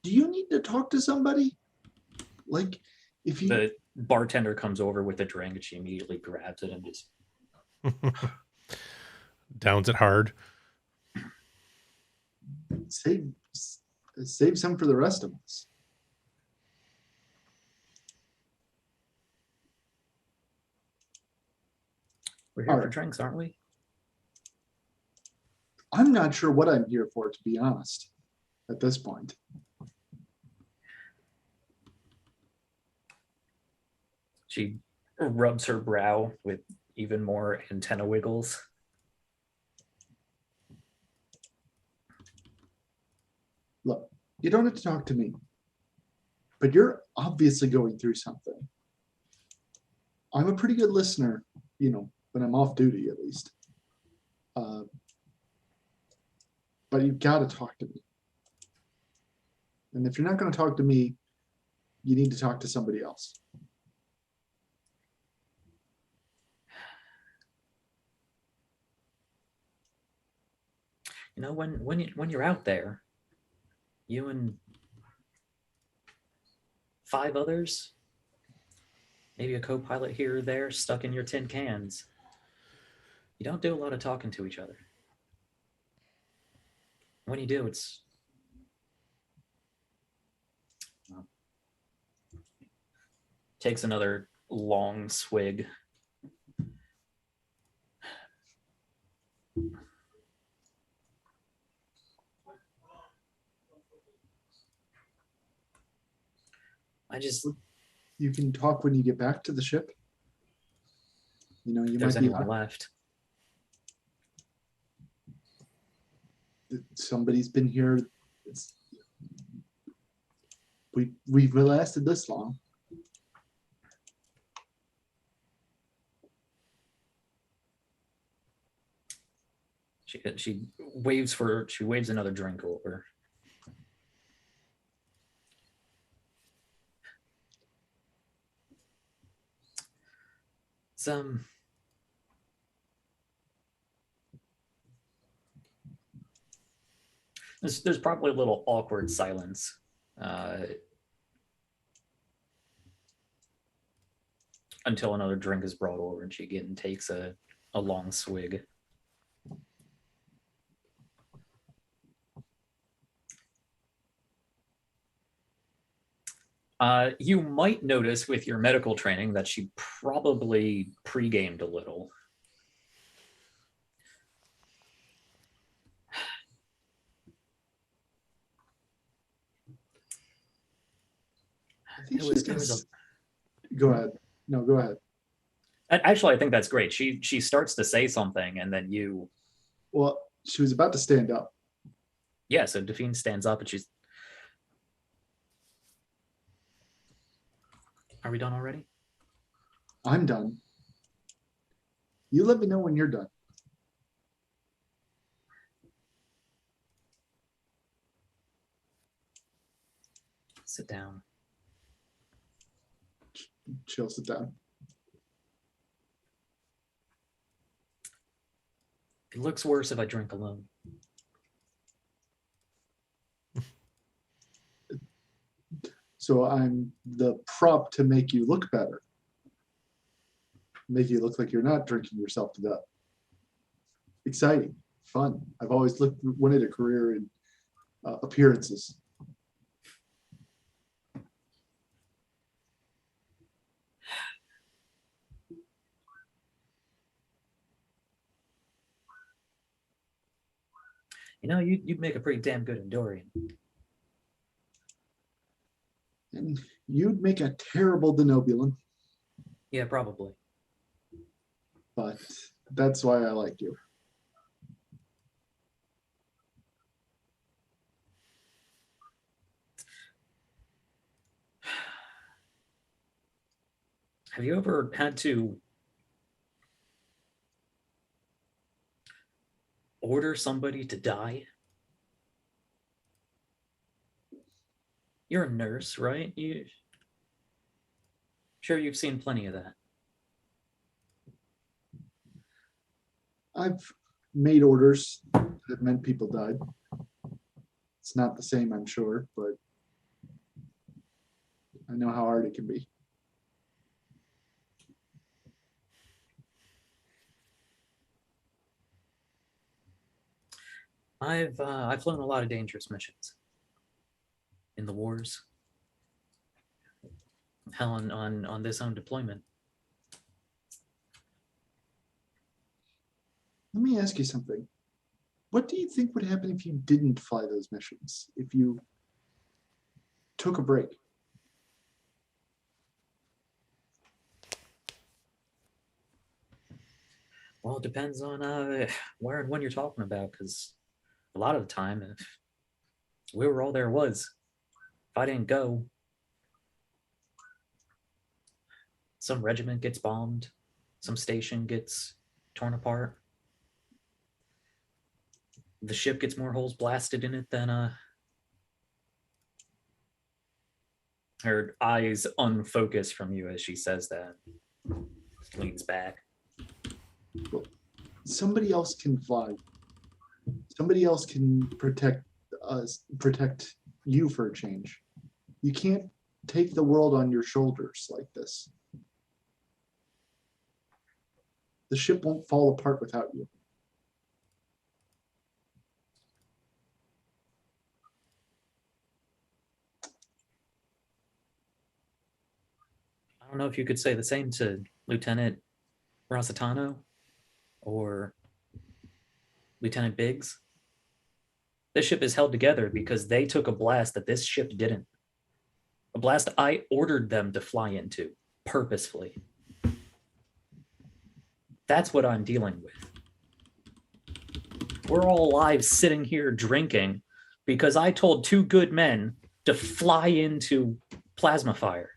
"Do you need to talk to somebody? Like, if you The bartender comes over with a drink and she immediately grabs it and just Downs it hard. save some for the rest of us." we're here All for right. drinks, aren't we? I'm not sure what I'm here for, to be honest, at this point. She rubs her brow with even more antenna wiggles. Look, you don't have to talk to me, but you're obviously going through something. I'm a pretty good listener, when I'm off duty, at least. But you've got to talk to me. And if you're not going to talk to me, you need to talk to somebody else. You know, when you're out there, you and 5 others, maybe a co-pilot here or there stuck in your tin cans, you don't do a lot of talking to each other. When you do, it's takes another long swig. You can talk when you get back to the ship. You If might there's be anyone left. somebody's been here. We've lasted this long. She waves another drink over. There's probably a little awkward silence. Until another drink is brought over and she again takes a long swig. You might notice with your medical training that she probably pre-gamed a little. I think she's gonna. Go ahead. No, go ahead. Actually, I think that's great. She starts to say something, and then you. Well, she was about to stand up. Yeah, so Delphine stands up, and she's. Are we done already? I'm done. You let me know when you're done. Sit down. She'll sit down. It looks worse if I drink alone. So I'm the prop to make you look better. Make you look like you're not drinking yourself to death. Exciting, fun. I've always wanted a career in appearances. You know, you'd make a pretty damn good Endorian. And you'd make a terrible Denobulan. Yeah, probably. But that's why I like you. Have you ever had to order somebody to die? You're a nurse, right? Sure, you've seen plenty of that. I've made orders that meant people died. It's not the same, I'm sure, but I know how hard it can be. I've flown a lot of dangerous missions in the wars. Hell, on this own deployment. Let me ask you something. What do you think would happen if you didn't fly those missions? If you took a break? Well, it depends on where and when you're talking about, because a lot of the time, if we were all there was, if I didn't go, some regiment gets bombed, some station gets torn apart, the ship gets more holes blasted in it than her eyes unfocus from you as she says that. Leans back. Well, somebody else can fly. Somebody else can protect us, protect you for a change. You can't take the world on your shoulders like this. The ship won't fall apart without you. I don't know if you could say the same to Lieutenant Rositano or Lieutenant Biggs. This ship is held together because they took a blast that this ship didn't. A blast I ordered them to fly into purposefully. That's what I'm dealing with. We're all alive sitting here drinking because I told two good men to fly into plasma fire.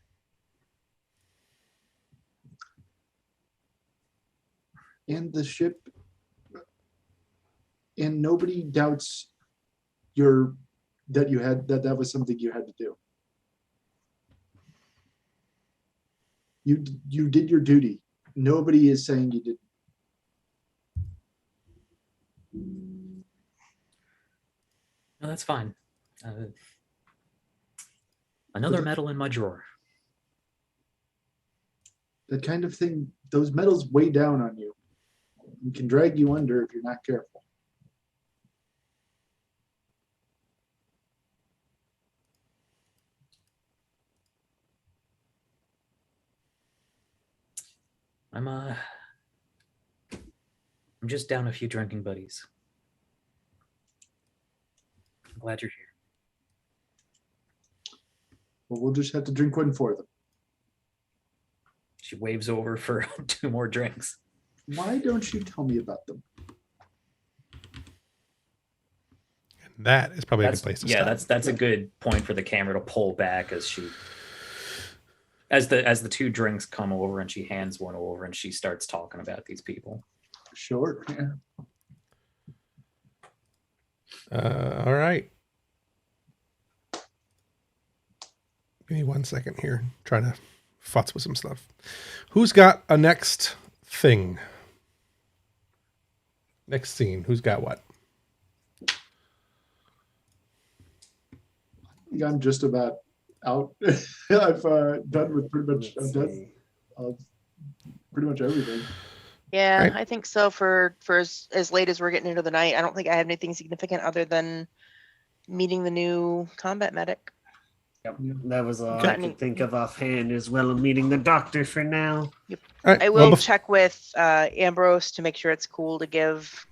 And the ship, and nobody doubts that was something you had to do. You did your duty. Nobody is saying you didn't. No, that's fine. Another medal in my drawer. That kind of thing, those medals weigh down on you and can drag you under if you're not careful. I'm just down a few drinking buddies. I'm glad you're here. Well, we'll just have to drink one for them. She waves over for 2 more drinks. Why don't you tell me about them? That is probably a good place to stop. That's a good point for the camera to pull back as the 2 drinks come over and she hands one over and she starts talking about these people. Sure. Yeah. All right. Give me 1 second here. Trying to futz with some stuff. Who's got a next thing? Next scene. Who's got what? I think I'm just about out. I've done with pretty much. I'm done of pretty much everything. Yeah, Right. I think so. For as late as we're getting into the night, I don't think I have anything significant other than meeting the new combat medic. Yep. That was all Okay. I could think of offhand, as well as meeting the doctor for now. All right. I will check with Ambrose to make sure it's cool to give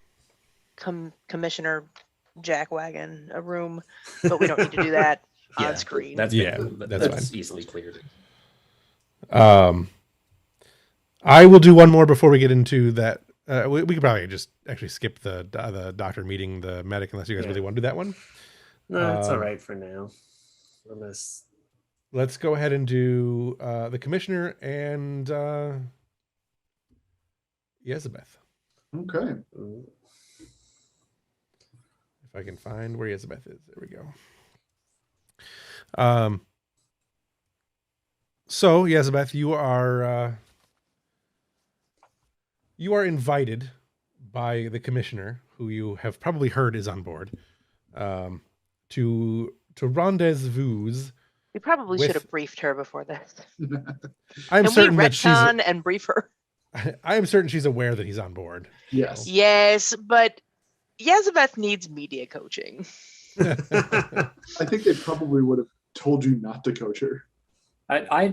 Commissioner Jackwagon a room, but we don't need to do that on screen. That's that's fine. easily cleared. I will do one more before we get into that. We could probably just actually skip the doctor meeting the medic unless you guys really want to do that one. No, it's all right for now. Unless Let's go ahead and do the commissioner and Elizabeth. Okay. If I can find where Elizabeth is. There we go. So Elizabeth, you are invited by the commissioner, who you have probably heard is on board, to rendezvous. We probably with- should have briefed her before this. I'm Can certain we that she's. retcon and brief her? I am certain she's aware that he's on board. Yes. Yes, but Yazabeth needs media coaching. I think they probably would have told you not to coach her. I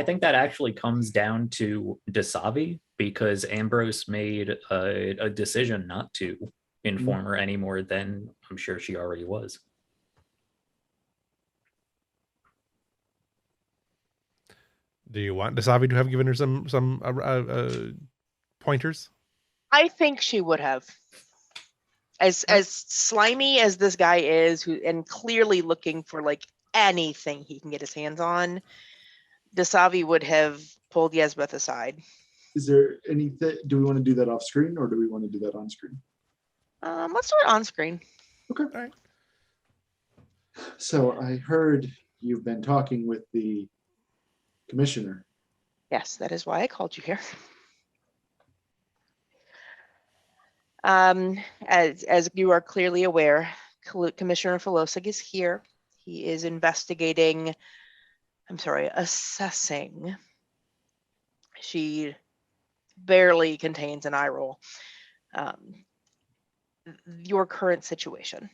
think that actually comes down to Desavi, because Ambrose made a decision not to inform her any more than I'm sure she already was. Do you want Desavi to have given her some pointers? I think she would have. As slimy as this guy is, and clearly looking for like anything he can get his hands on, Desavi would have pulled Yesbeth aside. Is there anything? Do we want to do that off screen, or do we want to do that on screen? Let's do it on screen. Okay. All right. So I heard you've been talking with the commissioner. Yes, that is why I called you here. As you are clearly aware, Commissioner Filosig is here. He is assessing. She barely contains an eye roll. Your current situation.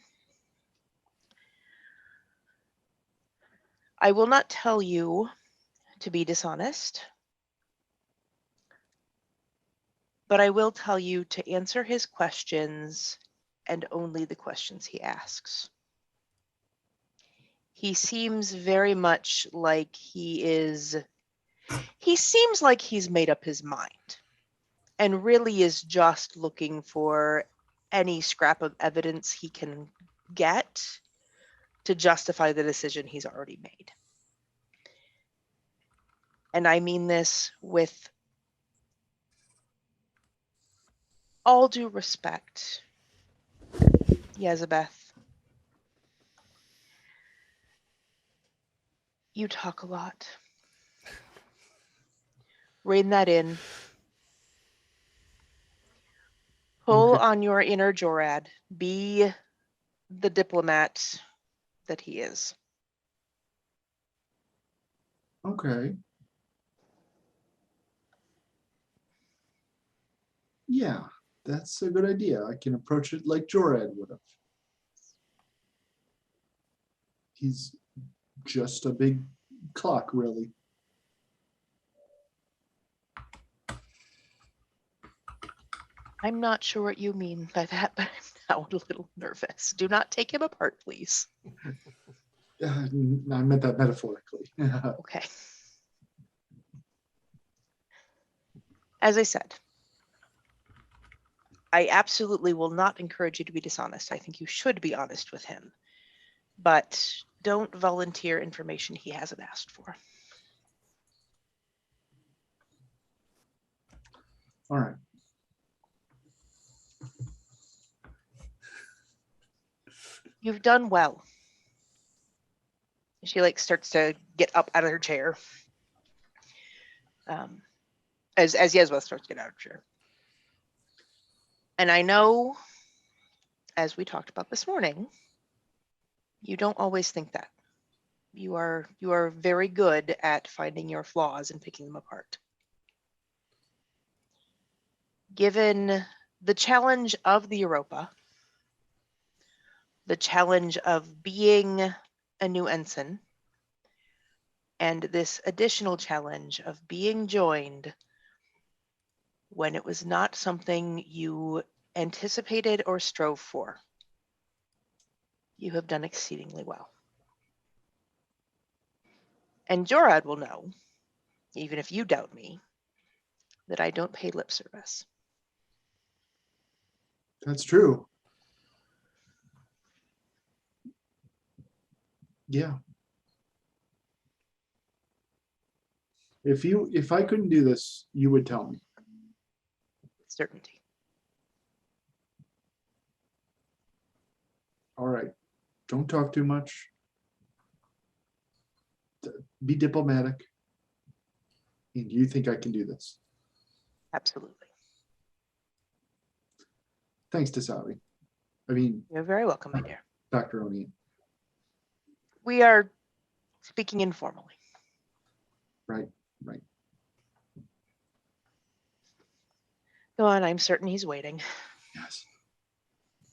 I will not tell you to be dishonest, but I will tell you to answer his questions and only the questions he asks. He seems very much like he seems like he's made up his mind and really is just looking for any scrap of evidence he can get to justify the decision he's already made. And I mean this with all due respect, Yazabeth. You talk a lot. Rein that in. Pull Okay. on your inner Jorad. Be the diplomat that he is. Okay. Yeah, that's a good idea. I can approach it like Jorad would have. He's just a big clock, really. I'm not sure what you mean by that, but I'm now a little nervous. Do not take him apart, please. I meant that metaphorically. Okay. As I said, I absolutely will not encourage you to be dishonest. I think you should be honest with him. But don't volunteer information he hasn't asked for. All right. You've done well. She starts to get up out of her chair. As Yezwa starts to get out of her chair. And I know, as we talked about this morning, you don't always think that. You are very good at finding your flaws and picking them apart. Given the challenge of the Europa, the challenge of being a new ensign, and this additional challenge of being joined when it was not something you anticipated or strove for, you have done exceedingly well. And Jorad will know, even if you doubt me, that I don't pay lip service. That's true. Yeah. If I couldn't do this, you would tell me. Certainty. All right. Don't talk too much. Be diplomatic. And you think I can do this? Absolutely. Thanks to Savi. I mean, You're very welcome, my dear. Dr. O'Neill. We are speaking informally. Right. Go on, I'm certain he's waiting. Yes.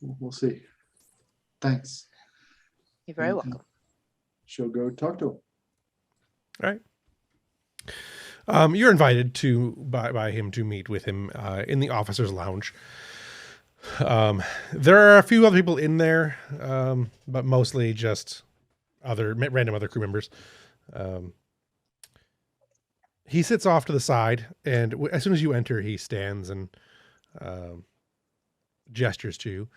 We'll see. Thanks. You're very welcome. She'll go talk to him. All right. You're invited by him to meet with him in the officers' lounge. There are a few other people in there, but mostly just random other crew members. He sits off to the side, and as soon as you enter, he stands and gestures to you.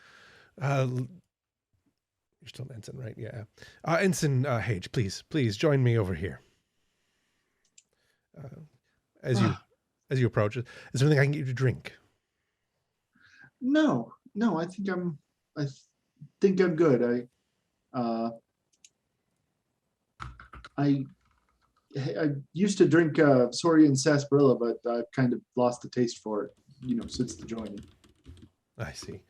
You're still an ensign, right? Yeah. Ensign Hage, please join me over here. As you approach, is there anything I can get you to drink? No, I think I'm good. I used to drink Saurian sarsaparilla, but I've kind of lost the taste for it, since the joining. I see.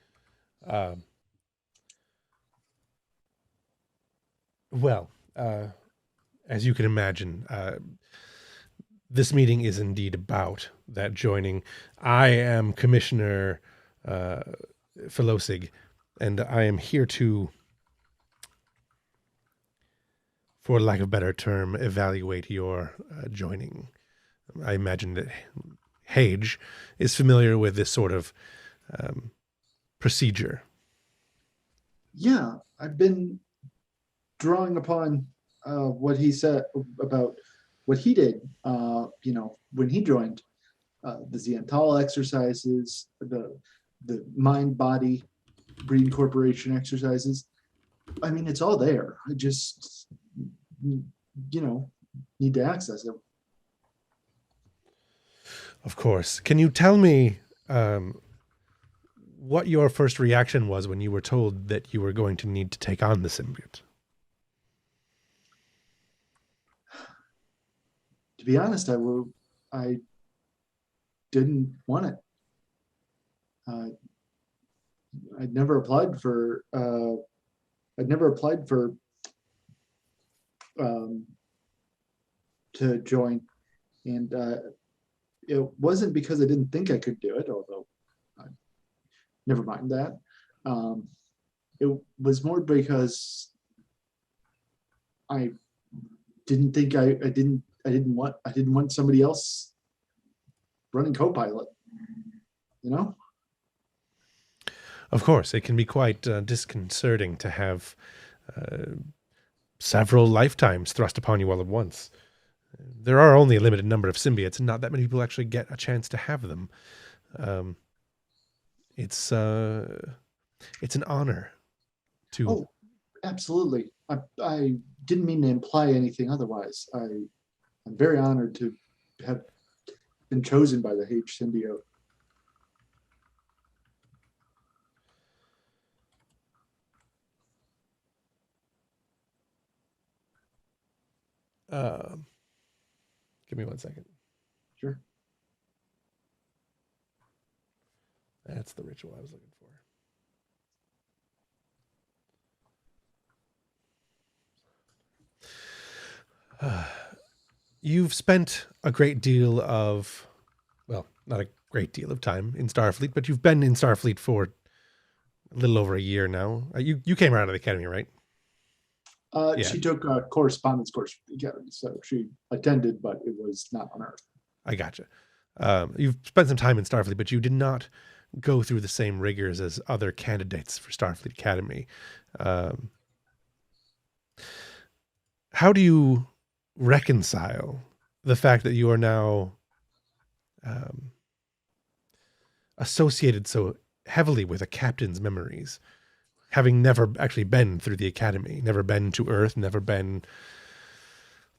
Well, as you can imagine, this meeting is indeed about that joining. I am Commissioner Philosig, and I am here to, for lack of a better term, evaluate your joining. I imagine that Hage is familiar with this sort of procedure. Yeah, I've been drawing upon what he said about what he did, when he joined, the Ziental exercises, the mind-body reincorporation exercises. I mean, it's all there. I just, need to access it. Of course. Can you tell me what your first reaction was when you were told that you were going to need to take on the symbiote? To be honest, I didn't want it. I'd never applied for. To join, and it wasn't because I didn't think I could do it, although never mind that. It was more because I didn't think I didn't want somebody else running co-pilot. You know? Of course, it can be quite disconcerting to have several lifetimes thrust upon you all at once. There are only a limited number of symbiotes, and not that many people actually get a chance to have them. It's an honor to. Oh, absolutely. I didn't mean to imply anything otherwise. I'm very honored to have been chosen by the H symbiote. Give me 1 second. Sure. That's the ritual I was looking for. You've spent a great deal of, well, not a great deal of time in Starfleet, but you've been in Starfleet for a little over a year now. You came out of the academy, right? Yeah. She took a correspondence course with the academy, so she attended, but it was not on Earth. I gotcha. You've spent some time in Starfleet, but you did not go through the same rigors as other candidates for Starfleet Academy. How do you reconcile the fact that you are now associated so heavily with a captain's memories, having never actually been through the academy, never been to Earth, never been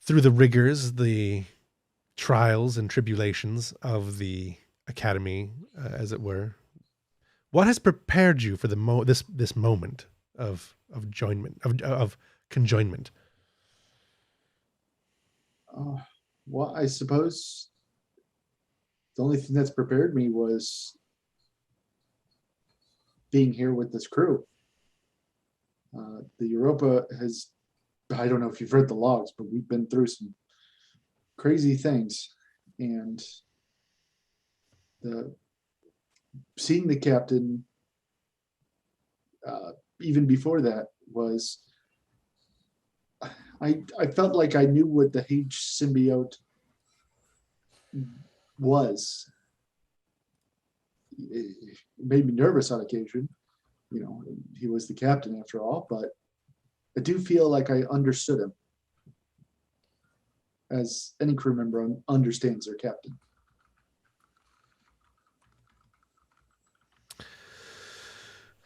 through the rigors, the trials and tribulations of the academy, as it were? What has prepared you for this moment of conjoinment? Well, I suppose the only thing that's prepared me was being here with this crew. The Europa has, I don't know if you've read the logs, but we've been through some crazy things. And seeing the captain, even before that, was, I felt like I knew what the H symbiote was. It made me nervous on occasion. You know, he was the captain after all, but I do feel like I understood him, as any crew member understands their captain.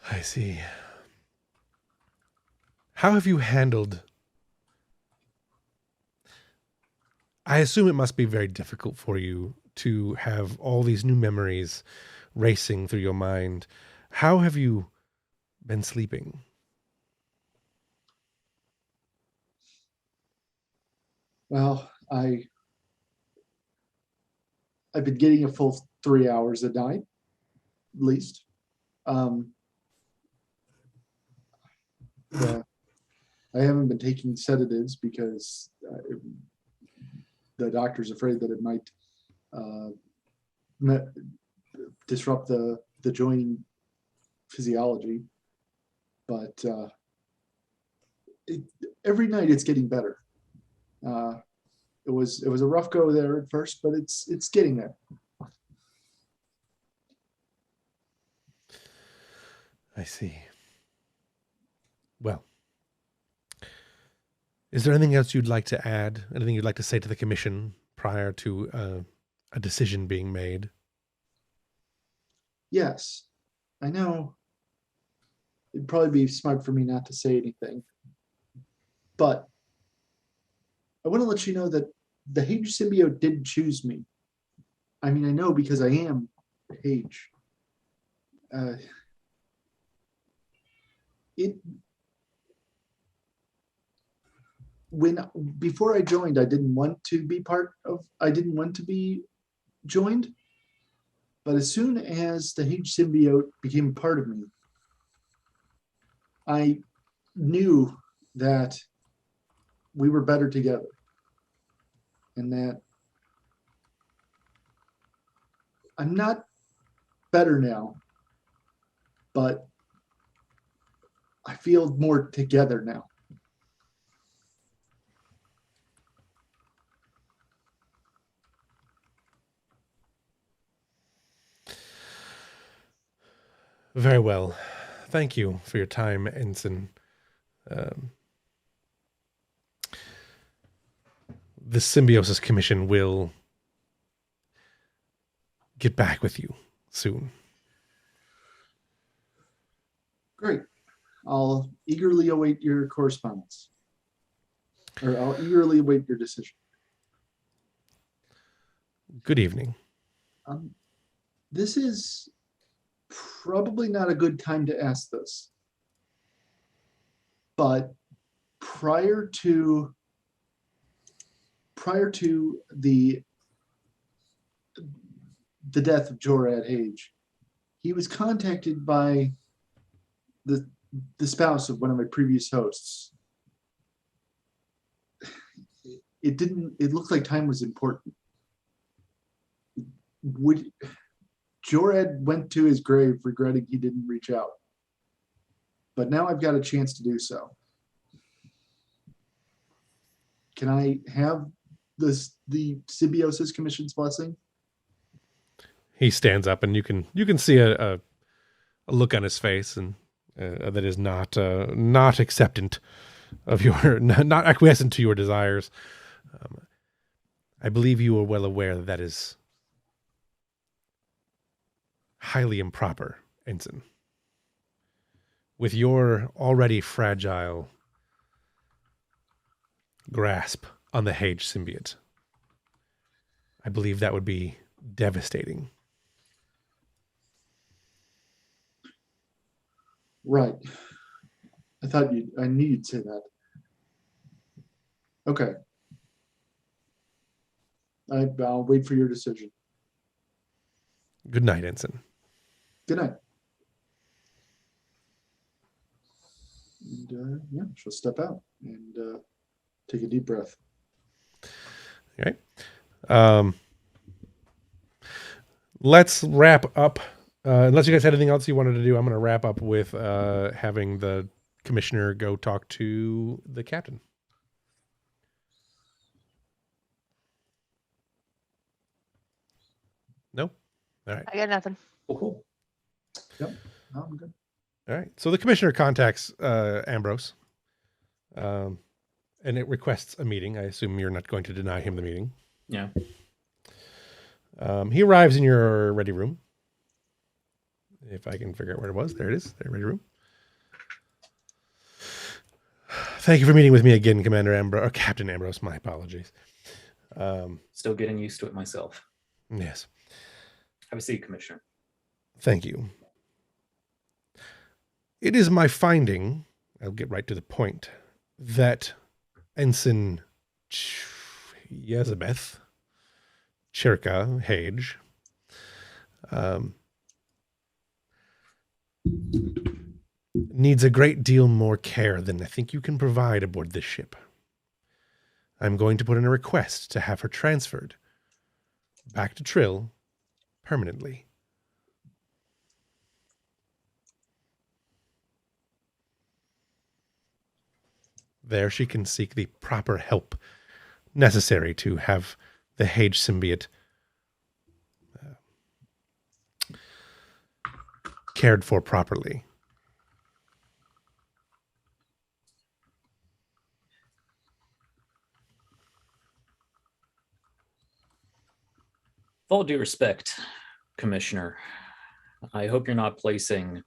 I see. How have you handled... I assume it must be very difficult for you to have all these new memories racing through your mind. How have you been sleeping? Well, I've been getting a full 3 hours a night, at least. I haven't been taking sedatives because the doctor's afraid that it might disrupt the joining physiology. But every night it's getting better. It was a rough go there at first, but it's getting there. I see. Well, is there anything else you'd like to add? Anything you'd like to say to the commission prior to a decision being made? Yes, I know it'd probably be smart for me not to say anything, but I want to let you know that the H symbiote didn't choose me. I mean, I know because I am H. Before I joined, I didn't want to be joined, But as soon as the Hage symbiote became a part of me, I knew that we were better together. And that I'm not better now, but I feel more together now. Very well. Thank you for your time, Ensign. The Symbiosis Commission will get back with you soon. Great. I'll eagerly await your correspondence. Or I'll eagerly await your decision. Good evening. This is probably not a good time to ask this. But prior to the death of Jorad Hage, he was contacted by the spouse of one of my previous hosts. It looked like time was important. Jorad went to his grave regretting he didn't reach out. But now I've got a chance to do so. Can I have the Symbiosis Commission's blessing? He stands up, and you can see a look on his face, and that is not acceptant of your, not acquiescent to your desires. I believe you are well aware that is highly improper, Ensign. With your already fragile grasp on the Hage symbiote, I believe that would be devastating. Right. I knew you'd say that. Okay. I'll wait for your decision. Good night, Ensign. Good night. And yeah, she'll step out and take a deep breath. Okay. Let's wrap up. Unless you guys had anything else you wanted to do, I'm going to wrap up with having the commissioner go talk to the captain. No? All right. I got nothing. Oh, cool. Yep. No, I'm good. All right. So the commissioner contacts Ambrose, and it requests a meeting. I assume you're not going to deny him the meeting. Yeah. He arrives in your ready room. If I can figure out where it was. There it is. There, ready room. Thank you for meeting with me again, Commander Ambrose, or Captain Ambrose. My apologies. Still getting used to it myself. Yes. Have a seat, Commissioner. Thank you. It is my finding, I'll get right to the point, that Ensign Yezebeth Chirka Hage needs a great deal more care than I think you can provide aboard this ship. I'm going to put in a request to have her transferred back to Trill permanently. There she can seek the proper help necessary to have the Hage symbiote cared for properly. With all due respect, Commissioner, I hope you're not placing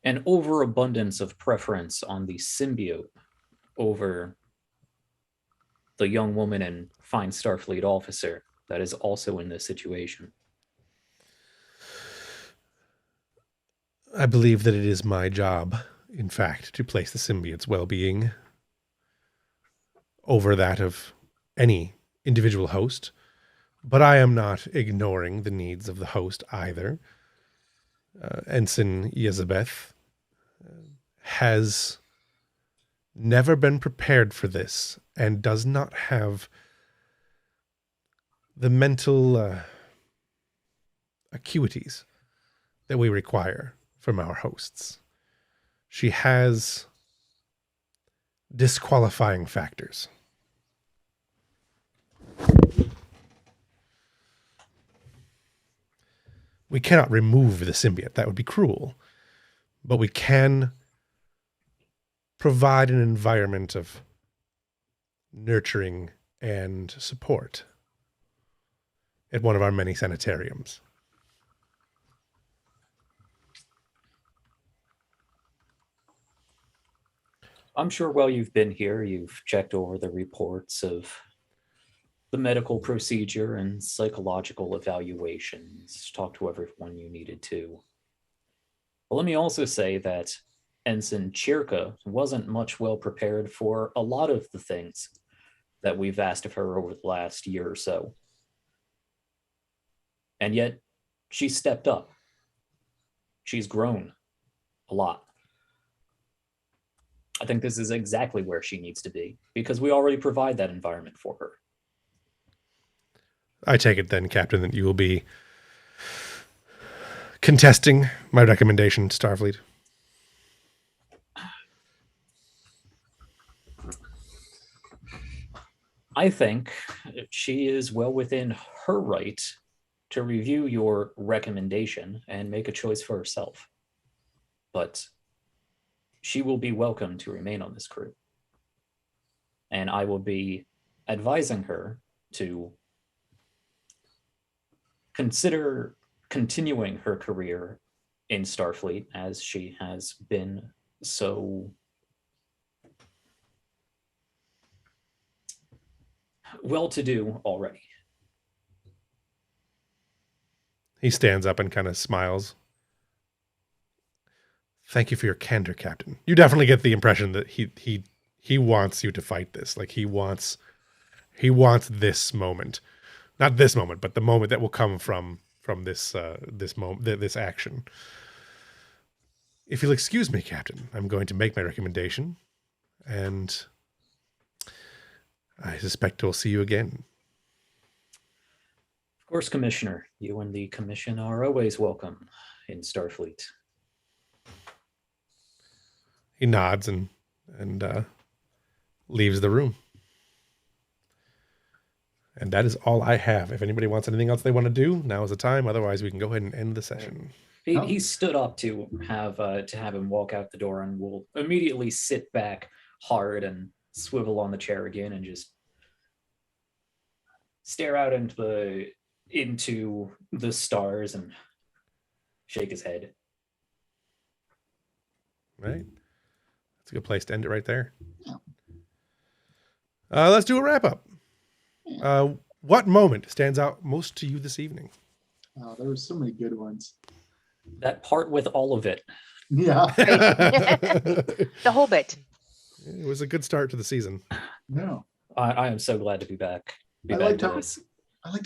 an overabundance of preference on the symbiote over the young woman and fine Starfleet officer that is also in this situation. I believe that it is my job, in fact, to place the symbiote's well-being over that of any individual host, But I am not ignoring the needs of the host either. Ensign Elizabeth has never been prepared for this and does not have the mental acuities that we require from our hosts. She has disqualifying factors. We cannot remove the symbiote. That would be cruel. But we can provide an environment of nurturing and support at one of our many sanitariums. I'm sure while you've been here, you've checked over the reports of the medical procedure and psychological evaluations, talked to everyone you needed to. But let me also say that Ensign Chirka wasn't much well prepared for a lot of the things that we've asked of her over the last year or so. And yet, she's stepped up. She's grown a lot. I think this is exactly where she needs to be, because we already provide that environment for her. I take it then, Captain, that you will be contesting my recommendation, Starfleet. I think she is well within her right to review your recommendation and make a choice for herself. But she will be welcome to remain on this crew. And I will be advising her to consider continuing her career in Starfleet, as she has been so well-to-do already. He stands up and kind of smiles. Thank you for your candor, Captain. You definitely get the impression that he wants you to fight this. Like he wants this moment. Not this moment, but the moment that will come from this this action. If you'll excuse me, Captain, I'm going to make my recommendation, and I suspect we'll see you again. Of course, Commissioner. You and the Commission are always welcome in Starfleet. He nods and leaves the room. And that is all I have. If anybody wants anything else they want to do, now is the time. Otherwise, we can go ahead and end the session. He stood up to have him walk out the door, and will immediately sit back hard and swivel on the chair again and just stare out into the stars and shake his head. Right. That's a good place to end it right there. Let's do a wrap up. What moment stands out most to you this evening? There were so many good ones. That part with all of it. Yeah. The whole bit. It was a good start to the season. No. I am so glad to be back. I liked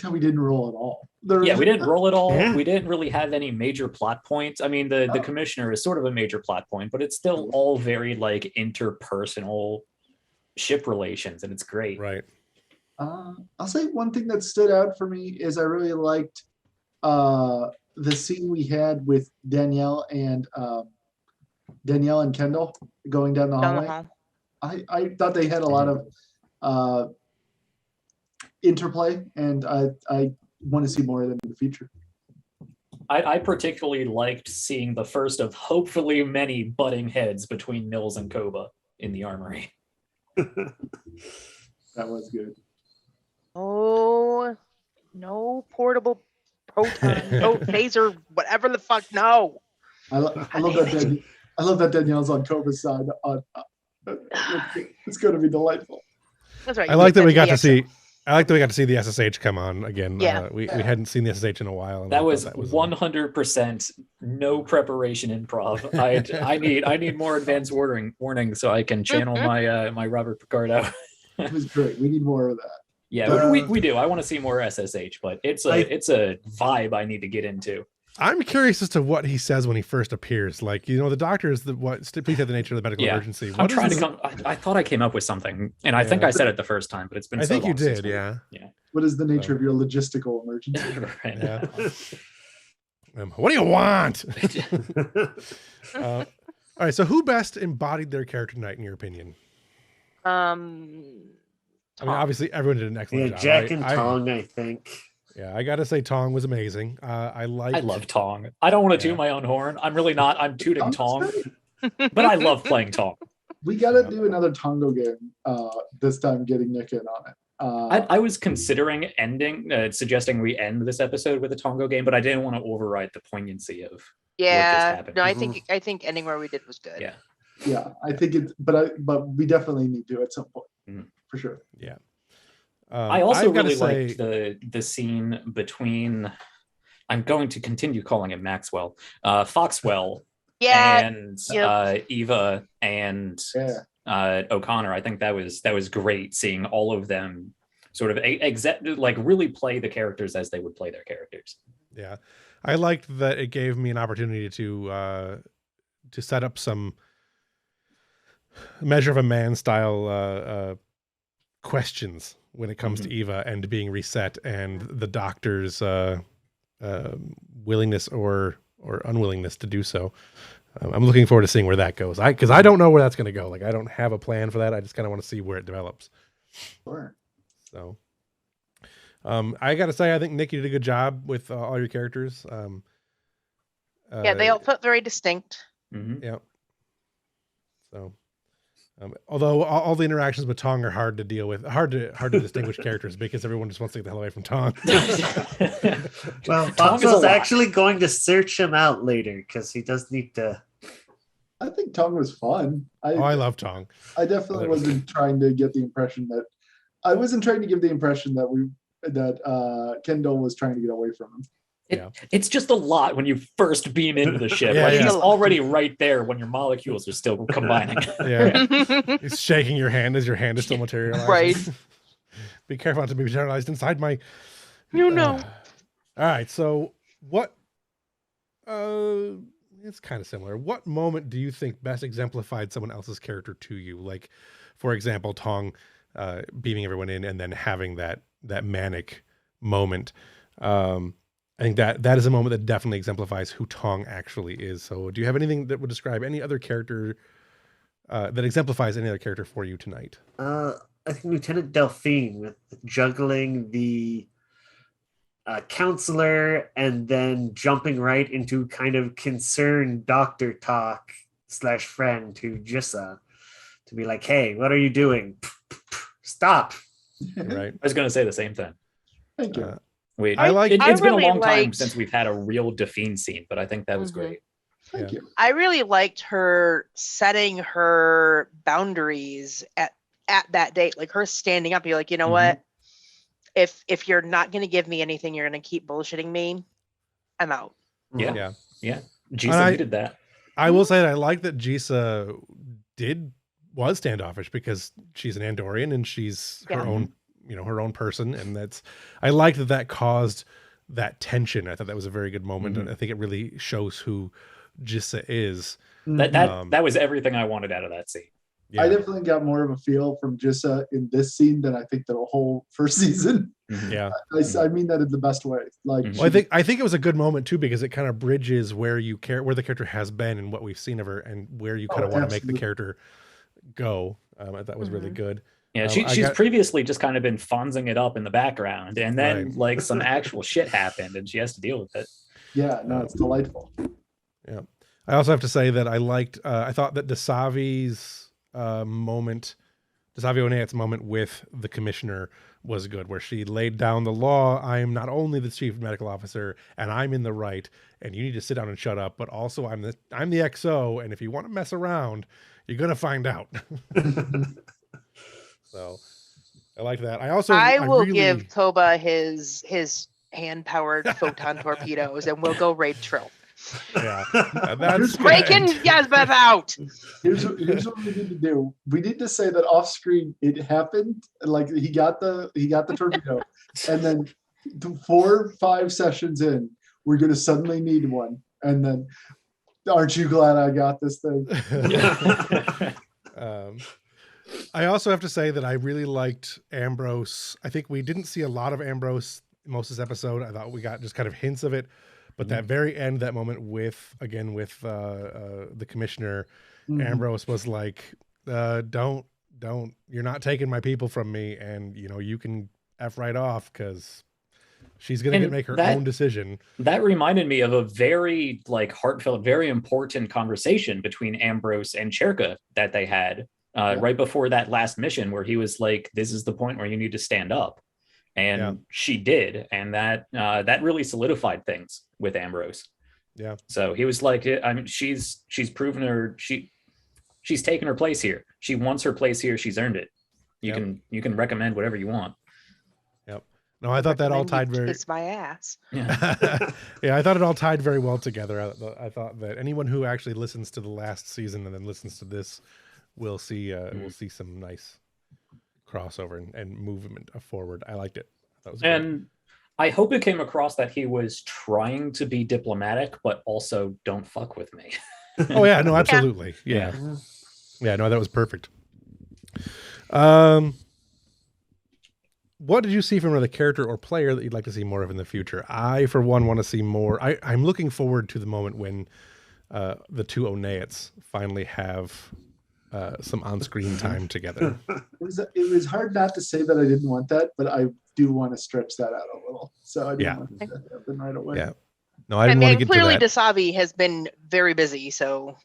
how we didn't roll at all. We didn't roll at all. Yeah. We didn't really have any major plot points. I mean, the Commissioner is sort of a major plot point, but it's still all very like interpersonal ship relations, and it's great. Right. I'll say one thing that stood out for me is I really liked the scene we had with Danielle and Kendall going down the hallway. I thought they had a lot of interplay, and I want to see more of them in the future. I particularly liked seeing the first of hopefully many butting heads between Mills and Koba in the armory. That was good. Oh, no portable proton, phaser, whatever the fuck. No. I love that. I love that Danielle's on Koba's side. It's going to be delightful. That's right. I like that we got to extra. see. I like that we got to see the SSH come on again. Yeah. We hadn't seen the SSH in a while. And That was 100% no preparation improv. I need more advanced warning so I can channel my my Robert Picardo. It was great. We need more of that. Yeah, we do. I want to see more SSH, but it's a vibe I need to get into. I'm curious as to what he says when he first appears. Like, the doctor is please have the nature of the medical emergency. I'm trying to come. I thought I came up with something, and I think I said it the first time, but it's been. I think you did. Yeah. What is the nature of your logistical emergency? Right. Yeah. What do you want? All right. So, who best embodied their character tonight, in your opinion? I mean, obviously, everyone did an excellent job. Jack and Tong, I think. Yeah, I gotta say, Tong was amazing. I love Tong. I don't want to toot my own horn. I'm really not. I'm tooting Tong, but I love playing Tong. We gotta do another Tongo game. This time, getting Nick in on it. I was considering suggesting we end this episode with a Tongo game, but I didn't want to override the poignancy of what just happened. No, I think ending where we did was good. Yeah, I think it's, but we definitely need to at some point for sure. Yeah. I also really liked the scene between. I'm going to continue calling him Maxwell, Foxwell, and Eva and O'Connor. I think that was great seeing all of them sort of really play the characters as they would play their characters. Yeah, I liked that it gave me an opportunity to set up some Measure of a Man style questions when it comes to Eva and being reset and the doctor's willingness or unwillingness to do so. I'm looking forward to seeing where that goes. Because I don't know where that's going to go. Like, I don't have a plan for that. I just kind of want to see where it develops. Sure. So, I got to say, I think Nick, you did a good job with all your characters. They all felt very distinct. Yeah. So, although all the interactions with Tong are hard to deal with, hard to distinguish characters because everyone just wants to get the hell away from Tong. Well, Foxwell's actually going to search him out later because he does need to. I think Tong was fun. I love Tong. I definitely wasn't trying to get the impression that I wasn't trying to give the impression that Kendall was trying to get away from him. It's just a lot when you first beam into the ship. He's already right there when your molecules are still combining. He's shaking your hand as your hand is still materializing. Right. Be careful not to be materialized inside my. All right. So what? It's kind of similar. What moment do you think best exemplified someone else's character to you? Like, for example, Tong beaming everyone in and then having that manic moment. I think that is a moment that definitely exemplifies who Tong actually is. So do you have anything that would describe any other character that exemplifies any other character for you tonight? I think Lieutenant Delphine with juggling the counselor and then jumping right into kind of concerned doctor talk / friend to Jissa to be like, hey, what are you doing? Stop. Right. I was going to say the same thing. Thank you. It's been a long time since we've had a real Delphine scene, but I think that was great. Thank you. I really liked her setting her boundaries at that date, like her standing up. You're like, you know what? If you're not going to give me anything, you're going to keep bullshitting me. I'm out. Yeah. Jisa needed that. I will say that I like that Jisa was standoffish because she's an Andorian and she's her own. Her own person, and I liked that caused that tension. I thought that was a very good moment, and I think it really shows who Jissa is. That was everything I wanted out of that scene. I definitely got more of a feel from Jissa in this scene than I think the whole first season. Yeah, I mean that in the best way. Like, I think it was a good moment too because it kind of bridges where the character has been and what we've seen of her, and where you kind of want to make the character go. I thought was really good. Yeah, she's previously just kind of been fonzing it up in the background, and then like some actual shit happened, and she has to deal with it. Yeah, no, it's delightful. Yeah, I also have to say that I thought that Desavi's moment, Desavi Onayat's moment with the commissioner was good, where she laid down the law. I am not only the chief medical officer, and I'm in the right, and you need to sit down and shut up, but also I'm the XO, and if you want to mess around, you're gonna find out. So I like that. I will give Koba his hand-powered photon torpedoes, and we'll go raid Trill. Yeah, that's Breaking good. Yazbeth out. Here's what we need to do. We need to say that off screen it happened. Like he got the torpedo, and then 4 or 5 sessions in, we're gonna suddenly need one. And then, aren't you glad I got this thing? I also have to say that I really liked Ambrose. I think we didn't see a lot of Ambrose most of this episode. I thought we got just kind of hints of it, but that very end, that moment with the commissioner, Ambrose was like, don't, you're not taking my people from me, and you can F right off, because she's going to make her own decision. That reminded me of a very heartfelt, very important conversation between Ambrose and Cherka that they had right before that last mission, where he was like, this is the point where you need to stand up. And she did. And that really solidified things with Ambrose. Yeah. So he was like, I mean, she's proven she's taken her place here. She wants her place here. She's earned it. You can recommend whatever you want. Yep. No, I thought that all tied very. Kiss my ass. Yeah. Yeah, I thought it all tied very well together. I thought that anyone who actually listens to the last season and then listens to this will see some nice crossover and movement forward. I liked it. That was and I hope it came across that he was trying to be diplomatic, but also don't fuck with me. Oh yeah, no, absolutely. Yeah. No, that was perfect. What did you see from another character or player that you'd like to see more of in the future? I, for one, want to see more. I'm looking forward to the moment when the two Onaits finally have some on-screen time together. It was hard not to say that I didn't want that, but I do want to stretch that out a little. So I didn't want that to happen right away. Yeah. No, I didn't want to get clearly to that. Dasavi has been very busy, so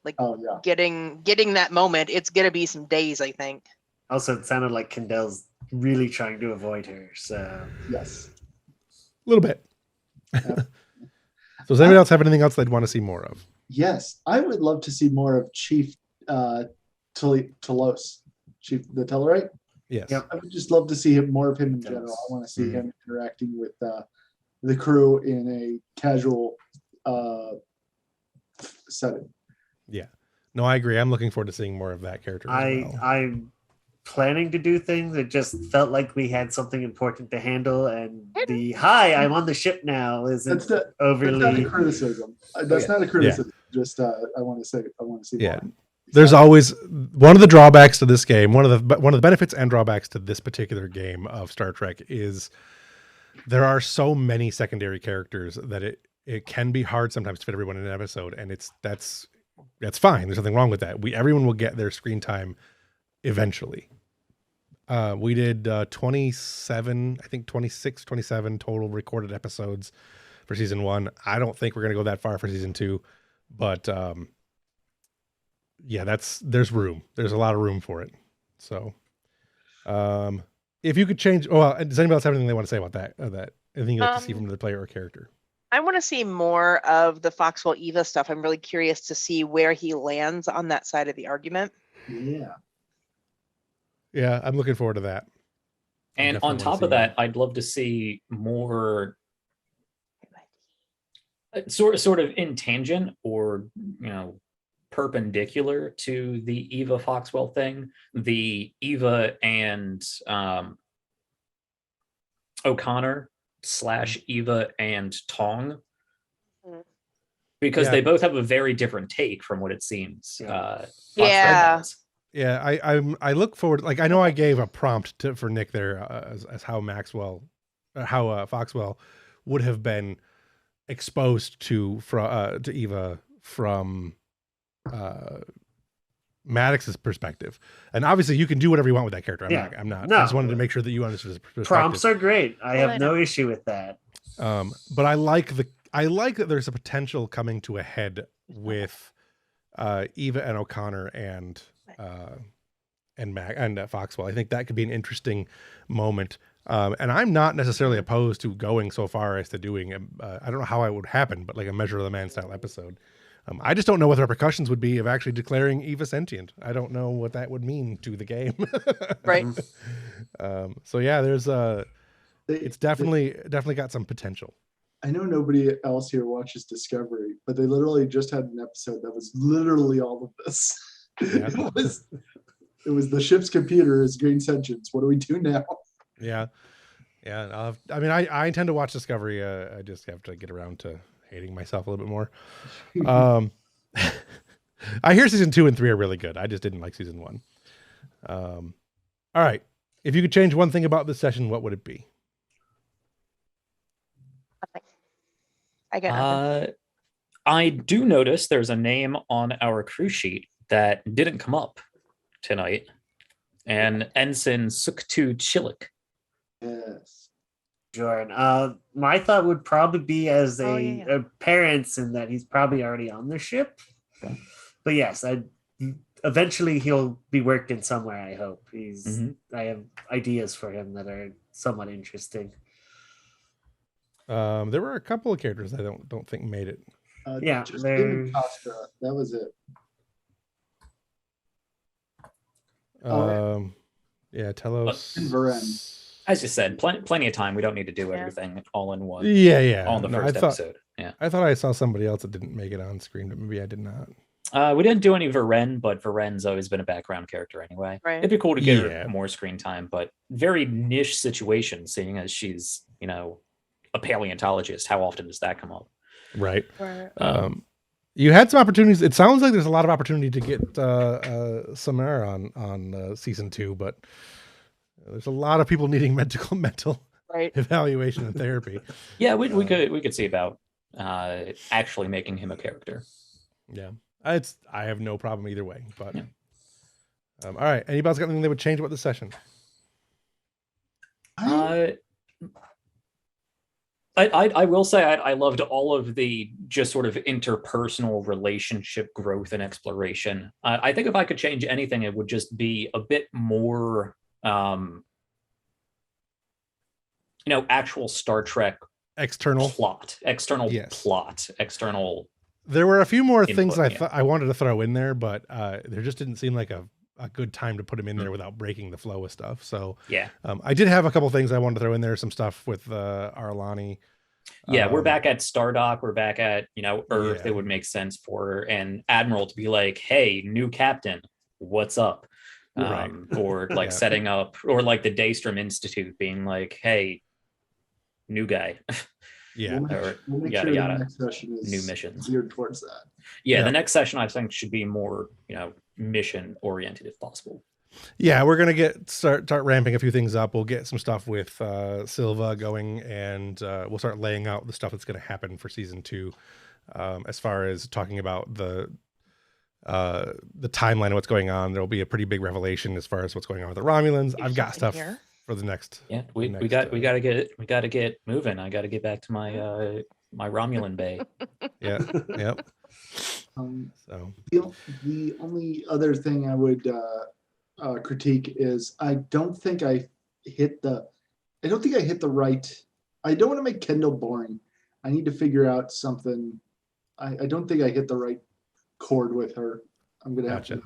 getting that moment, it's gonna be some days, I think. Also, it sounded like Kendall's really trying to avoid her. So yes, a little bit. So does anybody else have anything else they'd want to see more of? Yes, I would love to see more of Chief Telos, Chief the Tellarite. Yes. Yeah, I would just love to see more of him in general. I want to see him interacting with the crew in a casual setting. Yeah. No, I agree. I'm looking forward to seeing more of that character. I'm planning to do things. It just felt like we had something important to handle, and the "Hi, I'm on the ship now" isn't overly. That's not a criticism. That's not a criticism. Just I want to see more. There's always one of the drawbacks to this game. One of the benefits and drawbacks to this particular game of Star Trek is there are so many secondary characters that it can be hard sometimes to fit everyone in an episode, and that's fine. There's nothing wrong with that. Everyone will get their screen time eventually. We did 27, I think 26, 27 total recorded episodes for season 1. I don't think we're going to go that far for season 2, but there's room. There's a lot of room for it. So, if you could change, does anybody else have anything they want to say about that? Anything you'd like to see from the player or character? I want to see more of the Foxwell Eva stuff. I'm really curious to see where he lands on that side of the argument. Yeah, I'm looking forward to that. And on top of that, I'd love to see more sort of in tangent or perpendicular to the Eva Foxwell thing, the Eva and O'Connor / Eva and Tong, because they both have a very different take from what it seems. I look forward. Like, I know I gave a prompt for Nick there as how Foxwell would have been exposed to Eva from Maddox's perspective, and obviously you can do whatever you want with that character. I'm not. No. I just wanted to make sure that you understood his perspective. Prompts are great. I have no issue with that. But I like that there's a potential coming to a head with Eva and O'Connor and Foxwell. I think that could be an interesting moment. And I'm not necessarily opposed to going so far as to doing I don't know how it would happen, but like a Measure of the Man style episode. I just don't know what the repercussions would be of actually declaring Eva sentient. I don't know what that would mean to the game. Right. So yeah, there's it's definitely got some potential. I know nobody else here watches Discovery, but they literally just had an episode that was literally all of this. Yeah. It was the ship's computer is green sentience. What do we do now? Yeah. I mean, I intend to watch Discovery. I just have to get around to hating myself a little bit more. I hear season 2 and 3 are really good. I just didn't like season 1. All right. If you could change one thing about this session, what would it be? I get nothing. I do notice there's a name on our crew sheet that didn't come up tonight, and Ensign Suktu Chilik. Yes. Jordan. My thought would probably be as Oh, yeah. a parents, in that he's probably already on the ship. Okay. But yes, eventually he'll be working somewhere. I hope I have ideas for him that are somewhat interesting. There were a couple of characters I don't think made it. Yeah, Just David Costa. That was it. Yeah, Telos And Varen. As you said, plenty of time. We don't need to do Yeah. everything all in one. Yeah. All in the No, first episode. Yeah. I thought I saw somebody else that didn't make it on screen, but maybe I did not. We didn't do any Varen, but Varen's always been a background character anyway. Right. It'd be cool to get Yeah. her more screen time, but very niche situation, seeing as she's, a paleontologist. How often does that come up? Right. Right. You had some opportunities. It sounds like there's a lot of opportunity to get Samara on season 2, but there's a lot of people needing mental Right. evaluation and therapy. Yeah, we could see about actually making him a character. Yeah, I have no problem either way. But Yeah. all right, anybody's got anything they would change about the session? I will say I loved all of the just sort of interpersonal relationship growth and exploration. I think if I could change anything, it would just be a bit more, actual Star Trek External. external Yes. plot, external. There were a few more Input, things yeah. I wanted to throw in there, but there just didn't seem like a good time to put them in there without breaking the flow of stuff. So Yeah. I did have a couple things I wanted to throw in there. Some stuff with Arlani. Yeah, we're back at Stardock. We're back at, Earth. Yeah. It would make sense for an admiral to be like, hey, new captain, what's up? Right. Or like Yeah. setting up, or like the Daystrom Institute being like, hey, new guy. Yeah. We'll make Yada, sure yada. the next session is New missions. geared towards that. Yeah, Yeah. the next session I think should be more, mission oriented if possible. Yeah, we're gonna start ramping a few things up. We'll get some stuff with Silva going, and we'll start laying out the stuff that's gonna happen for season 2. As far as talking about the timeline of what's going on, there'll be a pretty big revelation as far as what's going on with the Romulans. I've got something stuff here. for the next. Yeah, we next, gotta get moving. I gotta get back to my my Romulan bay. Yeah. Yep. So The only other thing I would critique is I don't think I hit the right. I don't want to make Kendall boring. I need to figure out something. I don't think I hit the right chord with her. I'm gonna have Gotcha. to.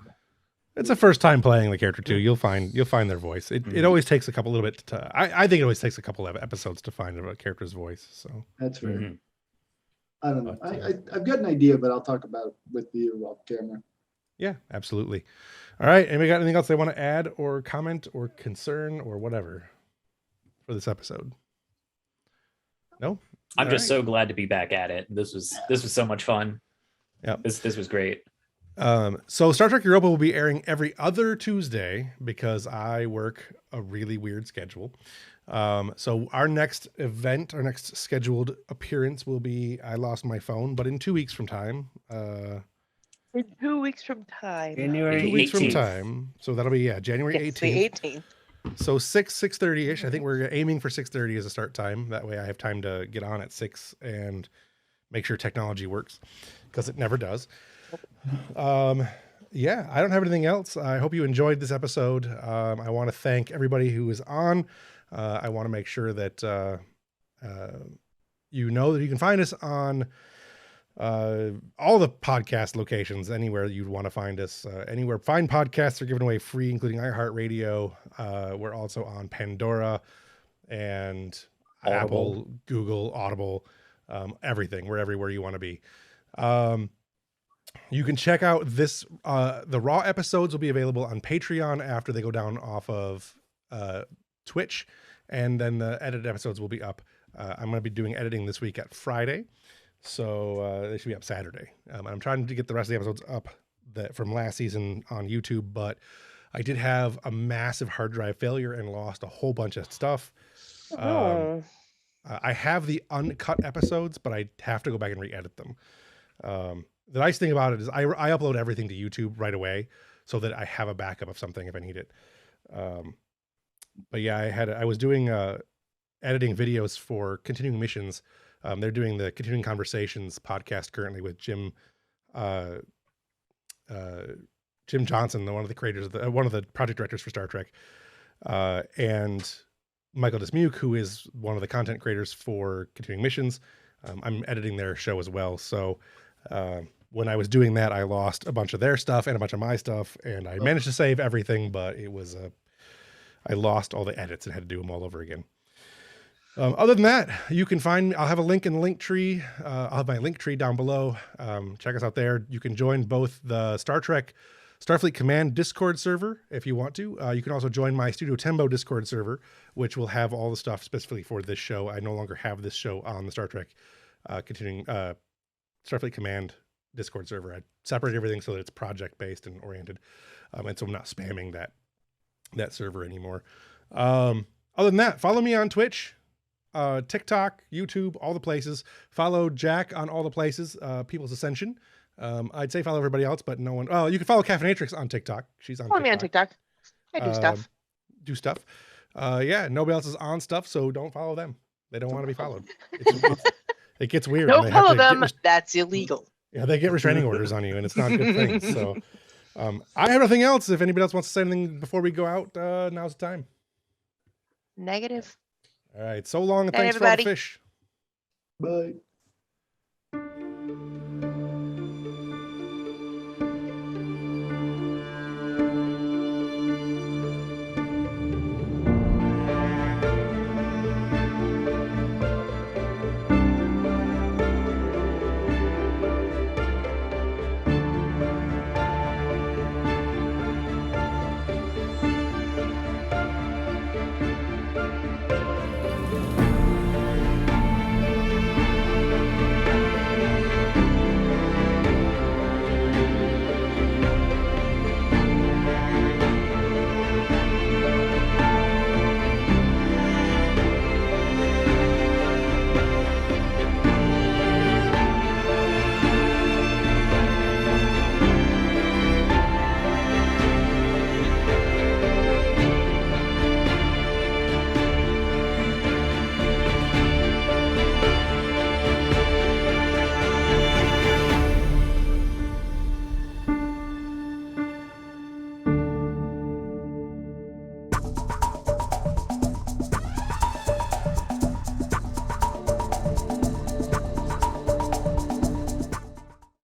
it's a first time playing the character too. You'll find their voice. It always takes a little bit to. I think it always takes a couple of episodes to find a character's voice. So That's fair. Mhm. I don't know. But, I've got an idea, but I'll talk about it with you off camera. yeah, absolutely. All right. Anybody got anything else they want to add or comment or concern or whatever for this episode? No? I'm All just right. so glad to be back at it. This was so much fun. Yep. This was great. So Star Trek Europa will be airing every other Tuesday because I work a really weird schedule. So our next event, our next scheduled appearance will be I Lost My Phone, but in 2 weeks from time. In 2 weeks from time. January 2 weeks from 18th. time. So that'll be January It's 18th. the 18th. So 6:30ish. I think we're aiming for 6:30 as a start time. That way I have time to get on at 6 and make sure technology works because it never does. Yeah, I don't have anything else. I hope you enjoyed this episode. I want to thank everybody who is on. I want to make sure that you know that you can find us on all the podcast locations, anywhere you'd want to find us, anywhere fine podcasts are given away free, including iHeartRadio. We're also on Pandora and Audible. Apple, Google, Audible. everything. We're everywhere you want to be. You can check out this. The raw episodes will be available on Patreon after they go down off of Twitch, and then the edited episodes will be up. I'm going to be doing editing this week at Friday, so they should be up Saturday. I'm trying to get the rest of the episodes up from last season on YouTube, but I did have a massive hard drive failure and lost a whole bunch of stuff. Oh. I have the uncut episodes, but I have to go back and re-edit them. The nice thing about it is I upload everything to YouTube right away so that I have a backup of something if I need it. But yeah, I was doing editing videos for Continuing Missions. They're doing the Continuing Conversations podcast currently with Jim Johnson, one of the creators, one of the project directors for Star Trek, and Michael Dismuke, who is one of the content creators for Continuing Missions. I'm editing their show as well. So when I was doing that, I lost a bunch of their stuff and a bunch of my stuff, and I managed to save everything, but it was I lost all the edits and had to do them all over again. Other than that, you can find me. I'll have a link in the link tree. I'll have my link tree down below. Check us out there. You can join both the Star Trek Starfleet Command Discord server if you want to. You can also join my Studio Tembo Discord server, which will have all the stuff specifically for this show. I no longer have this show on the Star Trek continuing Starfleet Command Discord server. I separated everything so that it's project based and oriented, and so I'm not spamming that server anymore. Other than that, follow me on Twitch, TikTok, YouTube, all the places. Follow Jack on all the places. People's Ascension. I'd say follow everybody else, but no one. Oh, you can follow Caffeinatrix on TikTok. She's on. Follow me on TikTok. I do stuff. Do stuff. Yeah, nobody else is on stuff, so don't follow them. They don't want to be followed. It gets weird. Don't follow them. That's illegal. Yeah, they get restraining orders on you, and it's not a good thing. So, I have nothing else. If anybody else wants to say anything before we go out, now's the time. Negative. All right. So long, and Night, thanks for all the everybody. fish. Bye.